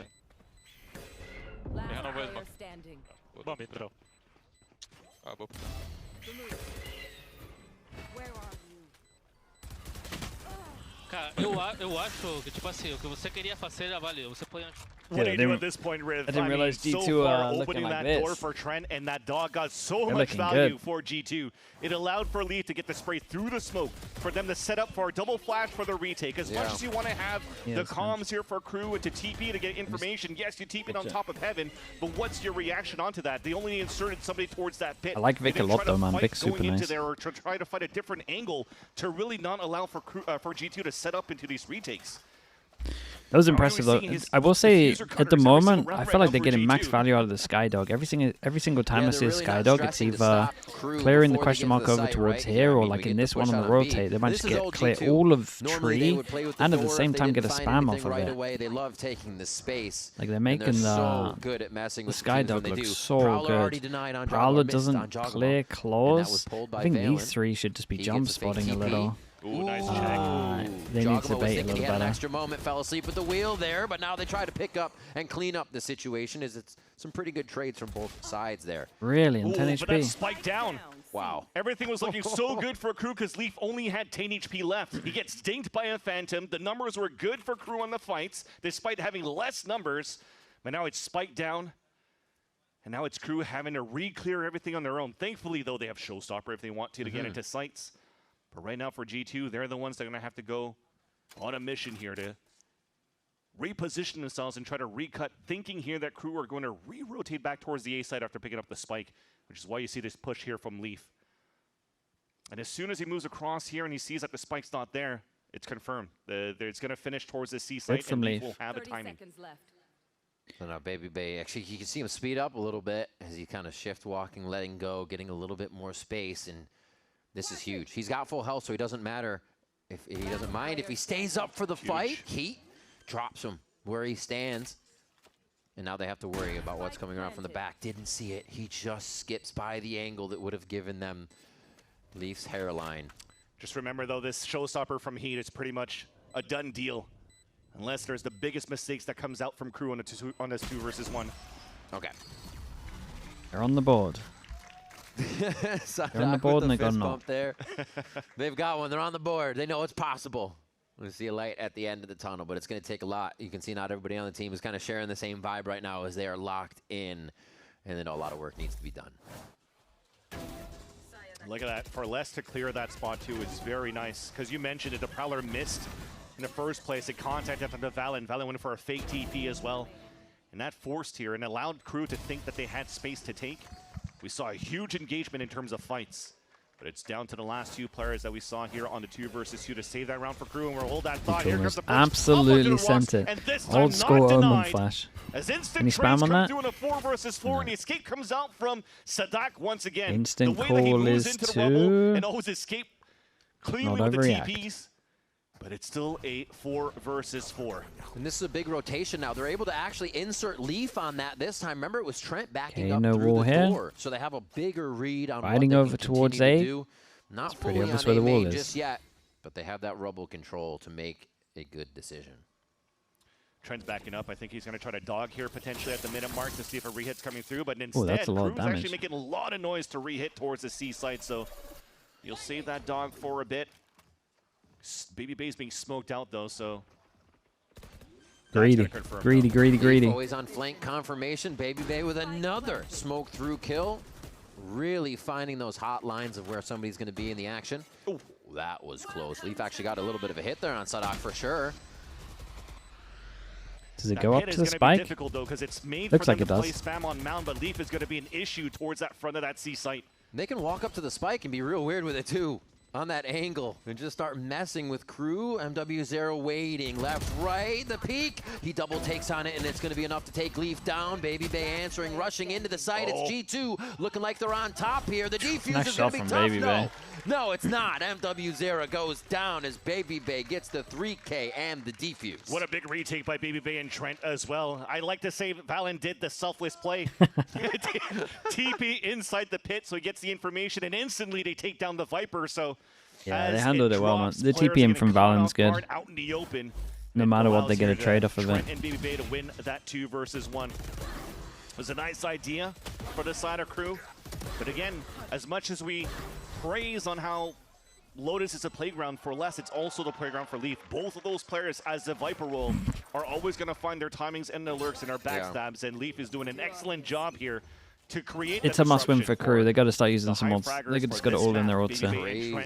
[SPEAKER 8] Last player standing.
[SPEAKER 10] Bom, entrou.
[SPEAKER 12] Acabou.
[SPEAKER 8] Where are you?
[SPEAKER 10] Cara, eu acho que, tipo assim, o que você queria fazer era valeu. Você põe...
[SPEAKER 7] What do you do at this point, Riv?
[SPEAKER 2] I didn't realize G2
[SPEAKER 7] so far
[SPEAKER 2] looking
[SPEAKER 7] opening
[SPEAKER 2] like
[SPEAKER 7] that door
[SPEAKER 2] this.
[SPEAKER 7] for Trent, and that dog got so
[SPEAKER 2] They're
[SPEAKER 7] much
[SPEAKER 2] looking
[SPEAKER 7] value
[SPEAKER 2] good.
[SPEAKER 7] for G2. It allowed for Leaf to get the spray through the smoke, for them to set up for a double flash for the retake. As much as you want to have the comms here for KRU and to TP to get information, yes, you TP it on top of Heaven, but what's your reaction onto that? They only inserted somebody towards that pit.
[SPEAKER 2] I like Vic a lot though, man. Vic's super nice.
[SPEAKER 7] Or to try to find a different angle to really not allow for G2 to set up into these retakes.
[SPEAKER 2] That was impressive though. I will say, at the moment, I feel like they're getting max value out of the Skydog. Every single time I see a Skydog, it's either clearing the question mark over towards here, or like in this one on the rotate, they might just clear all of tree, and at the same time get a spam off of it.
[SPEAKER 6] They love taking the space.
[SPEAKER 2] Like they're making the Skydog look so good. Prowler doesn't clear claws. I think these three should just be jump spotting a little.
[SPEAKER 6] Ooh,
[SPEAKER 7] nice
[SPEAKER 6] check.
[SPEAKER 2] They need to bait a little
[SPEAKER 6] he had an
[SPEAKER 2] better.
[SPEAKER 6] extra moment, fell asleep at the wheel there, but now they try to pick up and clean up the situation. It's some pretty good trades from both sides there.
[SPEAKER 2] Really, and 10
[SPEAKER 7] But that
[SPEAKER 2] HP.
[SPEAKER 7] spiked down.
[SPEAKER 6] Wow.
[SPEAKER 7] Everything was looking so good for KRU because Leaf only had 10 HP left. He gets dinged by a Phantom. The numbers were good for KRU on the fights, despite having less numbers. But now it's spiked down. And now it's KRU having to re-clear everything on their own. Thankfully, though, they have Showstopper if they want to get into sights. But right now for G2, they're the ones that are going to have to go on a mission here to reposition themselves and try to recut, thinking here that KRU are going to re-rotate back towards the A side after picking up the spike, which is why you see this push here from Leaf. And as soon as he moves across here and he sees that the spike's not there, it's confirmed. It's going to finish towards the C side, and Leaf will have the timing.
[SPEAKER 6] So now BabyBay, actually, you can see him speed up a little bit as he kind of shift walking, letting go, getting a little bit more space, and this is huge. He's got full health, so he doesn't matter if he doesn't mind if he stays up for the fight. Heat drops him where he stands, and now they have to worry about what's coming around from the back. Didn't see it. He just skips by the angle that would have given them Leaf's hairline.
[SPEAKER 7] Just remember, though, this showstopper from Heat is pretty much a done deal, unless there's the biggest mistakes that comes out from KRU on this 2 versus 1.
[SPEAKER 6] Okay.
[SPEAKER 2] They're on the board.
[SPEAKER 6] They're
[SPEAKER 2] on the board and they got knocked.
[SPEAKER 6] There. They've got one. They're on the board. They know it's possible. We see a light at the end of the tunnel, but it's going to take a lot. You can see not everybody on the team is kind of sharing the same vibe right now as they are locked in, and then a lot of work needs to be done.
[SPEAKER 7] Look at that. For Les to clear that spot too is very nice. Because you mentioned it, the Prowler missed in the first place. It contacted the Valen. Valen went for a fake TP as well. And that forced here and allowed Crew to think that they had space to take. We saw a huge engagement in terms of fights. But it's down to the last two players that we saw here on the 2 versus 2 to save that round for Crew. And we'll hold that thought. Here comes the burst.
[SPEAKER 2] Absolutely sent it. Old school Omen flash.
[SPEAKER 7] As instant
[SPEAKER 2] Any spam on that?
[SPEAKER 7] through in a 4 versus 4, and the escape comes out from Sadak once again.
[SPEAKER 2] Instant
[SPEAKER 7] the way that he
[SPEAKER 2] call
[SPEAKER 7] moves
[SPEAKER 2] is
[SPEAKER 7] into the
[SPEAKER 2] to
[SPEAKER 7] rubble and always escape cleanly
[SPEAKER 2] not
[SPEAKER 7] with the
[SPEAKER 2] overreact.
[SPEAKER 7] TPs. But it's still a 4 versus 4.
[SPEAKER 6] And this is a big rotation now. They're able to actually insert Leaf on that this time. Remember, it was Trent backing up
[SPEAKER 2] no
[SPEAKER 6] through
[SPEAKER 2] wall
[SPEAKER 6] the
[SPEAKER 2] here.
[SPEAKER 6] door. So they have a bigger read on
[SPEAKER 2] Fighting
[SPEAKER 6] what they
[SPEAKER 2] over
[SPEAKER 6] can
[SPEAKER 2] towards
[SPEAKER 6] continue
[SPEAKER 2] A.
[SPEAKER 6] to do. Not
[SPEAKER 2] It's pretty
[SPEAKER 6] fully
[SPEAKER 2] obvious
[SPEAKER 6] on
[SPEAKER 2] where the
[SPEAKER 6] A
[SPEAKER 2] wall
[SPEAKER 6] main
[SPEAKER 2] is.
[SPEAKER 6] just yet, but they have that rubble control to make a good decision.
[SPEAKER 7] Trent's backing up. I think he's going to try to dog here potentially at the minute mark to see if a rehit's coming through. But instead,
[SPEAKER 2] that's a lot of
[SPEAKER 7] Crew's
[SPEAKER 2] damage.
[SPEAKER 7] actually making a lot of noise to rehit towards the C site. So you'll save that dog for a bit. Baby Bay's being smoked out though, so
[SPEAKER 2] Greedy. Greedy.
[SPEAKER 6] Always on flank confirmation. Baby Bay with another smoke through kill. Really finding those hot lines of where somebody's going to be in the action. Ooh, that was close. Leaf actually got a little bit of a hit there on Sadak for sure.
[SPEAKER 2] Does it go up to the spike?
[SPEAKER 7] Difficult though, because it's made
[SPEAKER 2] Looks
[SPEAKER 7] for
[SPEAKER 2] like
[SPEAKER 7] them
[SPEAKER 2] it
[SPEAKER 7] to play
[SPEAKER 2] does.
[SPEAKER 7] spam on mound, but Leaf is going to be an issue towards that front of that C site.
[SPEAKER 6] They can walk up to the spike and be real weird with it too. On that angle and just start messing with Crew. MW0 waiting left, right, the peak. He double takes on it and it's going to be enough to take Leaf down. Baby Bay answering, rushing into the site. It's G2 looking like they're on top here. The defuse
[SPEAKER 2] Nice
[SPEAKER 6] is going
[SPEAKER 2] shot
[SPEAKER 6] to be
[SPEAKER 2] from
[SPEAKER 6] tough.
[SPEAKER 2] Baby Bay.
[SPEAKER 6] No, it's not. MW0 goes down as Baby Bay gets the 3K and the defuse.
[SPEAKER 7] What a big retake by Baby Bay and Trent as well. I like to say Valen did the selfless play. TP inside the pit so he gets the information and instantly they take down the Viper. So
[SPEAKER 2] yeah, they handled it well, man. The TPM from Valen's good.
[SPEAKER 7] Out in the open,
[SPEAKER 2] No matter what, they get a trade off of it.
[SPEAKER 7] Trent and Baby Bay to win that 2 versus 1. It was a nice idea for the side of Crew. But again, as much as we praise on how Lotus is a playground for Les, it's also the playground for Leaf. Both of those players, as the Viper role, are always going to find their timings and their lurks and their backstabs, and Leaf is doing an excellent job here to create.
[SPEAKER 2] It's a must-win for Crew. They got to start using some mods. They just got it all in their ults.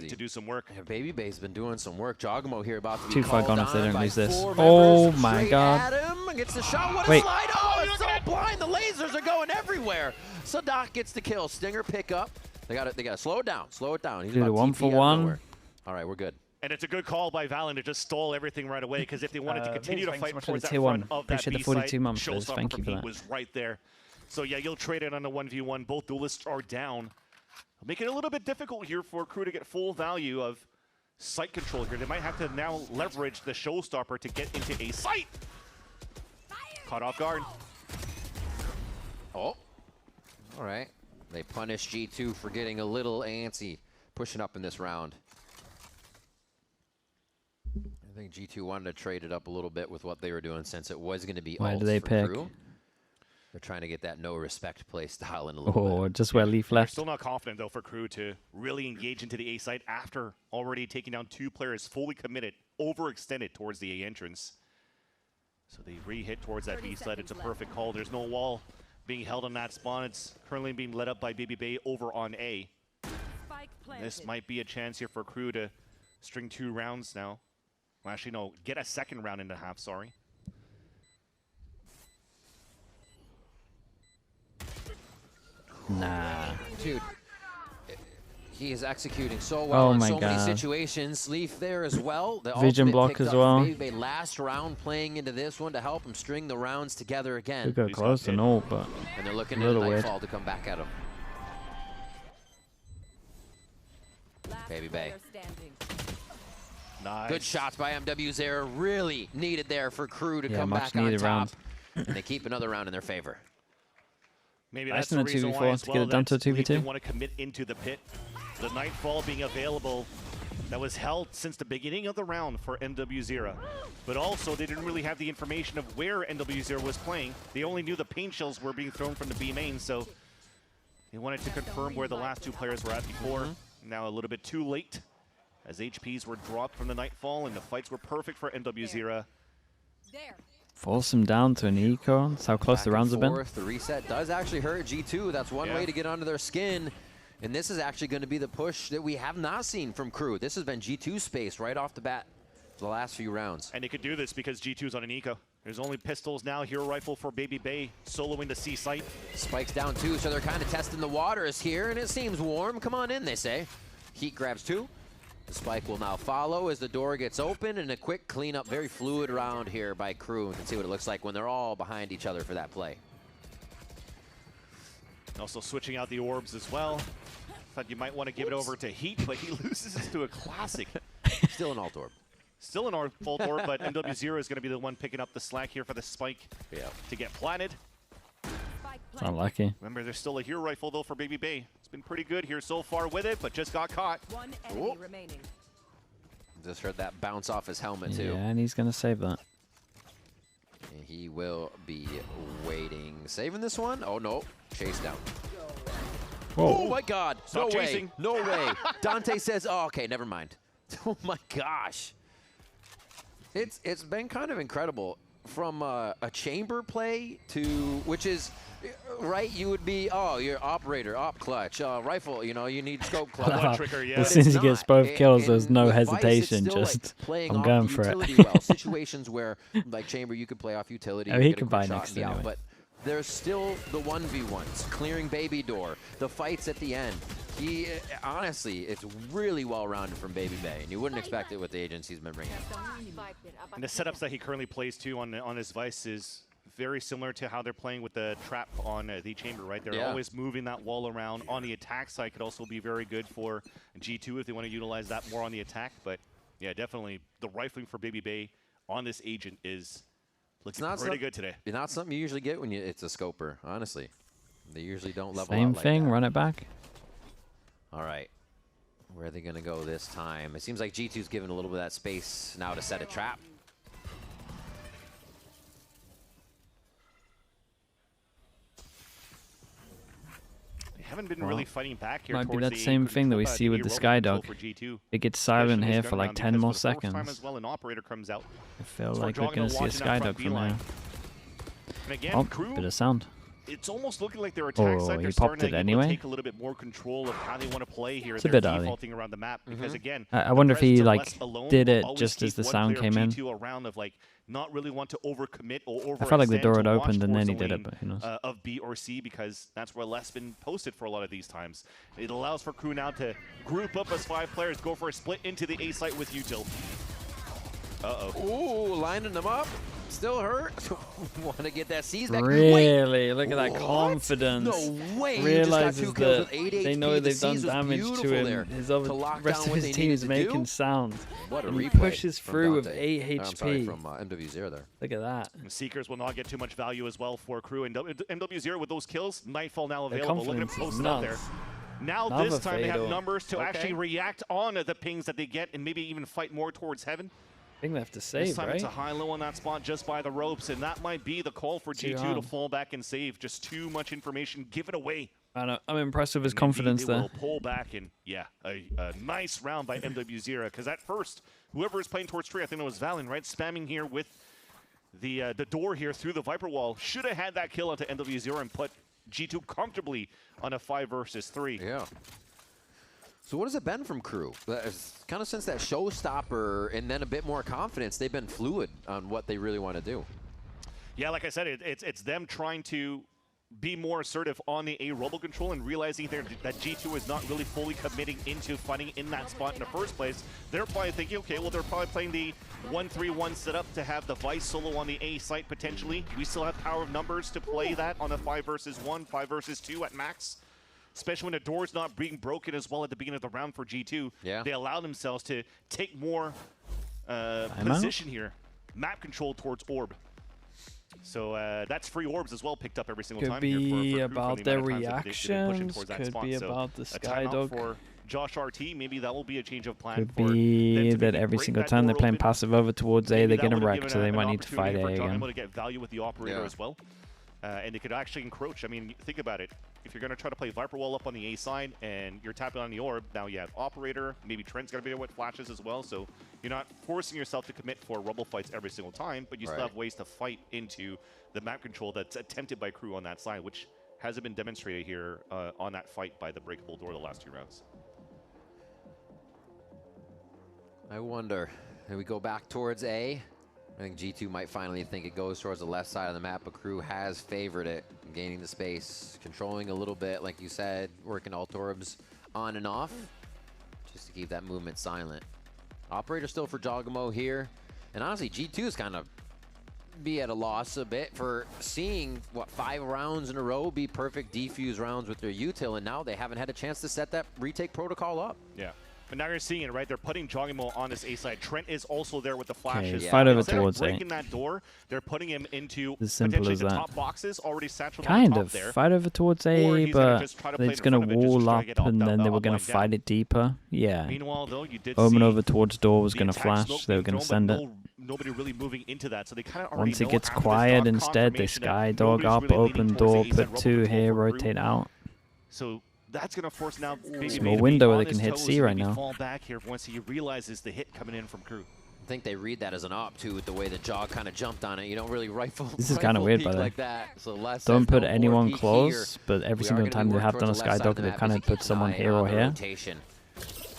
[SPEAKER 7] To do some work.
[SPEAKER 6] Yeah, Baby Bay's been doing some work. Jogamo here about to be
[SPEAKER 2] Too far gone if they don't
[SPEAKER 6] by
[SPEAKER 2] lose this.
[SPEAKER 6] 4
[SPEAKER 2] Oh
[SPEAKER 6] members.
[SPEAKER 2] my
[SPEAKER 6] Straight
[SPEAKER 2] god.
[SPEAKER 6] at him, gets the shot. What a
[SPEAKER 2] Wait.
[SPEAKER 6] slide. Oh, it's so blind. The lasers are going everywhere. Sadak gets the kill. Stinger pick up. They got to slow it down. Slow it down. He's
[SPEAKER 2] Do the
[SPEAKER 6] about
[SPEAKER 2] 1
[SPEAKER 6] TP
[SPEAKER 2] for
[SPEAKER 6] out of
[SPEAKER 2] 1.
[SPEAKER 6] nowhere. All right, we're good.
[SPEAKER 7] And it's a good call by Valen to just stall everything right away, because if they wanted to continue to fight towards that
[SPEAKER 2] tier
[SPEAKER 7] front
[SPEAKER 2] 1.
[SPEAKER 7] of that
[SPEAKER 2] Appreciate the
[SPEAKER 7] B
[SPEAKER 2] 42
[SPEAKER 7] site,
[SPEAKER 2] months. Thank you for that.
[SPEAKER 7] was right there. So yeah, you'll trade it on the 1v1. Both duelists are down. Make it a little bit difficult here for Crew to get full value of site control here. They might have to now leverage the showstopper to get into a site. Caught off guard.
[SPEAKER 6] Oh, all right. They punish G2 for getting a little antsy, pushing up in this round. I think G2 wanted to trade it up a little bit with what they were doing since it was going to be
[SPEAKER 2] Why
[SPEAKER 6] ults
[SPEAKER 2] do they
[SPEAKER 6] for
[SPEAKER 2] pick?
[SPEAKER 6] Crew. They're trying to get that no respect play style in a little bit.
[SPEAKER 2] Oh, just where Leaf left.
[SPEAKER 7] Still not confident though for Crew to really engage into the A site after already taking down 2 players fully committed, overextended towards the A entrance. So they re-hit towards that B site. It's a perfect call. There's no wall being held on that spawn. It's currently being led up by Baby Bay over on A. This might be a chance here for Crew to string 2 rounds now. Well, actually, no, get a second round into half, sorry.
[SPEAKER 2] Nah.
[SPEAKER 6] Dude, he is executing so well in
[SPEAKER 2] my
[SPEAKER 6] so many
[SPEAKER 2] God.
[SPEAKER 6] situations. Leaf there as well. The
[SPEAKER 2] Vision
[SPEAKER 6] ultimate
[SPEAKER 2] block
[SPEAKER 6] picked
[SPEAKER 2] as
[SPEAKER 6] up
[SPEAKER 2] well.
[SPEAKER 6] Baby Bay last round playing into this one to help him string the rounds together again.
[SPEAKER 2] Could go close and all, but
[SPEAKER 6] And they're looking
[SPEAKER 2] a
[SPEAKER 6] at
[SPEAKER 2] little weird.
[SPEAKER 6] Nightfall to come back at him. Baby Bay.
[SPEAKER 7] Nice.
[SPEAKER 6] Good shots by MW0. Really needed there for Crew to
[SPEAKER 2] Yeah,
[SPEAKER 6] come
[SPEAKER 2] much
[SPEAKER 6] back on
[SPEAKER 2] needed
[SPEAKER 6] top.
[SPEAKER 2] round.
[SPEAKER 6] And they keep another round in their favor.
[SPEAKER 7] Maybe
[SPEAKER 2] Nice
[SPEAKER 7] that's
[SPEAKER 2] in
[SPEAKER 7] the
[SPEAKER 2] a
[SPEAKER 7] reason
[SPEAKER 2] 2v4
[SPEAKER 7] why as
[SPEAKER 2] to
[SPEAKER 7] well
[SPEAKER 2] get it down to a
[SPEAKER 7] that Leaf
[SPEAKER 2] 2v2.
[SPEAKER 7] didn't want to commit into the pit. The Nightfall being available, that was held since the beginning of the round for NW0. But also, they didn't really have the information of where NW0 was playing. They only knew the paint shells were being thrown from the B main, so they wanted to confirm where the last 2 players were at before. Now a little bit too late, as HPs were dropped from the Nightfall, and the fights were perfect for NW0.
[SPEAKER 2] Force him down to an eco. That's how close
[SPEAKER 6] Back
[SPEAKER 2] the
[SPEAKER 6] and
[SPEAKER 2] rounds have been.
[SPEAKER 6] forth. The reset does actually hurt G2. That's one way to get under their skin. And this is actually going to be the push that we have not seen from KRU. This has been G2 space right off the bat for the last few rounds.
[SPEAKER 7] And they could do this because G2's on an eco. There's only pistols now, hero rifle for Baby Bay, soloing the C site.
[SPEAKER 6] Spike's down 2, so they're kind of testing the waters here, and it seems warm. Come on in, they say. Heat grabs 2. The spike will now follow as the door gets open, and a quick cleanup, very fluid round here by KRU. You can see what it looks like when they're all behind each other for that play.
[SPEAKER 7] Also switching out the orbs as well. Thought you might want to give it over to Heat, but he loses this to a classic.
[SPEAKER 6] Still an alt orb.
[SPEAKER 7] Still an alt orb, but MW0 is going to be the one picking up the slack here for the spike to get planted.
[SPEAKER 2] It's unlucky.
[SPEAKER 7] Remember, there's still a hero rifle, though, for Baby Bay. It's been pretty good here so far with it, but just got caught.
[SPEAKER 8] One enemy remaining.
[SPEAKER 6] Just heard that bounce off his helmet, too.
[SPEAKER 2] Yeah, and he's going to save that.
[SPEAKER 6] And he will be waiting. Saving this one? Oh, no. Chase down.
[SPEAKER 2] Whoa.
[SPEAKER 6] Oh, my God.
[SPEAKER 7] Stop
[SPEAKER 6] no
[SPEAKER 7] chasing.
[SPEAKER 6] way. No way. Dante says, oh, okay, never mind. Oh, my gosh. It's been kind of incredible from a chamber play to, which is, right, you would be, oh, you're operator, op clutch, rifle, you know, you need scope clutch.
[SPEAKER 7] Trigger, yeah.
[SPEAKER 2] As soon as he gets both kills, there's no hesitation, just,
[SPEAKER 6] like
[SPEAKER 2] I'm going for it.
[SPEAKER 6] Well. Situations where, like chamber, you could play off utility.
[SPEAKER 2] Oh, he can buy next anyway.
[SPEAKER 6] But there's still the 1v1s, clearing Baby Door, the fights at the end. He, honestly, it's really well-rounded from Baby Bay, and you wouldn't expect it with the agents he's been bringing.
[SPEAKER 7] And the setups that he currently plays to on his Vice is very similar to how they're playing with the trap on the chamber, right? They're always moving that wall around. On the attack side could also be very good for G2 if they want to utilize that more on the attack. But yeah, definitely the rifling for Baby Bay on this agent is looking pretty good today.
[SPEAKER 6] It's not something you usually get when it's a scoper, honestly. They usually don't level
[SPEAKER 2] Same
[SPEAKER 6] out like
[SPEAKER 2] thing,
[SPEAKER 6] that.
[SPEAKER 2] run it back.
[SPEAKER 6] All right. Where are they going to go this time? It seems like G2's given a little bit of that space now to set a trap.
[SPEAKER 7] They haven't been really fighting back here.
[SPEAKER 2] Might be that same thing that we see with the Skydog. It gets silent here for like 10 more seconds. I feel like we're going to see a Skydog from now. Oh, bit of sound.
[SPEAKER 7] It's almost looking like their attack side are starting to take a little bit more control of how they want to play here.
[SPEAKER 2] It's a bit
[SPEAKER 7] defaulting around the map because again,
[SPEAKER 2] I wonder if he like did it just as the sound came in.
[SPEAKER 7] Around of like not really want to overcommit or overextend.
[SPEAKER 2] I felt like the door had opened and then he did it, but who knows?
[SPEAKER 7] Of B or C because that's where less been posted for a lot of these times. It allows for KRU now to group up as 5 players, go for a split into the A site with Util.
[SPEAKER 6] Ooh, lining them up. Still hurt. Want to get that C's back.
[SPEAKER 2] Really? Look at that confidence.
[SPEAKER 6] No way.
[SPEAKER 2] Realizes that they know they've done damage to him. His other rest of his team is making sound.
[SPEAKER 6] What a
[SPEAKER 2] and he
[SPEAKER 6] replay
[SPEAKER 2] pushes through with 8 HP.
[SPEAKER 6] I'm sorry, from MW0 there.
[SPEAKER 2] Look at that.
[SPEAKER 7] And Seekers will not get too much value as well for KRU. And MW0 with those kills, Nightfall now available. Look at him post out there. Now this time they have numbers to actually react on the pings that they get and maybe even fight more towards heaven.
[SPEAKER 2] I think they have to save,
[SPEAKER 7] this time
[SPEAKER 2] right?
[SPEAKER 7] It's a high-low on that spot just by the ropes, and that might be the call for G2 to fall back and save. Just too much information. Give it away.
[SPEAKER 2] I know. I'm impressed with his confidence there.
[SPEAKER 7] Will pull back, and yeah, a nice round by MW0. Because at first, whoever is playing towards tree, I think it was Valen, right? Spamming here with the door here through the Viper wall. Should have had that kill onto MW0 and put G2 comfortably on a 5 versus 3.
[SPEAKER 6] Yeah. So what has it been from KRU? Kind of since that showstopper and then a bit more confidence, they've been fluid on what they really want to do.
[SPEAKER 7] Yeah, like I said, it's them trying to be more assertive on the A robo control and realizing that G2 is not really fully committing into fighting in that spot in the first place. They're probably thinking, okay, well, they're probably playing the 1-3-1 setup to have the Vice solo on the A site potentially. We still have power of numbers to play that on a 5 versus 1, 5 versus 2 at max. Especially when the door's not being broken as well at the beginning of the round for G2.
[SPEAKER 6] Yeah.
[SPEAKER 7] They allow themselves to take more position here. Map control towards orb. So that's free orbs as well picked up every single time.
[SPEAKER 2] Could be about their reactions. Could be about the Skydog.
[SPEAKER 7] For Josh RT, maybe that will be a change of plan.
[SPEAKER 2] Could be that every single time they're playing passive over towards A, they're getting wrecked, so they might need to fight A again.
[SPEAKER 7] To get value with the operator as well. And they could actually encroach. I mean, think about it. If you're going to try to play Viper Wall up on the A side and you're tapping on the orb, now you have Operator, maybe Trent's going to be there with flashes as well, so you're not forcing yourself to commit for rubble fights every single time, but you still have ways to fight into the map control that's attempted by KRU on that side, which hasn't been demonstrated here on that fight by the breakable door the last 2 rounds.
[SPEAKER 6] I wonder, if we go back towards A, I think G2 might finally think it goes towards the left side of the map, but KRU has favored it, gaining the space, controlling a little bit, like you said, working alt orbs on and off, just to keep that movement silent. Operator still for Jogamo here, and honestly, G2 is kind of be at a loss a bit for seeing, what, 5 rounds in a row be perfect defuse rounds with their util, and now they haven't had a chance to set that retake protocol up.
[SPEAKER 7] Yeah. But now you're seeing it, right? They're putting Jogamo on this A side. Trent is also there with the flashes.
[SPEAKER 2] Fight over towards
[SPEAKER 7] breaking that door, they're putting him into
[SPEAKER 2] as simple
[SPEAKER 7] potentially
[SPEAKER 2] as
[SPEAKER 7] the
[SPEAKER 2] that.
[SPEAKER 7] top boxes, already satchel
[SPEAKER 2] Kind
[SPEAKER 7] on the
[SPEAKER 2] of.
[SPEAKER 7] top there.
[SPEAKER 2] Fight over towards A, but it's going to wall up, and then they were going to fight it deeper. Yeah.
[SPEAKER 7] Meanwhile, though, you did
[SPEAKER 2] Omen
[SPEAKER 7] see
[SPEAKER 2] over towards door was
[SPEAKER 7] the
[SPEAKER 2] going to
[SPEAKER 7] attack
[SPEAKER 2] flash.
[SPEAKER 7] smoke
[SPEAKER 2] They were
[SPEAKER 7] being
[SPEAKER 2] going to
[SPEAKER 7] thrown,
[SPEAKER 2] send
[SPEAKER 7] but
[SPEAKER 2] it.
[SPEAKER 7] nobody really moving into that, so they kind of already
[SPEAKER 2] Once it
[SPEAKER 7] know
[SPEAKER 2] gets
[SPEAKER 7] after this
[SPEAKER 2] quiet,
[SPEAKER 7] dog
[SPEAKER 2] instead they
[SPEAKER 7] confirmation that
[SPEAKER 2] sky dog
[SPEAKER 7] nobody's
[SPEAKER 2] up,
[SPEAKER 7] really leaning
[SPEAKER 2] open
[SPEAKER 7] towards
[SPEAKER 2] door,
[SPEAKER 7] the A side
[SPEAKER 2] put 2
[SPEAKER 7] control
[SPEAKER 2] here,
[SPEAKER 7] for KRU.
[SPEAKER 2] rotate out.
[SPEAKER 7] So that's going to force now maybe
[SPEAKER 2] Small
[SPEAKER 7] maybe
[SPEAKER 2] window
[SPEAKER 7] on
[SPEAKER 2] where they
[SPEAKER 7] his
[SPEAKER 2] can hit
[SPEAKER 7] toes
[SPEAKER 2] C
[SPEAKER 7] and
[SPEAKER 2] right
[SPEAKER 7] maybe
[SPEAKER 2] now.
[SPEAKER 7] fall back here once he realizes the hit coming in from KRU.
[SPEAKER 6] I think they read that as an op too, with the way the Jog kind of jumped on it. You don't really rifle.
[SPEAKER 2] This is kind of weird, by the way.
[SPEAKER 6] Like that. So Les
[SPEAKER 2] Don't
[SPEAKER 6] says
[SPEAKER 2] put
[SPEAKER 6] no more
[SPEAKER 2] anyone
[SPEAKER 6] peek
[SPEAKER 2] close,
[SPEAKER 6] here.
[SPEAKER 2] but every
[SPEAKER 6] We are
[SPEAKER 2] single
[SPEAKER 6] gonna
[SPEAKER 2] time
[SPEAKER 6] be
[SPEAKER 2] they
[SPEAKER 6] working
[SPEAKER 2] have done a
[SPEAKER 6] towards the left
[SPEAKER 2] sky
[SPEAKER 6] side of
[SPEAKER 2] dog,
[SPEAKER 6] the
[SPEAKER 2] they
[SPEAKER 6] map.
[SPEAKER 2] kind of
[SPEAKER 6] Keep
[SPEAKER 2] put someone
[SPEAKER 6] an
[SPEAKER 2] here
[SPEAKER 6] eye
[SPEAKER 2] or
[SPEAKER 6] on the
[SPEAKER 2] here.
[SPEAKER 6] rotation.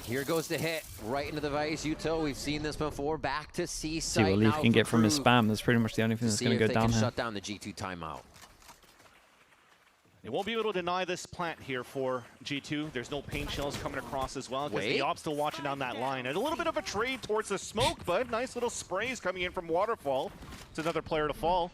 [SPEAKER 6] Here goes the hit right into the Vice util. We've seen this before. Back to C
[SPEAKER 2] See
[SPEAKER 6] site
[SPEAKER 2] what Leaf
[SPEAKER 6] now
[SPEAKER 2] can
[SPEAKER 6] for
[SPEAKER 2] get from his
[SPEAKER 6] KRU.
[SPEAKER 2] spam. That's pretty much the only thing that's
[SPEAKER 6] See
[SPEAKER 2] going to
[SPEAKER 6] if
[SPEAKER 2] go
[SPEAKER 6] they
[SPEAKER 2] down
[SPEAKER 6] can
[SPEAKER 2] here.
[SPEAKER 6] shut down the G2 timeout.
[SPEAKER 7] They won't be able to deny this plant here for G2. There's no paint shells coming across as well because the op's still watching down that line. And a little bit of a trade towards the smoke, but nice little sprays coming in from Waterfall. It's another player to fall.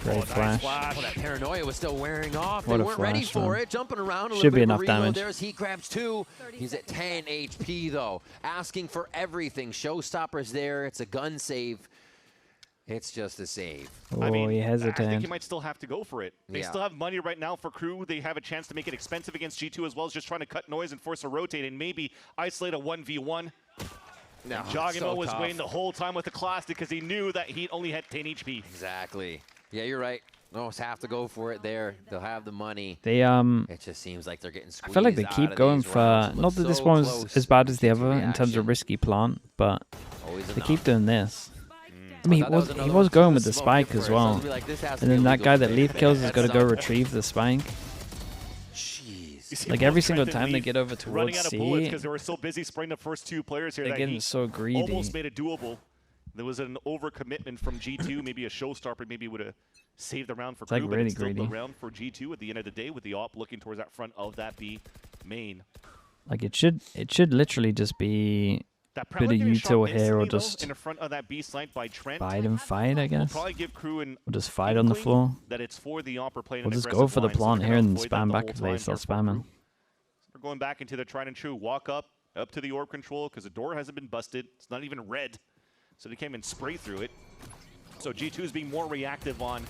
[SPEAKER 2] Great flash.
[SPEAKER 6] Oh, that paranoia was still wearing off.
[SPEAKER 2] What
[SPEAKER 6] They
[SPEAKER 2] a
[SPEAKER 6] weren't ready
[SPEAKER 2] flash,
[SPEAKER 6] for
[SPEAKER 2] man.
[SPEAKER 6] it. Jumping around a
[SPEAKER 2] Should
[SPEAKER 6] little
[SPEAKER 2] be
[SPEAKER 6] bit
[SPEAKER 2] enough
[SPEAKER 6] of a reload.
[SPEAKER 2] damage.
[SPEAKER 6] There's he grabs 2. He's at 10 HP though. Asking for everything. Showstopper's there. It's a gun save. It's just a save.
[SPEAKER 2] Oh,
[SPEAKER 7] I mean,
[SPEAKER 2] he
[SPEAKER 7] I think
[SPEAKER 2] hesitated.
[SPEAKER 7] he might still have to go for it. They still have money right now for KRU. They have a chance to make it expensive against G2 as well as just trying to cut noise and force a rotate and maybe isolate a 1v1.
[SPEAKER 6] No,
[SPEAKER 7] Jogamo
[SPEAKER 6] so
[SPEAKER 7] was
[SPEAKER 6] tough.
[SPEAKER 7] waiting the whole time with the classic because he knew that he only had 10 HP.
[SPEAKER 6] Exactly. Yeah, you're right. Almost have to go for it there. They'll have the money.
[SPEAKER 2] They
[SPEAKER 6] It just seems like they're getting squeezed.
[SPEAKER 2] I feel like they
[SPEAKER 6] out
[SPEAKER 2] keep
[SPEAKER 6] of
[SPEAKER 2] going
[SPEAKER 6] these
[SPEAKER 2] for
[SPEAKER 6] rounds.
[SPEAKER 2] not that
[SPEAKER 6] Look
[SPEAKER 2] this
[SPEAKER 6] so
[SPEAKER 2] one was
[SPEAKER 6] close.
[SPEAKER 2] as bad as the other in
[SPEAKER 6] Reaction.
[SPEAKER 2] terms of risky plant, but
[SPEAKER 6] Always
[SPEAKER 2] they
[SPEAKER 6] enough.
[SPEAKER 2] keep doing this. I mean,
[SPEAKER 6] thought that was
[SPEAKER 2] he
[SPEAKER 6] another
[SPEAKER 2] was
[SPEAKER 6] one
[SPEAKER 2] going
[SPEAKER 6] to
[SPEAKER 2] with the
[SPEAKER 6] smoke
[SPEAKER 2] spike
[SPEAKER 6] it
[SPEAKER 2] as
[SPEAKER 6] first. I
[SPEAKER 2] well,
[SPEAKER 6] was like, this has to
[SPEAKER 2] and
[SPEAKER 6] be
[SPEAKER 2] then that
[SPEAKER 6] illegal
[SPEAKER 2] guy that
[SPEAKER 6] for
[SPEAKER 2] Leaf
[SPEAKER 6] me.
[SPEAKER 2] kills has got to go
[SPEAKER 6] That's
[SPEAKER 2] retrieve the spike.
[SPEAKER 6] Jeez.
[SPEAKER 2] Like every single time they get over
[SPEAKER 7] running
[SPEAKER 2] towards
[SPEAKER 7] out of
[SPEAKER 2] C,
[SPEAKER 7] bullets because they were so busy spraying the first 2 players here
[SPEAKER 2] they're
[SPEAKER 7] that
[SPEAKER 2] getting
[SPEAKER 7] he
[SPEAKER 2] so greedy.
[SPEAKER 7] almost made it doable. There was an overcommitment from G2. Maybe a showstopper maybe would have saved the round for
[SPEAKER 2] It's like
[SPEAKER 7] KRU, but
[SPEAKER 2] really
[SPEAKER 7] it's still the
[SPEAKER 2] greedy.
[SPEAKER 7] round for G2 at the end of the day with the op looking towards that front of that B main.
[SPEAKER 2] Like it should literally just be
[SPEAKER 7] That
[SPEAKER 2] a bit of
[SPEAKER 7] getting shot
[SPEAKER 2] util here or
[SPEAKER 7] instantly, though,
[SPEAKER 2] just
[SPEAKER 7] in the front of that B site by Trent.
[SPEAKER 2] fight and fight, I guess.
[SPEAKER 7] Probably give KRU an
[SPEAKER 2] Or just fight on the
[SPEAKER 7] inkling
[SPEAKER 2] floor.
[SPEAKER 7] that it's for the op or playing
[SPEAKER 2] We'll
[SPEAKER 7] an
[SPEAKER 2] just go for the
[SPEAKER 7] aggressive line,
[SPEAKER 2] plant
[SPEAKER 7] so
[SPEAKER 2] here
[SPEAKER 7] they're
[SPEAKER 2] and
[SPEAKER 7] gonna avoid that
[SPEAKER 2] spam
[SPEAKER 7] the
[SPEAKER 2] back
[SPEAKER 7] whole
[SPEAKER 2] if they
[SPEAKER 7] time
[SPEAKER 2] start
[SPEAKER 7] here for KRU.
[SPEAKER 2] spamming.
[SPEAKER 7] We're going back into the tried and true walk up to the orb control because the door hasn't been busted. It's not even red, so they came and spray through it. So G2 is being more reactive on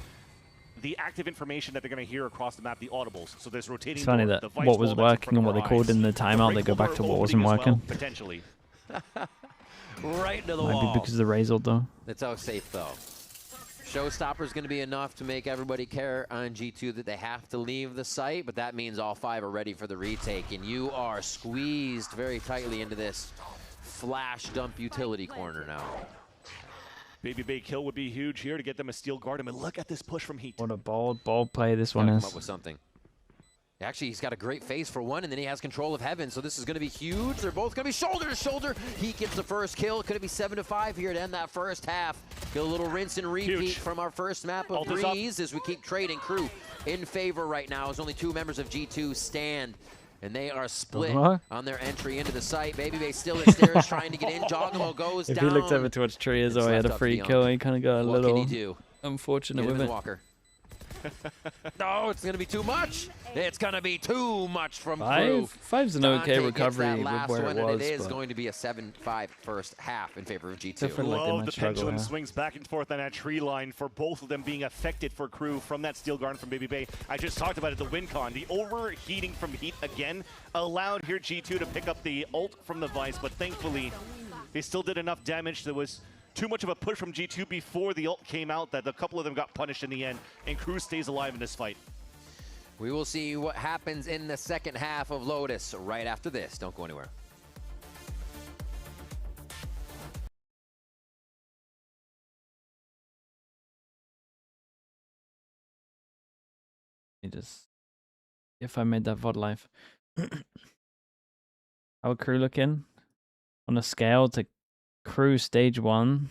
[SPEAKER 7] the active information that they're going to hear across the map, the audibles. So there's rotating.
[SPEAKER 2] It's funny
[SPEAKER 7] door,
[SPEAKER 2] that
[SPEAKER 7] the Vice
[SPEAKER 2] what was
[SPEAKER 7] wall that's in
[SPEAKER 2] working
[SPEAKER 7] front
[SPEAKER 2] and
[SPEAKER 7] of
[SPEAKER 2] what they
[SPEAKER 7] our
[SPEAKER 2] called
[SPEAKER 7] eyes.
[SPEAKER 2] in the timeout, they go
[SPEAKER 7] breakable
[SPEAKER 2] back to
[SPEAKER 7] door
[SPEAKER 2] what wasn't
[SPEAKER 7] opening as well,
[SPEAKER 2] working.
[SPEAKER 7] potentially.
[SPEAKER 6] Right into the
[SPEAKER 2] Might
[SPEAKER 6] wall.
[SPEAKER 2] be because of the Razor though.
[SPEAKER 6] That's how safe though. Showstopper's going to be enough to make everybody care on G2 that they have to leave the site, but that means all 5 are ready for the retake, and you are squeezed very tightly into this flash dump utility corner now.
[SPEAKER 7] Baby Bay kill would be huge here to get them a steel guard. I mean, look at this push from Heat.
[SPEAKER 2] What a bold play this one
[SPEAKER 6] Gotta
[SPEAKER 2] is.
[SPEAKER 6] come up with something. Actually, he's got a great face for one, and then he has control of heaven, so this is going to be huge. They're both going to be shoulder to shoulder. He gets the first kill. Could it be 7-5 here to end that first half? Get a little rinse and repeat
[SPEAKER 7] Huge.
[SPEAKER 6] from our first map of
[SPEAKER 7] Ult is up.
[SPEAKER 6] Breeze as we keep trading. KRU in favor right now as only 2 members of G2 stand, and they are split on their entry into the site. Baby Bay still in stairs trying to get in. Jogamo goes
[SPEAKER 2] If
[SPEAKER 6] down.
[SPEAKER 2] he looked over towards tree as though he had a free kill, he kind of got a
[SPEAKER 6] What can he
[SPEAKER 2] little
[SPEAKER 6] do?
[SPEAKER 2] unfortunate
[SPEAKER 6] Get him
[SPEAKER 2] with
[SPEAKER 6] in,
[SPEAKER 2] it.
[SPEAKER 6] Walker. No, it's going to be too much. It's going to be too much from KRU.
[SPEAKER 2] Five's an okay
[SPEAKER 6] Dante gets
[SPEAKER 2] recovery
[SPEAKER 6] that
[SPEAKER 2] with
[SPEAKER 6] last
[SPEAKER 2] where
[SPEAKER 6] one,
[SPEAKER 2] it was,
[SPEAKER 6] and it is
[SPEAKER 2] but
[SPEAKER 6] going to be a 7-5 first half in favor of G2.
[SPEAKER 2] Different. Like they
[SPEAKER 7] Love
[SPEAKER 2] might
[SPEAKER 7] the
[SPEAKER 2] struggle,
[SPEAKER 7] pendulum
[SPEAKER 2] yeah.
[SPEAKER 7] swings back and forth on that tree line for both of them being affected for KRU from that steel guard from Baby Bay. I just talked about it, the win con. The overheating from Heat again allowed here G2 to pick up the ult from the Vice, but thankfully they still did enough damage. There was too much of a push from G2 before the ult came out that a couple of them got punished in the end, and KRU stays alive in this fight.
[SPEAKER 6] We will see what happens in the second half of Lotus right after this. Don't go anywhere.
[SPEAKER 2] If I made that VOD live. How would crew look in? On a scale to crew stage 1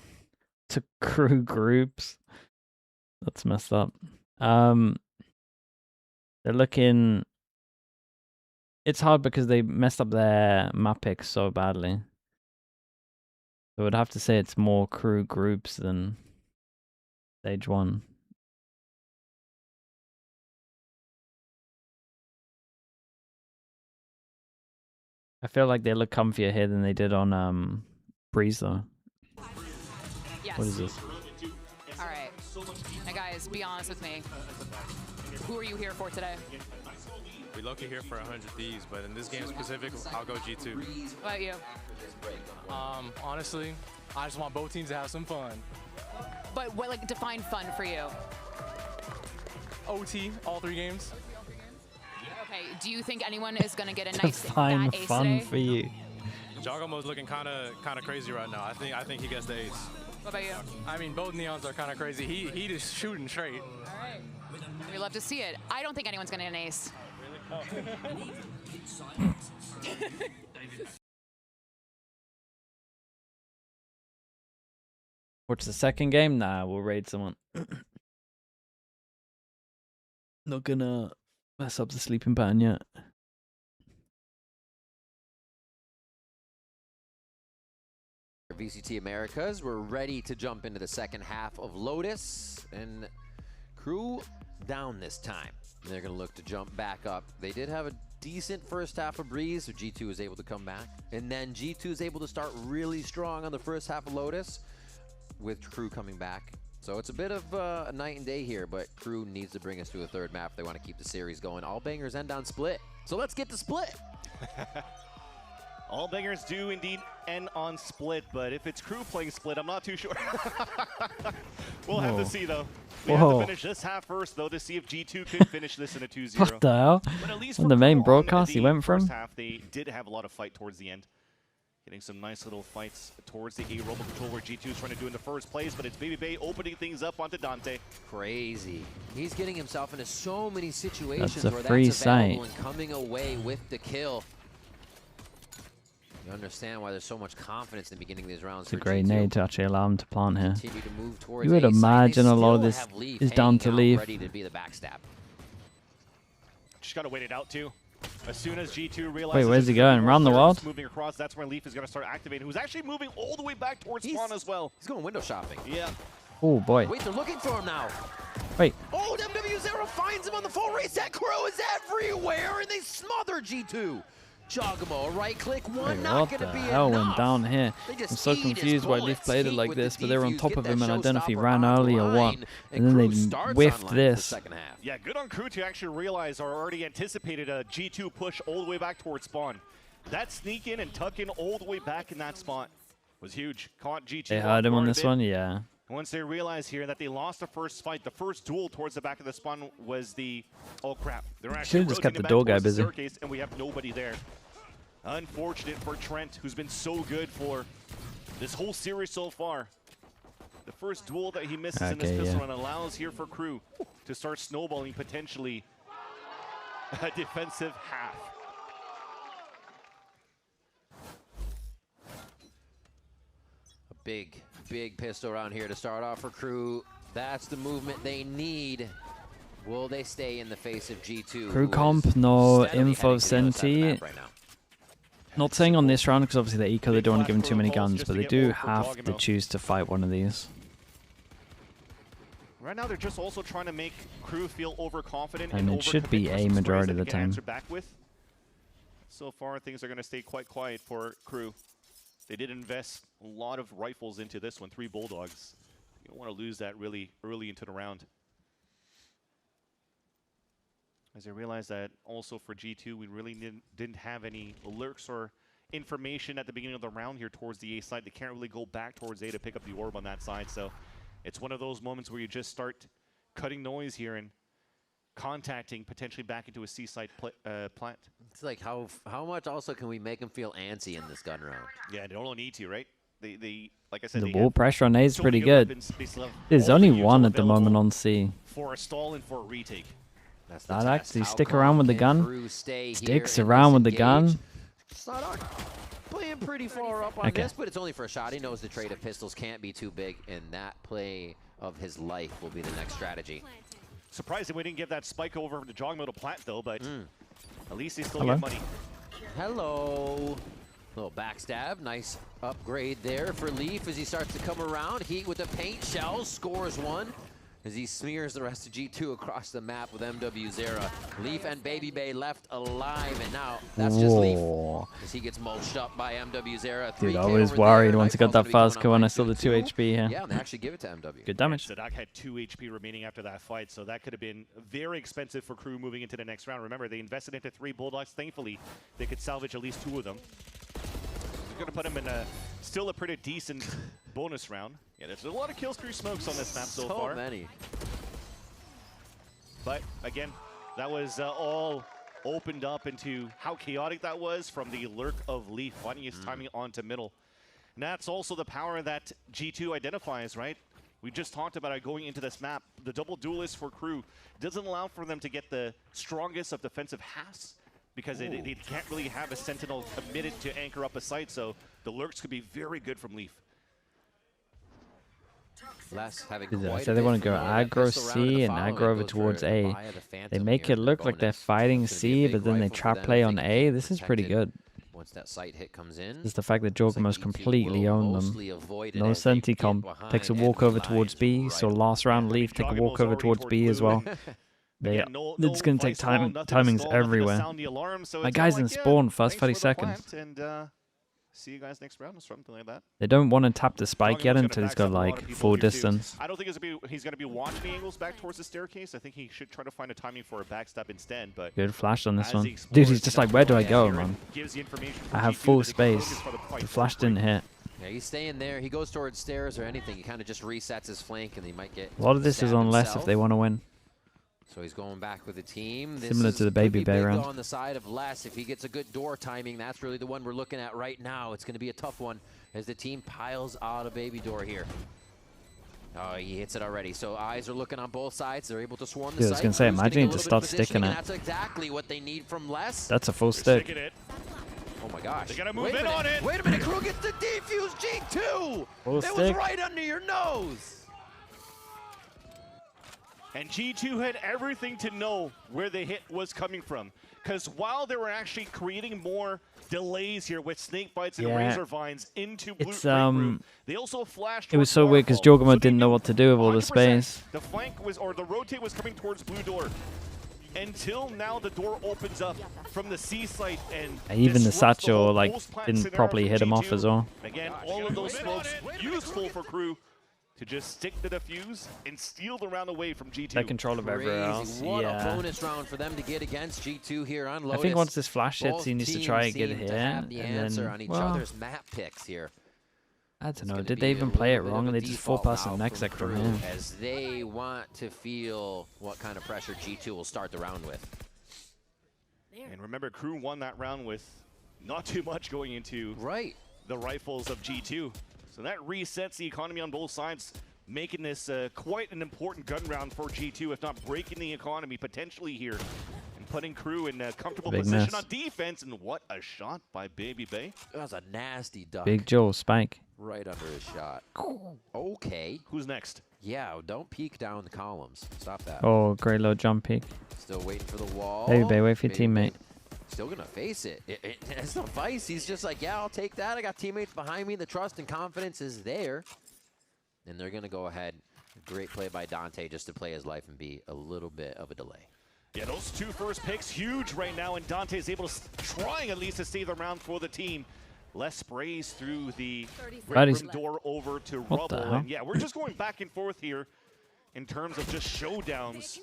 [SPEAKER 2] to crew groups. That's messed up. They're looking... It's hard because they messed up their map picks so badly. So I would have to say it's more crew groups than stage 1. I feel like they look comfier here than they did on Breeze though.
[SPEAKER 14] Yes.
[SPEAKER 2] What is this?
[SPEAKER 14] All right. Now guys, be honest with me. Who are you here for today?
[SPEAKER 18] We low-key here for 100 Thieves, but in this game specific, I'll go G2.
[SPEAKER 14] What about you?
[SPEAKER 19] Honestly, I just want both teams to have some fun.
[SPEAKER 14] But what, like, define fun for you?
[SPEAKER 19] OT, all 3 games.
[SPEAKER 14] Okay, do you think anyone is going to get a nice
[SPEAKER 2] Define
[SPEAKER 14] fat ace
[SPEAKER 2] fun
[SPEAKER 14] today?
[SPEAKER 2] for you.
[SPEAKER 18] Jogamo's looking kind of crazy right now. I think he gets the ace.
[SPEAKER 14] What about you?
[SPEAKER 19] I mean, both Neons are kind of crazy. He just shooting straight.
[SPEAKER 14] All right. We love to see it. I don't think anyone's going to get an ace.
[SPEAKER 2] What's the second game? Nah, we'll raid someone. Not gonna mess up the sleeping pattern yet.
[SPEAKER 6] VCT Americas, we're ready to jump into the second half of Lotus, and crew down this time. They're going to look to jump back up. They did have a decent first half of Breeze, so G2 was able to come back. And then G2 is able to start really strong on the first half of Lotus, with crew coming back. So it's a bit of a night and day here, but crew needs to bring us to a third map if they want to keep the series going. All bangers end on Split. So let's get to Split.
[SPEAKER 7] All bangers do indeed end on Split, but if it's crew playing Split, I'm not too sure. We'll have to see, though. We have to finish this half first, though, to see if G2 could finish this in a 2-0.
[SPEAKER 2] What the hell?
[SPEAKER 7] But at least
[SPEAKER 2] On the main
[SPEAKER 7] crew
[SPEAKER 2] broadcast
[SPEAKER 7] the
[SPEAKER 2] he went from?
[SPEAKER 7] first half, they did have a lot of fight towards the end. Getting some nice little fights towards the A robo control where G2 is trying to do in the first place, but it's Baby Bay opening things up onto Dante.
[SPEAKER 6] Crazy. He's getting himself into so many situations where
[SPEAKER 2] free
[SPEAKER 6] that's available
[SPEAKER 2] sight.
[SPEAKER 6] and coming away with the kill. You understand why there's so much confidence in the beginning of these rounds.
[SPEAKER 2] It's a great nade to actually allow him to plant here.
[SPEAKER 6] Continue to move towards
[SPEAKER 2] You would
[SPEAKER 6] A side.
[SPEAKER 2] imagine
[SPEAKER 6] They
[SPEAKER 2] a lot of
[SPEAKER 6] still
[SPEAKER 2] this
[SPEAKER 6] have Leaf
[SPEAKER 2] is down to
[SPEAKER 6] hanging out,
[SPEAKER 2] Leaf.
[SPEAKER 6] ready to be the backstab.
[SPEAKER 7] Just got to wait it out, too. As soon as G2 realizes...
[SPEAKER 2] Wait, where's he going? Around the world?
[SPEAKER 7] Moving across, that's where Leaf is going to start activating, who's actually moving all the way back towards spawn as well.
[SPEAKER 6] He's going window shopping.
[SPEAKER 7] Yeah.
[SPEAKER 2] Oh, boy.
[SPEAKER 6] Wait, they're looking for him now.
[SPEAKER 2] Wait.
[SPEAKER 6] Oh, MW0 finds him on the full reset. Crew is everywhere, and they smother G2. Jogamo, a right click, one,
[SPEAKER 2] Wait,
[SPEAKER 6] not
[SPEAKER 2] what
[SPEAKER 6] going to
[SPEAKER 2] the
[SPEAKER 6] be
[SPEAKER 2] hell
[SPEAKER 6] enough.
[SPEAKER 2] went down here? I'm so confused why Leaf played it like this, but they were on top of him, and I don't know if he ran early or what. And then they whiffed this.
[SPEAKER 7] Yeah, good on crew to actually realize or already anticipated a G2 push all the way back towards spawn. That sneak in and tuck in all the way back in that spot was huge. Caught G2.
[SPEAKER 2] They heard him on this one, yeah.
[SPEAKER 7] Once they realize here that they lost the first fight, the first duel towards the back of the spawn was the... Oh, crap. They're actually
[SPEAKER 2] Should've just kept the door guy busy.
[SPEAKER 7] Staircase, and we have nobody there. Unfortunate for Trent, who's been so good for this whole series so far. The first duel that he misses in this pistol run allows here for crew to start snowballing potentially a defensive half.
[SPEAKER 6] A big pistol round here to start off for crew. That's the movement they need. Will they stay in the face of G2?
[SPEAKER 2] Crew comp, no info senti. Not saying on this round, because obviously they're eco, they don't want to give them too many guns, but they do have to choose to fight one of these.
[SPEAKER 7] Right now, they're just also trying to make crew feel overconfident.
[SPEAKER 2] And it should be a majority of the time.
[SPEAKER 7] So far, things are going to stay quite quiet for crew. They did invest a lot of rifles into this one, 3 Bulldogs. You don't want to lose that really early into the round. As I realized that also for G2, we really didn't have any alerts or information at the beginning of the round here towards the A side. They can't really go back towards A to pick up the orb on that side. So it's one of those moments where you just start cutting noise here and contacting potentially back into a C side plant.
[SPEAKER 6] It's like how much also can we make them feel antsy in this gun round?
[SPEAKER 7] Yeah, they don't need to, right? They like I said,
[SPEAKER 2] The wall pressure on A is pretty good.
[SPEAKER 7] Weapons,
[SPEAKER 2] There's only one at the moment on C.
[SPEAKER 7] For a stall and for a retake.
[SPEAKER 2] Sadak, does he stick around with the gun? Sticks around with the gun.
[SPEAKER 6] Sadak playing pretty far up on this, but it's only for a shot. He knows the trade of pistols can't be too big, and that play of his life will be the next strategy.
[SPEAKER 7] Surprising we didn't give that spike over to Jogmo to plant, though, but at least they still get money.
[SPEAKER 6] Hello. Little backstab. Nice upgrade there for Leaf as he starts to come around. Heat with the paint shells. Scores one as he smears the rest of G2 across the map with MW Zera. Leaf and Baby Bay left alive, and now that's just Leaf as he gets mulched up by MW Zera.
[SPEAKER 2] Dude, I was worried once I got that fast kill when I saw the 2 HP here.
[SPEAKER 6] Yeah, and they actually give it to MW.
[SPEAKER 2] Good damage.
[SPEAKER 7] Sadak had 2 HP remaining after that fight, so that could have been very expensive for Crew moving into the next round. Remember, they invested into 3 Bulldogs. Thankfully, they could salvage at least 2 of them. They're going to put him in still a pretty decent bonus round. Yeah, there's a lot of kill streak smokes on this map so far.
[SPEAKER 6] So many.
[SPEAKER 7] But again, that was all opened up into how chaotic that was from the lurk of Leaf, finding his timing onto middle. And that's also the power that G2 identifies, right? We just talked about it going into this map. The double duelist for Crew doesn't allow for them to get the strongest of defensive halves because they can't really have a sentinel committed to anchor up a site, so the lurks could be very good from Leaf.
[SPEAKER 2] So they want to go aggro C and aggro over towards A. They make it look like they're fighting C, but then they trap play on A. This is pretty good.
[SPEAKER 6] Once that sight hit comes in,
[SPEAKER 2] Just the fact that Jorgamo's completely owned them. No Senti comp. Takes a walk over towards B. So last round Leaf take a walk over towards B as well. They're just going to take timings everywhere. My guy's in spawn first 30 seconds.
[SPEAKER 7] See you guys next round or something like that.
[SPEAKER 2] They don't want to tap the spike yet until he's got like full distance.
[SPEAKER 7] I don't think he's going to be watching angles back towards the staircase. I think he should try to find a timing for a backstab instead. But
[SPEAKER 2] good flash on this one. Dude, he's just like, where do I go, man? I have full space. The flash didn't hit.
[SPEAKER 6] Yeah, he's staying there. He goes towards stairs or anything. He kind of just resets his flank and he might get
[SPEAKER 2] a lot of this is on less if they want to win.
[SPEAKER 6] So he's going back with the team.
[SPEAKER 2] Similar to the Baby Bay round.
[SPEAKER 6] On the side of less, if he gets a good door timing, that's really the one we're looking at right now. It's going to be a tough one as the team piles out a Baby door here. Oh, he hits it already. So eyes are looking on both sides. They're able to swarm the site.
[SPEAKER 2] I was going to say, imagine to start sticking it.
[SPEAKER 6] That's exactly what they need from less.
[SPEAKER 2] That's a full stick.
[SPEAKER 6] Oh my gosh.
[SPEAKER 7] They got to move in on it.
[SPEAKER 6] Wait a minute. Crew gets the defuse G2.
[SPEAKER 2] Full
[SPEAKER 6] it
[SPEAKER 2] stick.
[SPEAKER 6] Was right under your nose.
[SPEAKER 7] And G2 had everything to know where the hit was coming from. Because while they were actually creating more delays here with snake bites and razor vines into Blue, they also flashed.
[SPEAKER 2] It was so weird because Jorgamo didn't know what to do with all the space.
[SPEAKER 7] The flank was, or the rotate was coming towards blue door. Until now, the door opens up from the C site and
[SPEAKER 2] even the satchel like didn't properly hit him off as well.
[SPEAKER 7] Again, all of those smokes useful for Crew to just stick the defuse and steal the round away from G2.
[SPEAKER 2] They control of everywhere else.
[SPEAKER 6] What a bonus round for them to get against G2 here on Lotus.
[SPEAKER 2] I think once this flash hits, he needs to try and get it here.
[SPEAKER 6] And then, on each other's map picks here.
[SPEAKER 2] I don't know. Did they even play it wrong and they just 4-pass an exec from him?
[SPEAKER 6] As they want to feel what kind of pressure G2 will start the round with.
[SPEAKER 7] And remember, Crew won that round with not too much going into the rifles of G2. So that resets the economy on both sides, making this quite an important gun round for G2, if not breaking the economy potentially here, and putting Crew in a comfortable position on defense. And what a shot by Baby Bay.
[SPEAKER 6] That was a nasty duck.
[SPEAKER 2] Big Joel spike.
[SPEAKER 6] Right under his shot. Okay.
[SPEAKER 7] Who's next?
[SPEAKER 6] Yeah, don't peek down the columns. Stop that.
[SPEAKER 2] Oh, great low jump peek.
[SPEAKER 6] Still waiting for the wall.
[SPEAKER 2] Baby Bay, wait for your teammate.
[SPEAKER 6] Still gonna face it. It's no vice. He's just like, yeah, I'll take that. I got teammates behind me. The trust and confidence is there. And they're gonna go ahead. Great play by Dante just to play his life and be a little bit of a delay.
[SPEAKER 7] Yeah, those 2 first picks, huge right now, and Dante is able to, trying at least to save the round for the team. Les sprays through the red room door over to Rubble. And yeah, we're just going back and forth here in terms of just showdowns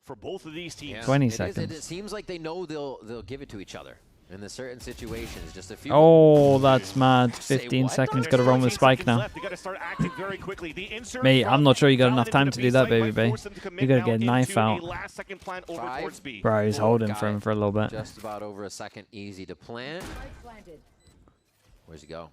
[SPEAKER 7] for both of these teams.
[SPEAKER 2] 20 seconds.
[SPEAKER 6] It seems like they know they'll give it to each other in the certain situations. Just a few.
[SPEAKER 2] Oh, that's mad. 15 seconds. Got to run with spike now. Mate, I'm not sure you got enough time to do that, Baby Bay. You got to get a knife out. Bro, he's holding for him for a little bit.
[SPEAKER 6] Just about over a second. Easy to plant. Where's he go?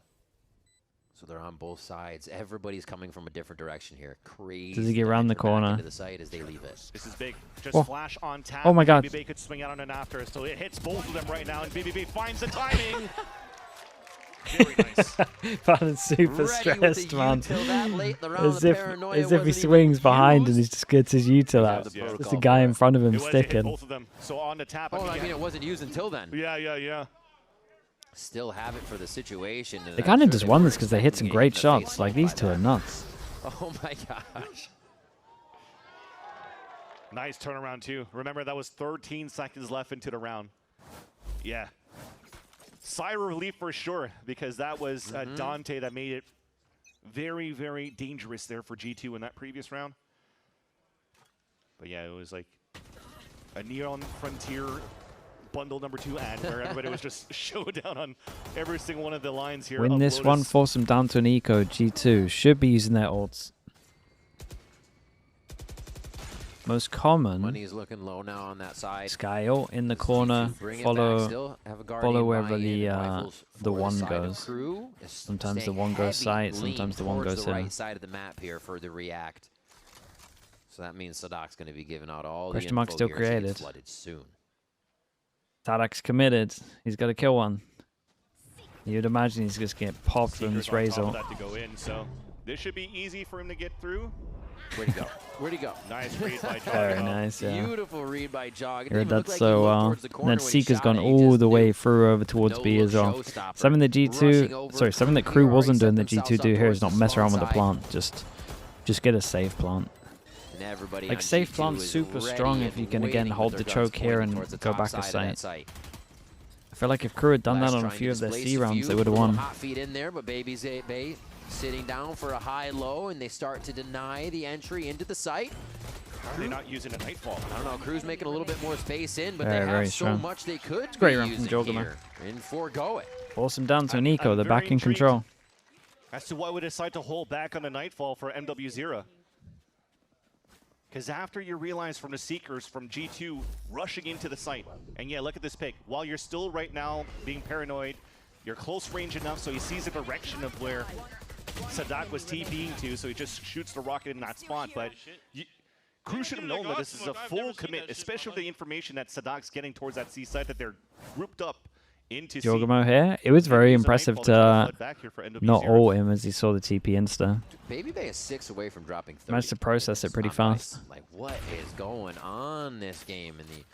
[SPEAKER 6] So they're on both sides. Everybody's coming from a different direction here. Crazy.
[SPEAKER 2] Does he get around the corner?
[SPEAKER 6] Into the site as they leave it.
[SPEAKER 7] This is big. Just flash on tap.
[SPEAKER 2] Oh my God.
[SPEAKER 7] BBB could swing out on an after, so it hits both of them right now, and BBB finds the timing. Very nice.
[SPEAKER 2] But super stressed, man. As if he swings behind and he just gets his util out. There's a guy in front of him sticking.
[SPEAKER 7] Both of them. So on the tap.
[SPEAKER 6] Oh, I mean, it wasn't used until then.
[SPEAKER 7] Yeah.
[SPEAKER 6] Still have it for the situation.
[SPEAKER 2] They kind of just won this because they hit some great shots. Like, these two are nuts.
[SPEAKER 6] Oh my gosh.
[SPEAKER 7] Nice turnaround too. Remember, that was 13 seconds left into the round. Yeah. Sigh of relief for sure, because that was Dante that made it very, very dangerous there for G2 in that previous round. But yeah, it was like a Neon Frontier bundle number 2 ad where everybody was just showdown on every single one of the lines here.
[SPEAKER 2] Win this one, force them down to an eco. G2 should be using their ults. Most common.
[SPEAKER 6] Money is looking low now on that side.
[SPEAKER 2] Sky ult in the corner. Follow wherever the one goes. Sometimes the one goes site. Sometimes the one goes
[SPEAKER 6] the right side of the map here for the react. So that means Sadak's going to be giving out all the info
[SPEAKER 2] still
[SPEAKER 6] here
[SPEAKER 2] created.
[SPEAKER 6] Flooded soon.
[SPEAKER 2] Sadak's committed. He's got to kill one. You'd imagine he's just getting popped from this Razor.
[SPEAKER 7] That to go in, so this should be easy for him to get through.
[SPEAKER 6] Where'd he go? Where'd he go?
[SPEAKER 7] Nice read by Jog.
[SPEAKER 2] Very nice, yeah.
[SPEAKER 6] Beautiful read by Jog.
[SPEAKER 2] Heard that so well. And then Seeker's gone all the way through over towards B as well. Something that something that Crew wasn't doing that G2 do here is not mess around with the plant. Just get a safe plant. Like, safe plant's super strong if you can again hold the choke here and go back a site. I feel like if Crew had done that on a few of their C rounds, they would have won.
[SPEAKER 6] Hot feet in there, but Baby's sitting down for a high-low, and they start to deny the entry into the site.
[SPEAKER 7] How are they not using a Nightfall?
[SPEAKER 6] I don't know. Crew's making a little bit more space in, but they have so much they could be
[SPEAKER 2] great round from
[SPEAKER 6] using
[SPEAKER 2] Jogama.
[SPEAKER 6] here and forego it.
[SPEAKER 2] Force them down to an eco. They're back in control.
[SPEAKER 7] As to why we decide to hold back on the Nightfall for MW0. Because after you realize from the Seekers from G2 rushing into the site, and yeah, look at this pick. While you're still right now being paranoid, you're close range enough so he sees the direction of where Sadak was TPing to, so he just shoots the rocket in that spot. But Crew should have known that this is a full commit, especially with the information that Sadak's getting towards that C site, that they're grouped up into C.
[SPEAKER 2] Jogamo here. It was very impressive to not ult him as he saw the TP insta.
[SPEAKER 6] Baby Bay is 6 away from dropping 30.
[SPEAKER 2] Managed to process it pretty fast.
[SPEAKER 6] Like, what is going on this game in the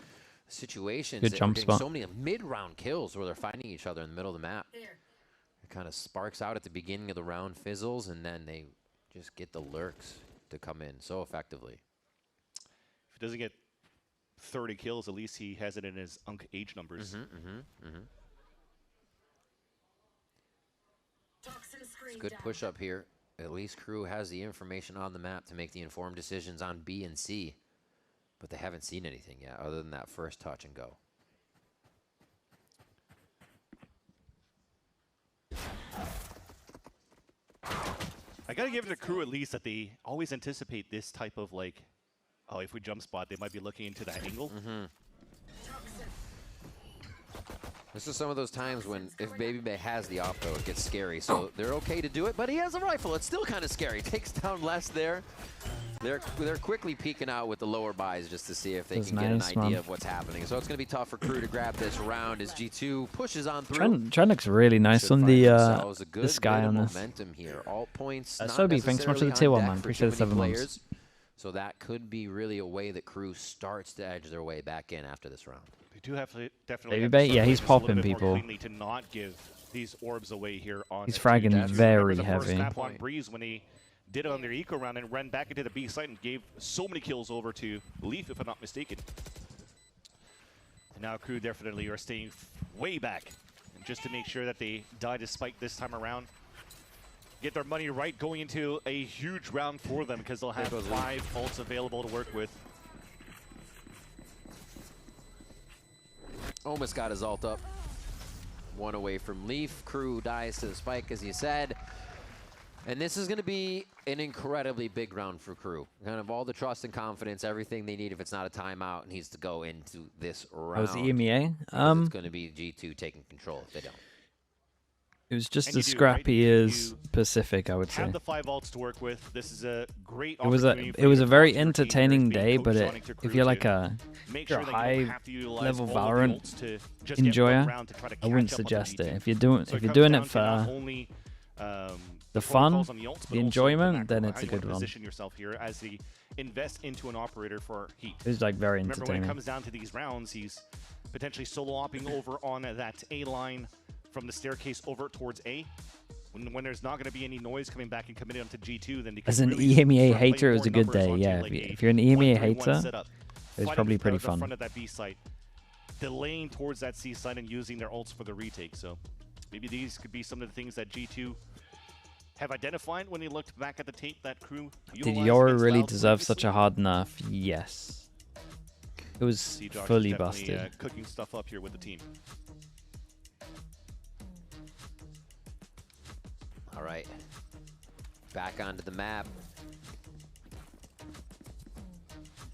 [SPEAKER 6] situations?
[SPEAKER 2] Good jump spot.
[SPEAKER 6] So many mid-round kills where they're fighting each other in the middle of the map. It kind of sparks out at the beginning of the round, fizzles, and then they just get the lurks to come in so effectively.
[SPEAKER 7] If he doesn't get 30 kills, at least he has it in his age numbers.
[SPEAKER 6] It's a good push up here. At least Crew has the information on the map to make the informed decisions on B and C. But they haven't seen anything yet other than that first touch and go.
[SPEAKER 7] I gotta give it to Crew at least that they always anticipate this type of like, oh, if we jump spot, they might be looking into that angle.
[SPEAKER 6] This is some of those times when if Baby Bay has the opto, it gets scary. So they're okay to do it, but he has a rifle. It's still kind of scary. Takes down less there. They're quickly peeking out with the lower buys just to see if they can get an idea of what's happening. So it's going to be tough for Crew to grab this round as G2 pushes on through.
[SPEAKER 2] Trent looks really nice on the sky on this.
[SPEAKER 6] Momentum here. All points.
[SPEAKER 2] Sobi, thanks so much for the tier 1, man. Appreciate the 7 months.
[SPEAKER 6] So that could be really a way that Crew starts to edge their way back in after this round.
[SPEAKER 7] They do have to definitely.
[SPEAKER 2] Baby Bay, yeah, he's popping people.
[SPEAKER 7] To not give these orbs away here on.
[SPEAKER 2] He's fragging very heavy.
[SPEAKER 7] On Breeze when he did it on their eco round and ran back into the B site and gave so many kills over to Leaf, if I'm not mistaken. And now Crew definitely are staying way back, and just to make sure that they die to spike this time around. Get their money right going into a huge round for them because they'll have 5 ults available to work with.
[SPEAKER 6] Almost got his ult up. 1 away from Leaf. Crew dies to the spike, as you said. And this is going to be an incredibly big round for Crew. Kind of all the trust and confidence, everything they need if it's not a timeout needs to go into this round.
[SPEAKER 2] Oh, was the EMEA?
[SPEAKER 6] It's going to be G2 taking control if they don't.
[SPEAKER 2] It was just as scrappy as Pacific, I would say.
[SPEAKER 7] Have the 5 ults to work with. This is a great
[SPEAKER 2] It was a very entertaining day, but if you're like a high level Valorant enjoyer, I wouldn't suggest it. If you're doing it for the fun, the enjoyment, then it's a good one.
[SPEAKER 7] Yourself here as he invests into an operator for Heat.
[SPEAKER 2] It's like very
[SPEAKER 7] Remember,
[SPEAKER 2] entertaining.
[SPEAKER 7] when it comes down to these rounds, he's potentially solo opping over on that A line from the staircase over towards A. When there's not going to be any noise coming back and committing onto G2, then
[SPEAKER 2] as an EMEA hater, it was a good day. Yeah, if you're an EMEA hater, it's probably pretty fun.
[SPEAKER 7] Front of that B site, delaying towards that C site and using their ults for the retake. So maybe these could be some of the things that G2 have identified when they looked back at the tape that crew.
[SPEAKER 2] Did Yoru really deserve such a hard nerf? Yes. It was fully busted.
[SPEAKER 7] Cooking stuff up here with the team.
[SPEAKER 6] All right, back onto the map.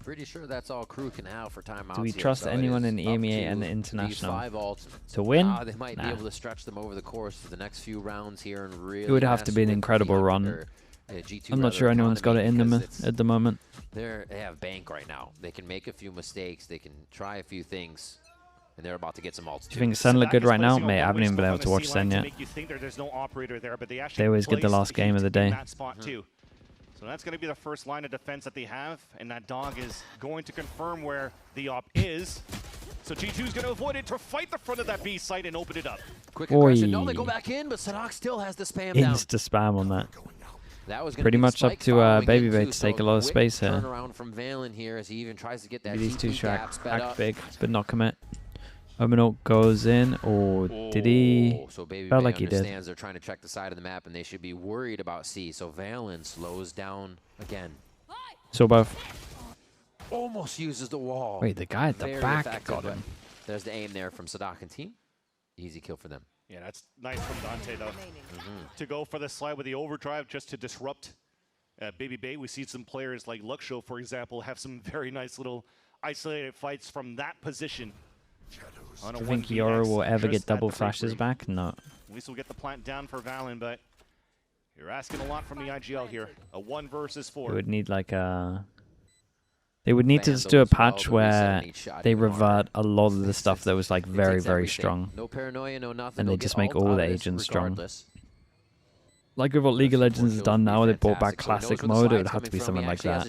[SPEAKER 6] Pretty sure that's all crew can have for timeouts.
[SPEAKER 2] Do we trust anyone in EMEA and the international to win?
[SPEAKER 6] They might be able to stretch them over the course of the next few rounds here and really.
[SPEAKER 2] It would have to be an incredible run. I'm not sure anyone's got it in them at the moment.
[SPEAKER 6] They have bank right now. They can make a few mistakes. They can try a few things. And they're about to get some ults.
[SPEAKER 2] Do you think Sen look good right now? Mate, I haven't even been able to watch Sen yet. They always get the last game of the day.
[SPEAKER 7] So that's going to be the first line of defense that they have, and that dog is going to confirm where the op is. So G2 is going to avoid it to fight the front of that B site and open it up.
[SPEAKER 6] Quick aggression. No, they go back in, but Sadak still has the spam down.
[SPEAKER 2] Insta-spam on that.
[SPEAKER 6] That was
[SPEAKER 2] pretty much up to Baby Bay to take a lot of space here.
[SPEAKER 6] Turnaround from Valen here as he even tries to get that
[SPEAKER 2] these two act big, but not commit. Omenal goes in, or did he?
[SPEAKER 6] So Baby
[SPEAKER 2] Felt
[SPEAKER 6] Bay
[SPEAKER 2] like he did.
[SPEAKER 6] understands they're trying to check the side of the map, and they should be worried about C. So Valen slows down again.
[SPEAKER 2] So both.
[SPEAKER 6] Almost uses the wall.
[SPEAKER 2] Wait, the guy at the back got him.
[SPEAKER 6] There's the aim there from Sadak and team. Easy kill for them.
[SPEAKER 7] Yeah, that's nice from Dante, though. To go for the slide with the overdrive just to disrupt Baby Bay. We see some players like Luxo, for example, have some very nice little isolated fights from that position.
[SPEAKER 2] Do you think Yoru will ever get double flashes back? No.
[SPEAKER 7] At least we'll get the plant down for Valen, but you're asking a lot from the IGL here. A 1 versus 4.
[SPEAKER 2] It would need like a... They would need to just do a patch where they revert a lot of the stuff that was like very, very strong.
[SPEAKER 6] No paranoia, no nothing.
[SPEAKER 2] And they just make all the agents strong. Like with what League of Legends has done now, they brought back classic mode, it would have to be something like that.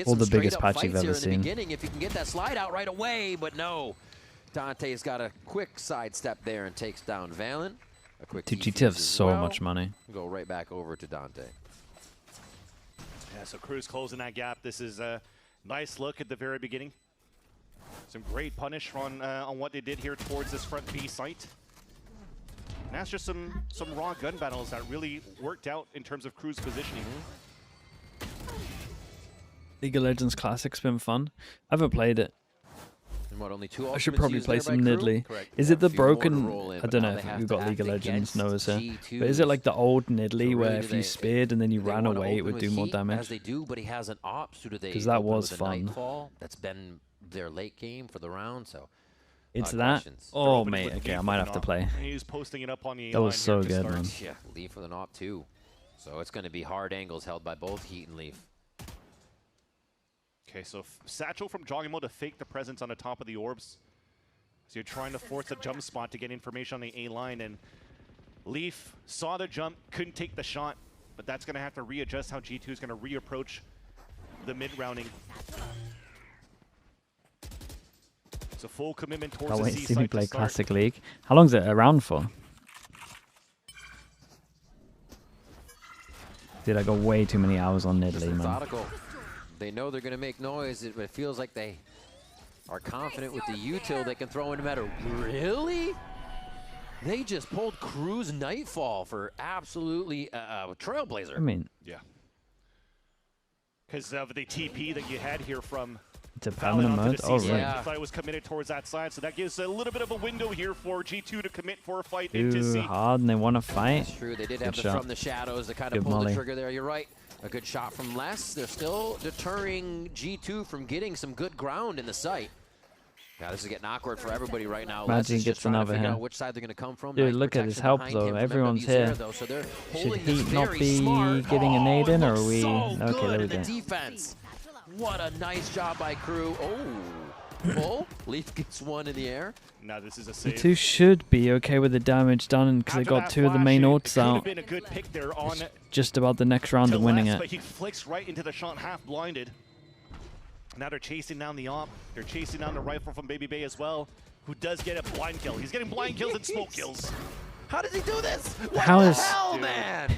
[SPEAKER 2] Or the biggest patch you've ever seen.
[SPEAKER 6] If you can get that slide out right away, but no. Dante's got a quick sidestep there and takes down Valen. A quick
[SPEAKER 2] GT have so much money.
[SPEAKER 6] Go right back over to Dante.
[SPEAKER 7] Yeah, so Crew's closing that gap. This is a nice look at the very beginning. Some great punish on what they did here towards this front B site. And that's just some raw gun battles that really worked out in terms of Crew's positioning.
[SPEAKER 2] League of Legends Classic's been fun. I haven't played it.
[SPEAKER 6] And what, only 2
[SPEAKER 2] I should probably play some Nidalee. Is it the broken... I don't know if you've got League of Legends knows here. But is it like the old Nidalee where if you speared and then you ran away, it would do more damage?
[SPEAKER 6] As they do, but he has an ops due to the
[SPEAKER 2] because that was fun.
[SPEAKER 6] Nightfall. That's been their late game for the round, so...
[SPEAKER 2] It's that? Oh, mate, okay, I might have to play.
[SPEAKER 7] He's posting it up on the
[SPEAKER 2] that was so good, man.
[SPEAKER 6] Yeah, Leaf with an op too. So it's going to be hard angles held by both Heat and Leaf.
[SPEAKER 7] Okay, so Satchel from Jogging Mode to fake the presence on the top of the orbs. So you're trying to force a jump spot to get information on the A line, and Leaf saw the jump, couldn't take the shot, but that's going to have to readjust how G2 is going to reapproach the mid-rounding. It's a full commitment towards the C site.
[SPEAKER 2] See me play Classic League. How long's it around for? Dude, I got way too many hours on Nidalee, man.
[SPEAKER 6] They know they're going to make noise. It feels like they are confident with the util they can throw in no matter. Really? They just pulled Crew's Nightfall for absolutely Trailblazer.
[SPEAKER 2] I mean...
[SPEAKER 7] Yeah. Because of the TP that you had here from...
[SPEAKER 2] It's a permanent mode? Oh, right.
[SPEAKER 7] Yeah. I thought it was committed towards that side, so that gives a little bit of a window here for G2 to commit for a fight into C.
[SPEAKER 2] Too hard, and they want to fight.
[SPEAKER 6] That's true. They did have from the shadows to kind of pull the trigger there. You're right. A good shot from Les. They're still deterring G2 from getting some good ground in the site. Yeah, this is getting awkward for everybody right now.
[SPEAKER 2] Imagine he gets another hit.
[SPEAKER 6] Which side they're going to come from.
[SPEAKER 2] Dude,
[SPEAKER 6] Nice
[SPEAKER 2] look at his
[SPEAKER 6] protection
[SPEAKER 2] help
[SPEAKER 6] behind
[SPEAKER 2] though.
[SPEAKER 6] him from
[SPEAKER 2] Everyone's
[SPEAKER 6] MW's
[SPEAKER 2] here.
[SPEAKER 6] there, though, so they're
[SPEAKER 2] Should
[SPEAKER 6] holding
[SPEAKER 2] he
[SPEAKER 6] this
[SPEAKER 2] not
[SPEAKER 6] very
[SPEAKER 2] be
[SPEAKER 6] smart.
[SPEAKER 2] getting an aid in, or are we?
[SPEAKER 6] So
[SPEAKER 2] Okay, there we
[SPEAKER 6] good in
[SPEAKER 2] go.
[SPEAKER 6] the defense. What a nice job by KRU. Oh, Leaf gets one in the air.
[SPEAKER 7] Now this is a save.
[SPEAKER 2] The two should be okay with the damage done because they got two of the main ults out.
[SPEAKER 7] Been a good pick there on
[SPEAKER 2] It's just about the next round and winning it.
[SPEAKER 7] But he flicks right into the shot, half blinded. Now they're chasing down the op. They're chasing down the rifle from Baby Bay as well, who does get a blind kill. He's getting blind kills and smoke kills.
[SPEAKER 6] How does he do this? What
[SPEAKER 2] How
[SPEAKER 6] the
[SPEAKER 2] is-
[SPEAKER 6] hell, man?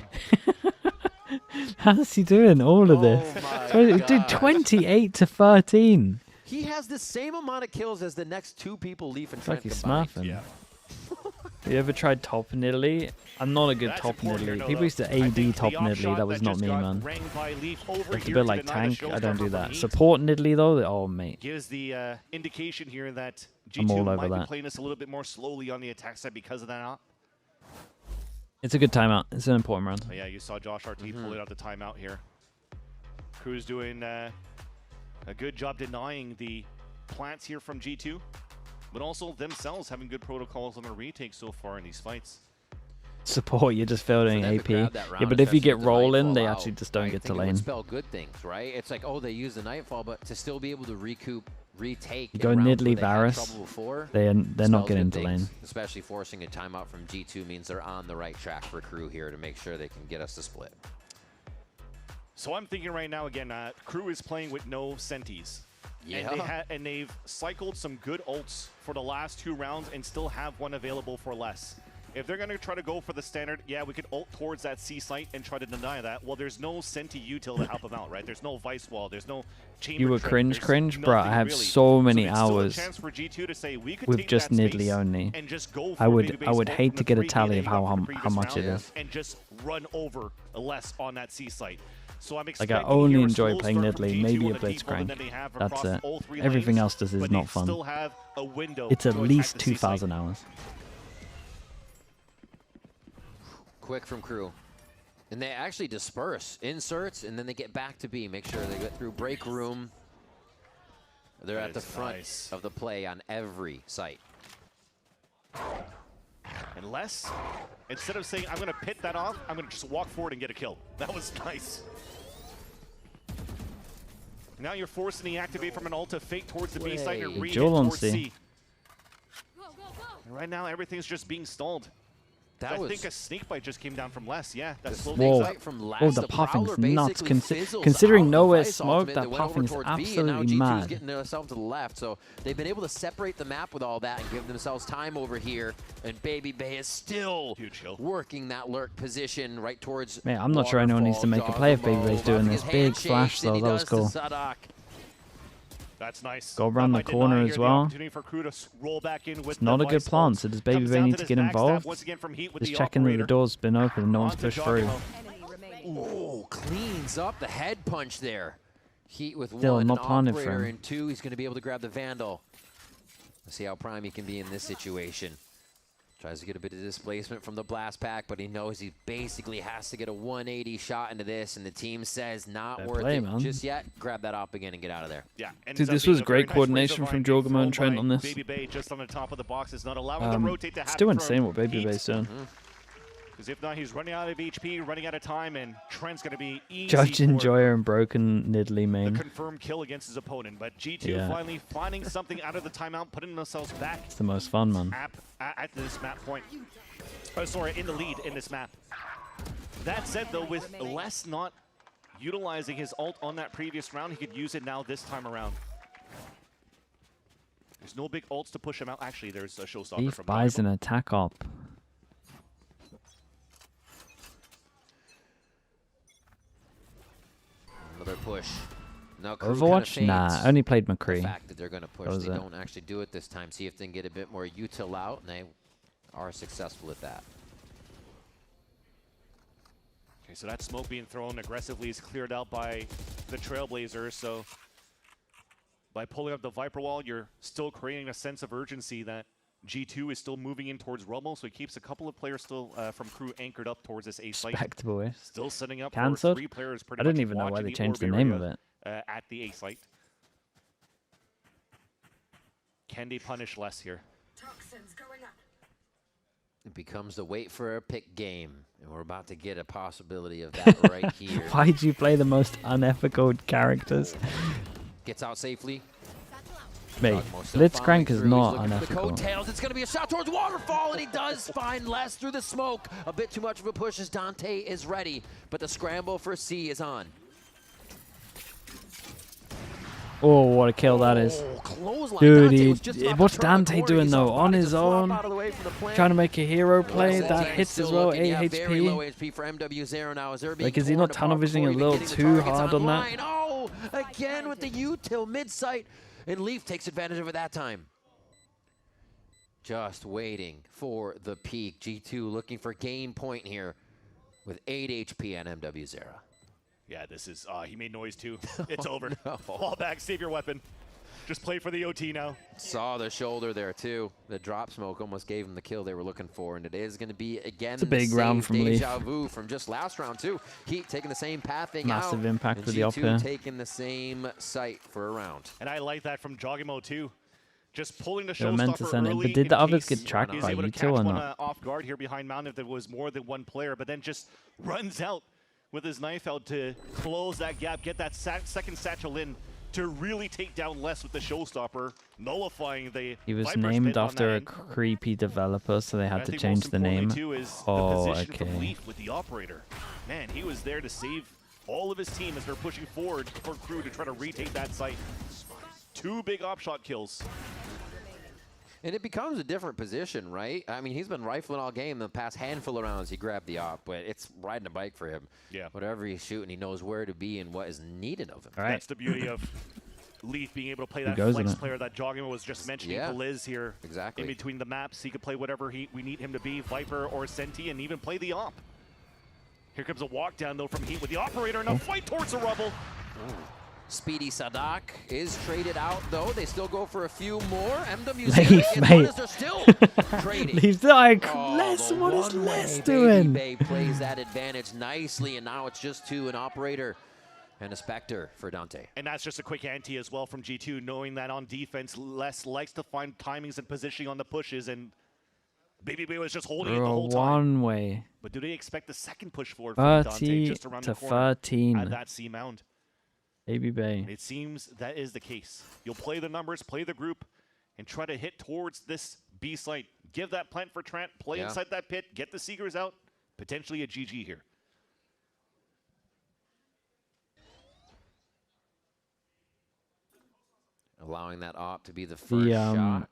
[SPEAKER 2] How's he doing all of this? Dude, 28 to 13.
[SPEAKER 6] He has the same amount of kills as the next two people Leaf and
[SPEAKER 2] It's like
[SPEAKER 6] Trent
[SPEAKER 2] he's
[SPEAKER 6] combined.
[SPEAKER 2] smurfing. Yeah. You ever tried top in Italy? I'm not a good top in Italy. People used to AD top in Italy. That was not me, man. It's a bit like tank. I don't do that. Support in Italy, though? Oh, mate.
[SPEAKER 7] Gives the indication here that
[SPEAKER 2] I'm all
[SPEAKER 7] G2
[SPEAKER 2] over
[SPEAKER 7] might be
[SPEAKER 2] that.
[SPEAKER 7] playing this a little bit more slowly on the attack side because of that op.
[SPEAKER 2] It's a good timeout. It's an important round.
[SPEAKER 7] But yeah, you saw Josh RT pulling out the timeout here. KRU's doing a good job denying the plants here from G2, but also themselves having good protocols on their retake so far in these fights.
[SPEAKER 2] Support, you're just fielding
[SPEAKER 6] For them to
[SPEAKER 2] AP.
[SPEAKER 6] grab that
[SPEAKER 2] Yeah,
[SPEAKER 6] round,
[SPEAKER 2] but if you
[SPEAKER 6] especially
[SPEAKER 2] get
[SPEAKER 6] with the
[SPEAKER 2] rolling,
[SPEAKER 6] Nightfall
[SPEAKER 2] they
[SPEAKER 6] out,
[SPEAKER 2] actually just don't
[SPEAKER 6] I
[SPEAKER 2] get to
[SPEAKER 6] think it would
[SPEAKER 2] lane.
[SPEAKER 6] spell good things, right? It's like, oh, they use the Nightfall, but to still be able to recoup, retake.
[SPEAKER 2] You go
[SPEAKER 6] in rounds
[SPEAKER 2] Nidalee
[SPEAKER 6] where they had
[SPEAKER 2] Varus,
[SPEAKER 6] trouble before,
[SPEAKER 2] they're not
[SPEAKER 6] spells
[SPEAKER 2] getting
[SPEAKER 6] good
[SPEAKER 2] into
[SPEAKER 6] things.
[SPEAKER 2] lane.
[SPEAKER 6] Especially forcing a timeout from G2 means they're on the right track for KRU here to make sure they can get us to split.
[SPEAKER 7] So I'm thinking right now again, KRU is playing with no senties.
[SPEAKER 6] Yeah.
[SPEAKER 7] And they've cycled some good ults for the last two rounds and still have one available for less. If they're going to try to go for the standard, yeah, we could ult towards that C site and try to deny that. Well, there's no Senti util to help them out, right? There's no Vice Wall. There's no chamber.
[SPEAKER 2] You were
[SPEAKER 7] trip,
[SPEAKER 2] cringe, bro. I have
[SPEAKER 7] really.
[SPEAKER 2] so many
[SPEAKER 7] it's still a
[SPEAKER 2] hours
[SPEAKER 7] chance for G2 to say, we could
[SPEAKER 2] with
[SPEAKER 7] take
[SPEAKER 2] just
[SPEAKER 7] that space
[SPEAKER 2] Nidalee only.
[SPEAKER 7] and just go
[SPEAKER 2] I
[SPEAKER 7] for
[SPEAKER 2] would
[SPEAKER 7] Baby
[SPEAKER 2] I would
[SPEAKER 7] Bay's
[SPEAKER 2] hate
[SPEAKER 7] ult
[SPEAKER 2] to
[SPEAKER 7] from
[SPEAKER 2] get a
[SPEAKER 7] the
[SPEAKER 2] tally
[SPEAKER 7] 3v
[SPEAKER 2] of
[SPEAKER 7] they got
[SPEAKER 2] how
[SPEAKER 7] from the
[SPEAKER 2] much
[SPEAKER 7] previous
[SPEAKER 2] it
[SPEAKER 7] round
[SPEAKER 2] is.
[SPEAKER 7] and just run over less on that C site. So I'm
[SPEAKER 2] Like
[SPEAKER 7] expecting
[SPEAKER 2] I only
[SPEAKER 7] here a
[SPEAKER 2] enjoy
[SPEAKER 7] slow
[SPEAKER 2] playing
[SPEAKER 7] start from
[SPEAKER 2] Nidalee,
[SPEAKER 7] G2
[SPEAKER 2] maybe
[SPEAKER 7] on
[SPEAKER 2] a
[SPEAKER 7] the default, and then
[SPEAKER 2] Blitzcrank.
[SPEAKER 7] they have
[SPEAKER 2] That's
[SPEAKER 7] across
[SPEAKER 2] it.
[SPEAKER 7] all three
[SPEAKER 2] Everything
[SPEAKER 7] lanes,
[SPEAKER 2] else just is
[SPEAKER 7] but
[SPEAKER 2] not
[SPEAKER 7] they
[SPEAKER 2] fun.
[SPEAKER 7] still have a window
[SPEAKER 2] It's at
[SPEAKER 7] to
[SPEAKER 2] least
[SPEAKER 7] attack the C site.
[SPEAKER 2] 2,000 hours.
[SPEAKER 6] Quick from KRU. And they actually disperse inserts, and then they get back to B. Make sure they get through break room. They're at the front of the play on every site.
[SPEAKER 7] Unless, instead of saying, I'm going to pit that off, I'm going to just walk forward and get a kill. That was nice. Now you're forcing the activate from an ult to fake towards the B site and re-hit towards C. And right now, everything's just being stalled. I think a snake bite just came down from Les. Yeah, that's slowly
[SPEAKER 2] Whoa. Oh, the puffing's nuts. Considering nowhere smoke, that puffing is absolutely
[SPEAKER 6] Now G2's
[SPEAKER 2] mad.
[SPEAKER 6] getting themselves to the left, so they've been able to separate the map with all that and give themselves time over here. And Baby Bay is still working that lurk position right towards.
[SPEAKER 2] Man, I'm not sure anyone needs to make a play if Baby Bay's doing this. Big flash though, that was cool.
[SPEAKER 7] That's nice.
[SPEAKER 2] Go around the corner as well. It's not a good plan, so does Baby Bay need to get involved? Just checking that the door's been open and no one's pushed through.
[SPEAKER 6] Oh, cleans up the head punch there. Heat with
[SPEAKER 2] Still
[SPEAKER 6] one,
[SPEAKER 2] not planted for
[SPEAKER 6] operator
[SPEAKER 2] him.
[SPEAKER 6] and two. He's going to be able to grab the Vandal. Let's see how prime he can be in this situation. Tries to get a bit of displacement from the blast pack, but he knows he basically has to get a 180 shot into this, and the team says not
[SPEAKER 2] Fair
[SPEAKER 6] worth
[SPEAKER 2] play,
[SPEAKER 6] it
[SPEAKER 2] man.
[SPEAKER 6] just yet. Grab that op again and get out of there.
[SPEAKER 7] Yeah,
[SPEAKER 2] Dude, this was great coordination from Jogamo and Trent on this.
[SPEAKER 7] Baby Bay just on the top of the box is not allowing the rotate to happen.
[SPEAKER 2] It's still
[SPEAKER 7] from
[SPEAKER 2] insane what Baby
[SPEAKER 7] Heat.
[SPEAKER 2] Bay's doing.
[SPEAKER 7] Because if not, he's running out of HP, running out of time, and Trent's going to be easy
[SPEAKER 2] Judge
[SPEAKER 7] for
[SPEAKER 2] Enjoyer and broken Nidalee
[SPEAKER 7] the
[SPEAKER 2] main.
[SPEAKER 7] confirmed kill against his opponent. But G2
[SPEAKER 2] Yeah.
[SPEAKER 7] finally finding something out of the timeout, putting themselves back
[SPEAKER 2] It's the most fun, man.
[SPEAKER 7] at this map point. Oh, sorry, in the lead in this map. That said, though, with Les not utilizing his ult on that previous round, he could use it now this time around. There's no big ults to push him out. Actually, there's a showstopper
[SPEAKER 2] Beef
[SPEAKER 7] from
[SPEAKER 2] buys an attack op.
[SPEAKER 6] Another push. Now KRU
[SPEAKER 2] Overwatch?
[SPEAKER 6] kinda
[SPEAKER 2] Nah,
[SPEAKER 6] fades
[SPEAKER 2] I only played
[SPEAKER 6] the
[SPEAKER 2] McCree.
[SPEAKER 6] fact that they're going to push.
[SPEAKER 2] That was
[SPEAKER 6] They
[SPEAKER 2] it.
[SPEAKER 6] don't actually do it this time. See if they can get a bit more util out, and they are successful at that.
[SPEAKER 7] Okay, so that smoke being thrown aggressively is cleared out by the Trailblazers. So by pulling up the Viper Wall, you're still creating a sense of urgency that G2 is still moving in towards Rumble, so he keeps a couple of players still from KRU anchored up towards this A site.
[SPEAKER 2] Respectable, eh?
[SPEAKER 7] Still setting up
[SPEAKER 2] Cancelled?
[SPEAKER 7] for 3 players pretty
[SPEAKER 2] I didn't
[SPEAKER 7] much
[SPEAKER 2] even know why
[SPEAKER 7] watching
[SPEAKER 2] they
[SPEAKER 7] the
[SPEAKER 2] changed the
[SPEAKER 7] orb
[SPEAKER 2] name
[SPEAKER 7] area,
[SPEAKER 2] of it.
[SPEAKER 7] at the A site. Can they punish less here?
[SPEAKER 6] It becomes the wait for a pick game, and we're about to get a possibility of that right here.
[SPEAKER 2] Why'd you play the most unethical characters?
[SPEAKER 6] Gets out safely.
[SPEAKER 2] Mate, Blitzcrank is not unethical.
[SPEAKER 6] Coattails. It's going to be a shot towards Waterfall, and he does find less through the smoke. A bit too much of a push as Dante is ready, but the scramble for C is on.
[SPEAKER 2] Oh, what a kill that is. Dude, what's Dante doing though? On his own, trying to make a hero play. That hits as well, 8 HP. Like, is he not tunnel visioning a little too hard on that?
[SPEAKER 6] Oh, again with the util mid-sight. And Leaf takes advantage of it that time. Just waiting for the peak. G2 looking for game point here with 8 HP on MW0.
[SPEAKER 7] Yeah, this is, he made noise too. It's over. Fall back, save your weapon. Just play for the OT now.
[SPEAKER 6] Saw the shoulder there too. The drop smoke almost gave him the kill they were looking for, and it is going to be again
[SPEAKER 2] a big round from Leaf.
[SPEAKER 6] Deja vu from just last round too. Heat taking the same pathing
[SPEAKER 2] Massive impact
[SPEAKER 6] and
[SPEAKER 2] for the up here.
[SPEAKER 6] taking the same site for a round.
[SPEAKER 7] And I like that from Jogimo too. Just pulling the
[SPEAKER 2] They were meant to
[SPEAKER 7] showstopper
[SPEAKER 2] send it,
[SPEAKER 7] early
[SPEAKER 2] but did the others
[SPEAKER 7] case
[SPEAKER 2] get tracked
[SPEAKER 7] he's
[SPEAKER 2] by
[SPEAKER 7] able to
[SPEAKER 2] util
[SPEAKER 7] catch
[SPEAKER 2] or
[SPEAKER 7] one,
[SPEAKER 2] not?
[SPEAKER 7] off guard here behind Mountain if there was more than one player, but then just runs out with his knife out to close that gap, get that second satchel in to really take down less with the showstopper, nullifying the
[SPEAKER 2] He was
[SPEAKER 7] Viper's
[SPEAKER 2] named
[SPEAKER 7] pit on
[SPEAKER 2] after a
[SPEAKER 7] that end.
[SPEAKER 2] creepy developer, so they
[SPEAKER 7] And I
[SPEAKER 2] had to
[SPEAKER 7] think
[SPEAKER 2] change
[SPEAKER 7] most
[SPEAKER 2] the name.
[SPEAKER 7] importantly, too, is
[SPEAKER 2] Oh,
[SPEAKER 7] the position from
[SPEAKER 2] okay.
[SPEAKER 7] Leaf with the operator. Man, he was there to save all of his team as they're pushing forward for Crew to try to retake that site. 2 big op shot kills.
[SPEAKER 6] And it becomes a different position, right? I mean, he's been rifling all game. The past handful of rounds, he grabbed the op, but it's riding a bike for him.
[SPEAKER 7] Yeah.
[SPEAKER 6] Whatever he's shooting, he knows where to be and what is needed of him.
[SPEAKER 2] All right.
[SPEAKER 7] That's the beauty of Leaf being able to play that
[SPEAKER 2] goes
[SPEAKER 7] flex
[SPEAKER 2] in it.
[SPEAKER 7] player that Jogimo was just mentioning
[SPEAKER 6] Yeah.
[SPEAKER 7] to Liz here.
[SPEAKER 6] Exactly.
[SPEAKER 7] In between the maps, he could play whatever we need him to be, Viper or Senti, and even play the op. Here comes a walk down though from Heat with the operator and a fight towards the rubble.
[SPEAKER 6] Speedy Sadak is traded out, though. They still go for a few more.
[SPEAKER 2] Leaf,
[SPEAKER 6] MWC
[SPEAKER 2] mate.
[SPEAKER 6] they're still trading.
[SPEAKER 2] Leaf's like,
[SPEAKER 6] Oh,
[SPEAKER 2] less,
[SPEAKER 6] the
[SPEAKER 2] what is
[SPEAKER 6] one-way
[SPEAKER 2] less
[SPEAKER 6] Baby
[SPEAKER 2] doing?
[SPEAKER 6] Bay plays that advantage nicely, and now it's just 2, an operator and a Spectre for Dante.
[SPEAKER 7] And that's just a quick ante as well from G2, knowing that on defense, Les likes to find timings and positioning on the pushes, and Baby Bay was just holding it the whole time.
[SPEAKER 2] One way.
[SPEAKER 7] But do they expect the second push forward from Dante
[SPEAKER 2] 30
[SPEAKER 7] just around
[SPEAKER 2] to
[SPEAKER 7] the corner
[SPEAKER 2] 13.
[SPEAKER 7] at that C mound?
[SPEAKER 2] Baby Bay.
[SPEAKER 7] It seems that is the case. You'll play the numbers, play the group, and try to hit towards this B site. Give that plant for Trent, play inside that pit, get the Seekers out, potentially a GG here.
[SPEAKER 6] Allowing that op to be the first shot.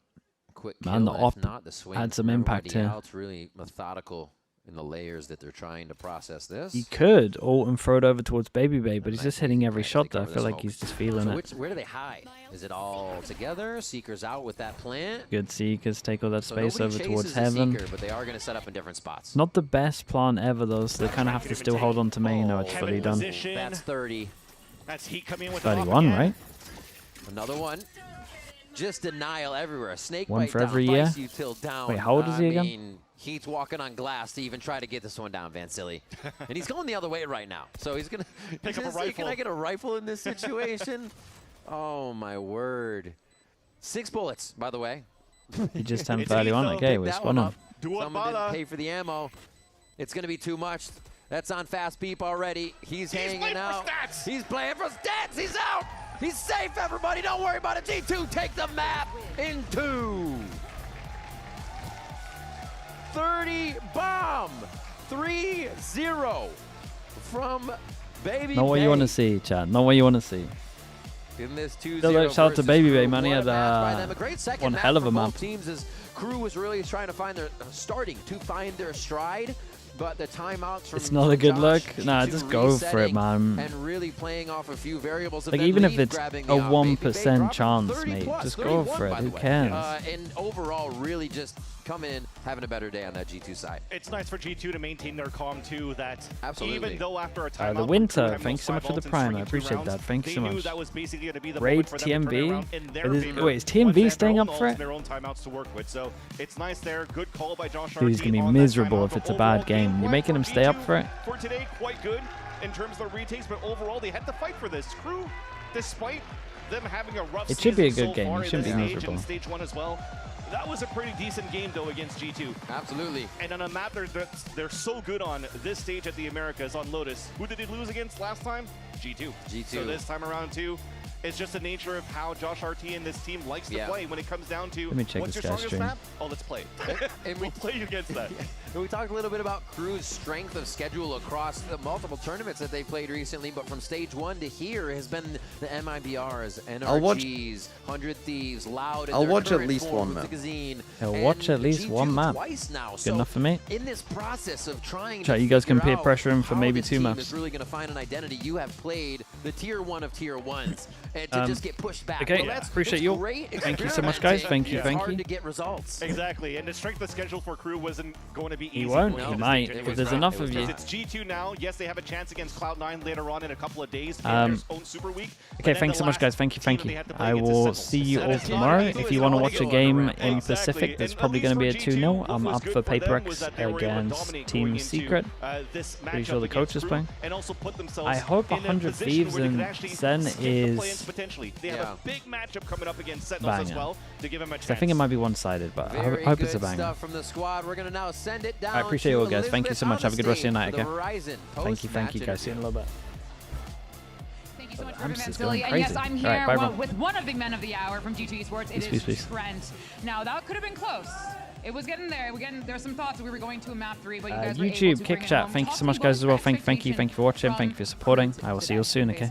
[SPEAKER 6] Quick kill,
[SPEAKER 2] man, the op
[SPEAKER 6] if not the swing
[SPEAKER 2] had some
[SPEAKER 6] from
[SPEAKER 2] impact
[SPEAKER 6] everybody
[SPEAKER 2] here.
[SPEAKER 6] else. Really methodical in the layers that they're trying to process this.
[SPEAKER 2] He could ult and throw it over towards Baby Bay, but he's just hitting every shot there. I feel like he's just feeling it.
[SPEAKER 6] Where do they hide? Is it all together? Seekers out with that plant.
[SPEAKER 2] Good Seekers take all that
[SPEAKER 6] So
[SPEAKER 2] space
[SPEAKER 6] nobody
[SPEAKER 2] over towards
[SPEAKER 6] chases a
[SPEAKER 2] Heaven.
[SPEAKER 6] Seeker, but they are going to set up in different spots.
[SPEAKER 2] Not the best plant ever though, so they kind of have to still hold on to main though it's fully done.
[SPEAKER 6] That's 30.
[SPEAKER 7] That's Heat coming in with
[SPEAKER 2] 31, right?
[SPEAKER 6] Another one. Just denial everywhere. Snake
[SPEAKER 2] One
[SPEAKER 6] bite
[SPEAKER 2] for
[SPEAKER 6] down,
[SPEAKER 2] every year?
[SPEAKER 6] Vice util down.
[SPEAKER 2] Wait, how old is he again?
[SPEAKER 6] I mean, Heat's walking on glass to even try to get this one down, Vansili. And he's going the other way right now. So he's going to
[SPEAKER 7] pick up a rifle.
[SPEAKER 6] Can I get a rifle in this situation? Oh, my word. 6 bullets, by the way.
[SPEAKER 2] He just turned 31. Okay, we spun him.
[SPEAKER 6] Someone didn't pay for the ammo. It's going to be too much. That's on fast beep already. He's hanging out. He's playing for stats. He's out. He's safe, everybody. Don't worry about it. G2 take the map in 2. 30 bomb. 3-0 from Baby
[SPEAKER 2] Not what you want to see, chat. Not what you want to see.
[SPEAKER 6] In this 2-0
[SPEAKER 2] Still shout out to Baby Bay, man. He had
[SPEAKER 6] a great second
[SPEAKER 2] one hell of a
[SPEAKER 6] for
[SPEAKER 2] map.
[SPEAKER 6] both teams as Crew was really trying to find find their stride. But the timeouts from
[SPEAKER 2] It's not a good look.
[SPEAKER 6] Josh
[SPEAKER 2] Nah,
[SPEAKER 6] to
[SPEAKER 2] just go for it,
[SPEAKER 6] resetting
[SPEAKER 2] man.
[SPEAKER 6] And really playing off a few variables.
[SPEAKER 2] Like, even if it's a 1% chance, mate, just go for it. Who cares?
[SPEAKER 6] And overall, really just coming in, having a better day on that G2 side.
[SPEAKER 7] It's nice for G2 to maintain their calm too. That
[SPEAKER 6] Absolutely.
[SPEAKER 7] even though after a timeout,
[SPEAKER 2] The Winter, thanks so much for the Prime. I appreciate that. Thank you so much.
[SPEAKER 7] That was basically going to be the
[SPEAKER 2] Raid
[SPEAKER 7] moment for them to turn it around in their favor
[SPEAKER 2] Wait, is
[SPEAKER 7] once they
[SPEAKER 2] TMV
[SPEAKER 7] have
[SPEAKER 2] staying
[SPEAKER 7] their
[SPEAKER 2] up
[SPEAKER 7] own
[SPEAKER 2] for
[SPEAKER 7] ults
[SPEAKER 2] it?
[SPEAKER 7] and their own timeouts to work with. So it's nice there. Good call by Josh.
[SPEAKER 2] Dude, he's going to be miserable if it's a bad game. You're making him stay up for it?
[SPEAKER 7] For today, quite good in terms of the retakes, but overall they had to fight for this. Crew, despite them having a rough
[SPEAKER 2] It should be a
[SPEAKER 7] season
[SPEAKER 2] good
[SPEAKER 7] so
[SPEAKER 2] game.
[SPEAKER 7] far
[SPEAKER 2] It shouldn't
[SPEAKER 7] in
[SPEAKER 2] be
[SPEAKER 7] this stage,
[SPEAKER 2] miserable.
[SPEAKER 7] in stage 1 as well. That was a pretty decent game, though, against G2.
[SPEAKER 6] Absolutely.
[SPEAKER 7] And on a map they're so good on this stage at the Americas on Lotus. Who did they lose against last time? G2.
[SPEAKER 6] G2.
[SPEAKER 7] So this time around, too, it's just the nature of how Josh RT and this team likes to play when it comes down to what's your strongest
[SPEAKER 2] stream.
[SPEAKER 7] map? Oh, let's play. And we'll play against that.
[SPEAKER 6] And we talked a little bit about Crew's strength of schedule across the multiple tournaments that they played recently, but from stage 1 to here has been the MIBRs, NRGs, 100 Thieves, Loud.
[SPEAKER 20] I'll watch at least one map.
[SPEAKER 2] I'll watch at least one map.
[SPEAKER 6] Now.
[SPEAKER 2] Good enough for me.
[SPEAKER 6] In this process of trying
[SPEAKER 2] Chat,
[SPEAKER 6] to
[SPEAKER 2] you guys can
[SPEAKER 6] figure
[SPEAKER 2] peer pressure him for
[SPEAKER 6] how
[SPEAKER 2] maybe
[SPEAKER 6] this
[SPEAKER 2] 2
[SPEAKER 6] team
[SPEAKER 2] maps.
[SPEAKER 6] is really going to find an identity. You have played the tier 1 of tier 1s, and to just get pushed back.
[SPEAKER 2] Okay,
[SPEAKER 6] well,
[SPEAKER 2] appreciate you. Thank you so much, guys. Thank you, thank
[SPEAKER 6] hard
[SPEAKER 2] you.
[SPEAKER 6] to get results.
[SPEAKER 7] Exactly, and the strength of schedule for Crew wasn't going to be easy.
[SPEAKER 2] He won't.
[SPEAKER 7] going
[SPEAKER 2] He
[SPEAKER 7] into
[SPEAKER 2] might.
[SPEAKER 7] stage
[SPEAKER 2] If there's enough of you.
[SPEAKER 7] It's G2 now. Yes, they have a chance against Cloud9 later on in a couple of days to get their own Super Week.
[SPEAKER 2] Okay, thanks so much, guys. Thank you, thank you. I will see you all tomorrow. If you want to watch a game in Pacific, there's probably going to be a 2-0. I'm up for Paper X against Team Secret. Pretty sure the coach is playing. I hope 100 Thieves and Zen is
[SPEAKER 7] They have a big matchup coming up against Sentinels as well to give him a chance.
[SPEAKER 2] I think it might be one-sided, but I hope it's a banger.
[SPEAKER 6] Stuff from the squad. We're going to now send it down.
[SPEAKER 2] I appreciate you all, guys. Thank you so much. Have a good rest of your night, okay? Thank you, guys. See you in a little bit.
[SPEAKER 14] Thank you so much for
[SPEAKER 2] I'm
[SPEAKER 14] Van
[SPEAKER 2] just
[SPEAKER 14] Silly.
[SPEAKER 2] going
[SPEAKER 14] And yes,
[SPEAKER 2] crazy.
[SPEAKER 14] I'm
[SPEAKER 2] All
[SPEAKER 14] here
[SPEAKER 2] right, bye, bro.
[SPEAKER 14] with one of the men of the hour from G2 Esports. It is
[SPEAKER 2] Peace.
[SPEAKER 14] Trent. Now, that could have been close. It was getting there. There's some thoughts that we were going to a map 3, but you guys were able to
[SPEAKER 2] YouTube,
[SPEAKER 14] bring
[SPEAKER 2] Kick
[SPEAKER 14] it
[SPEAKER 2] Chat,
[SPEAKER 14] home.
[SPEAKER 2] thank you
[SPEAKER 14] Talk
[SPEAKER 2] so
[SPEAKER 14] to
[SPEAKER 2] much,
[SPEAKER 14] me
[SPEAKER 2] guys, as well.
[SPEAKER 14] about
[SPEAKER 2] Thank you for watching. Thank you for supporting. I will see you soon, okay?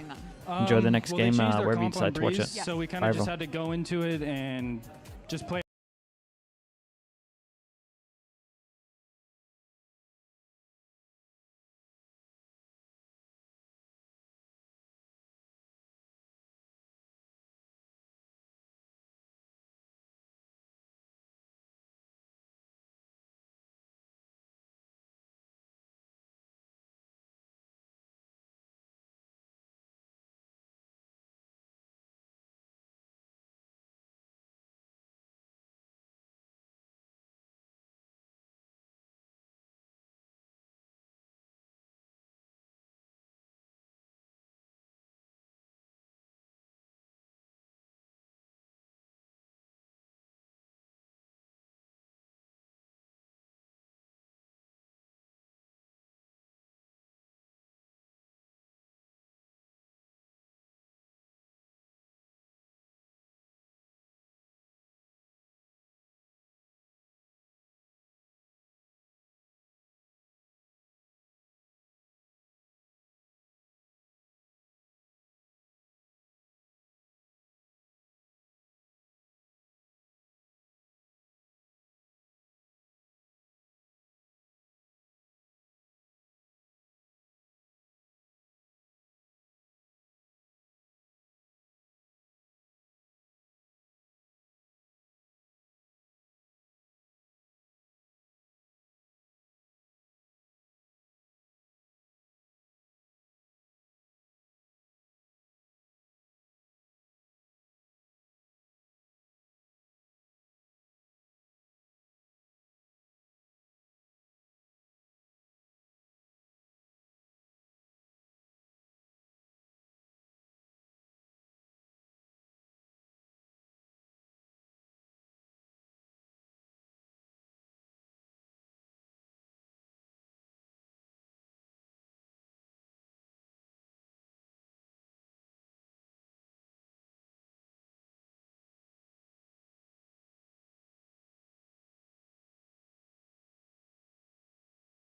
[SPEAKER 2] Enjoy the next game, wherever you decide to watch it.
[SPEAKER 16] So we kind
[SPEAKER 2] Bye,
[SPEAKER 16] of just
[SPEAKER 2] everyone.
[SPEAKER 16] had to go into it and just play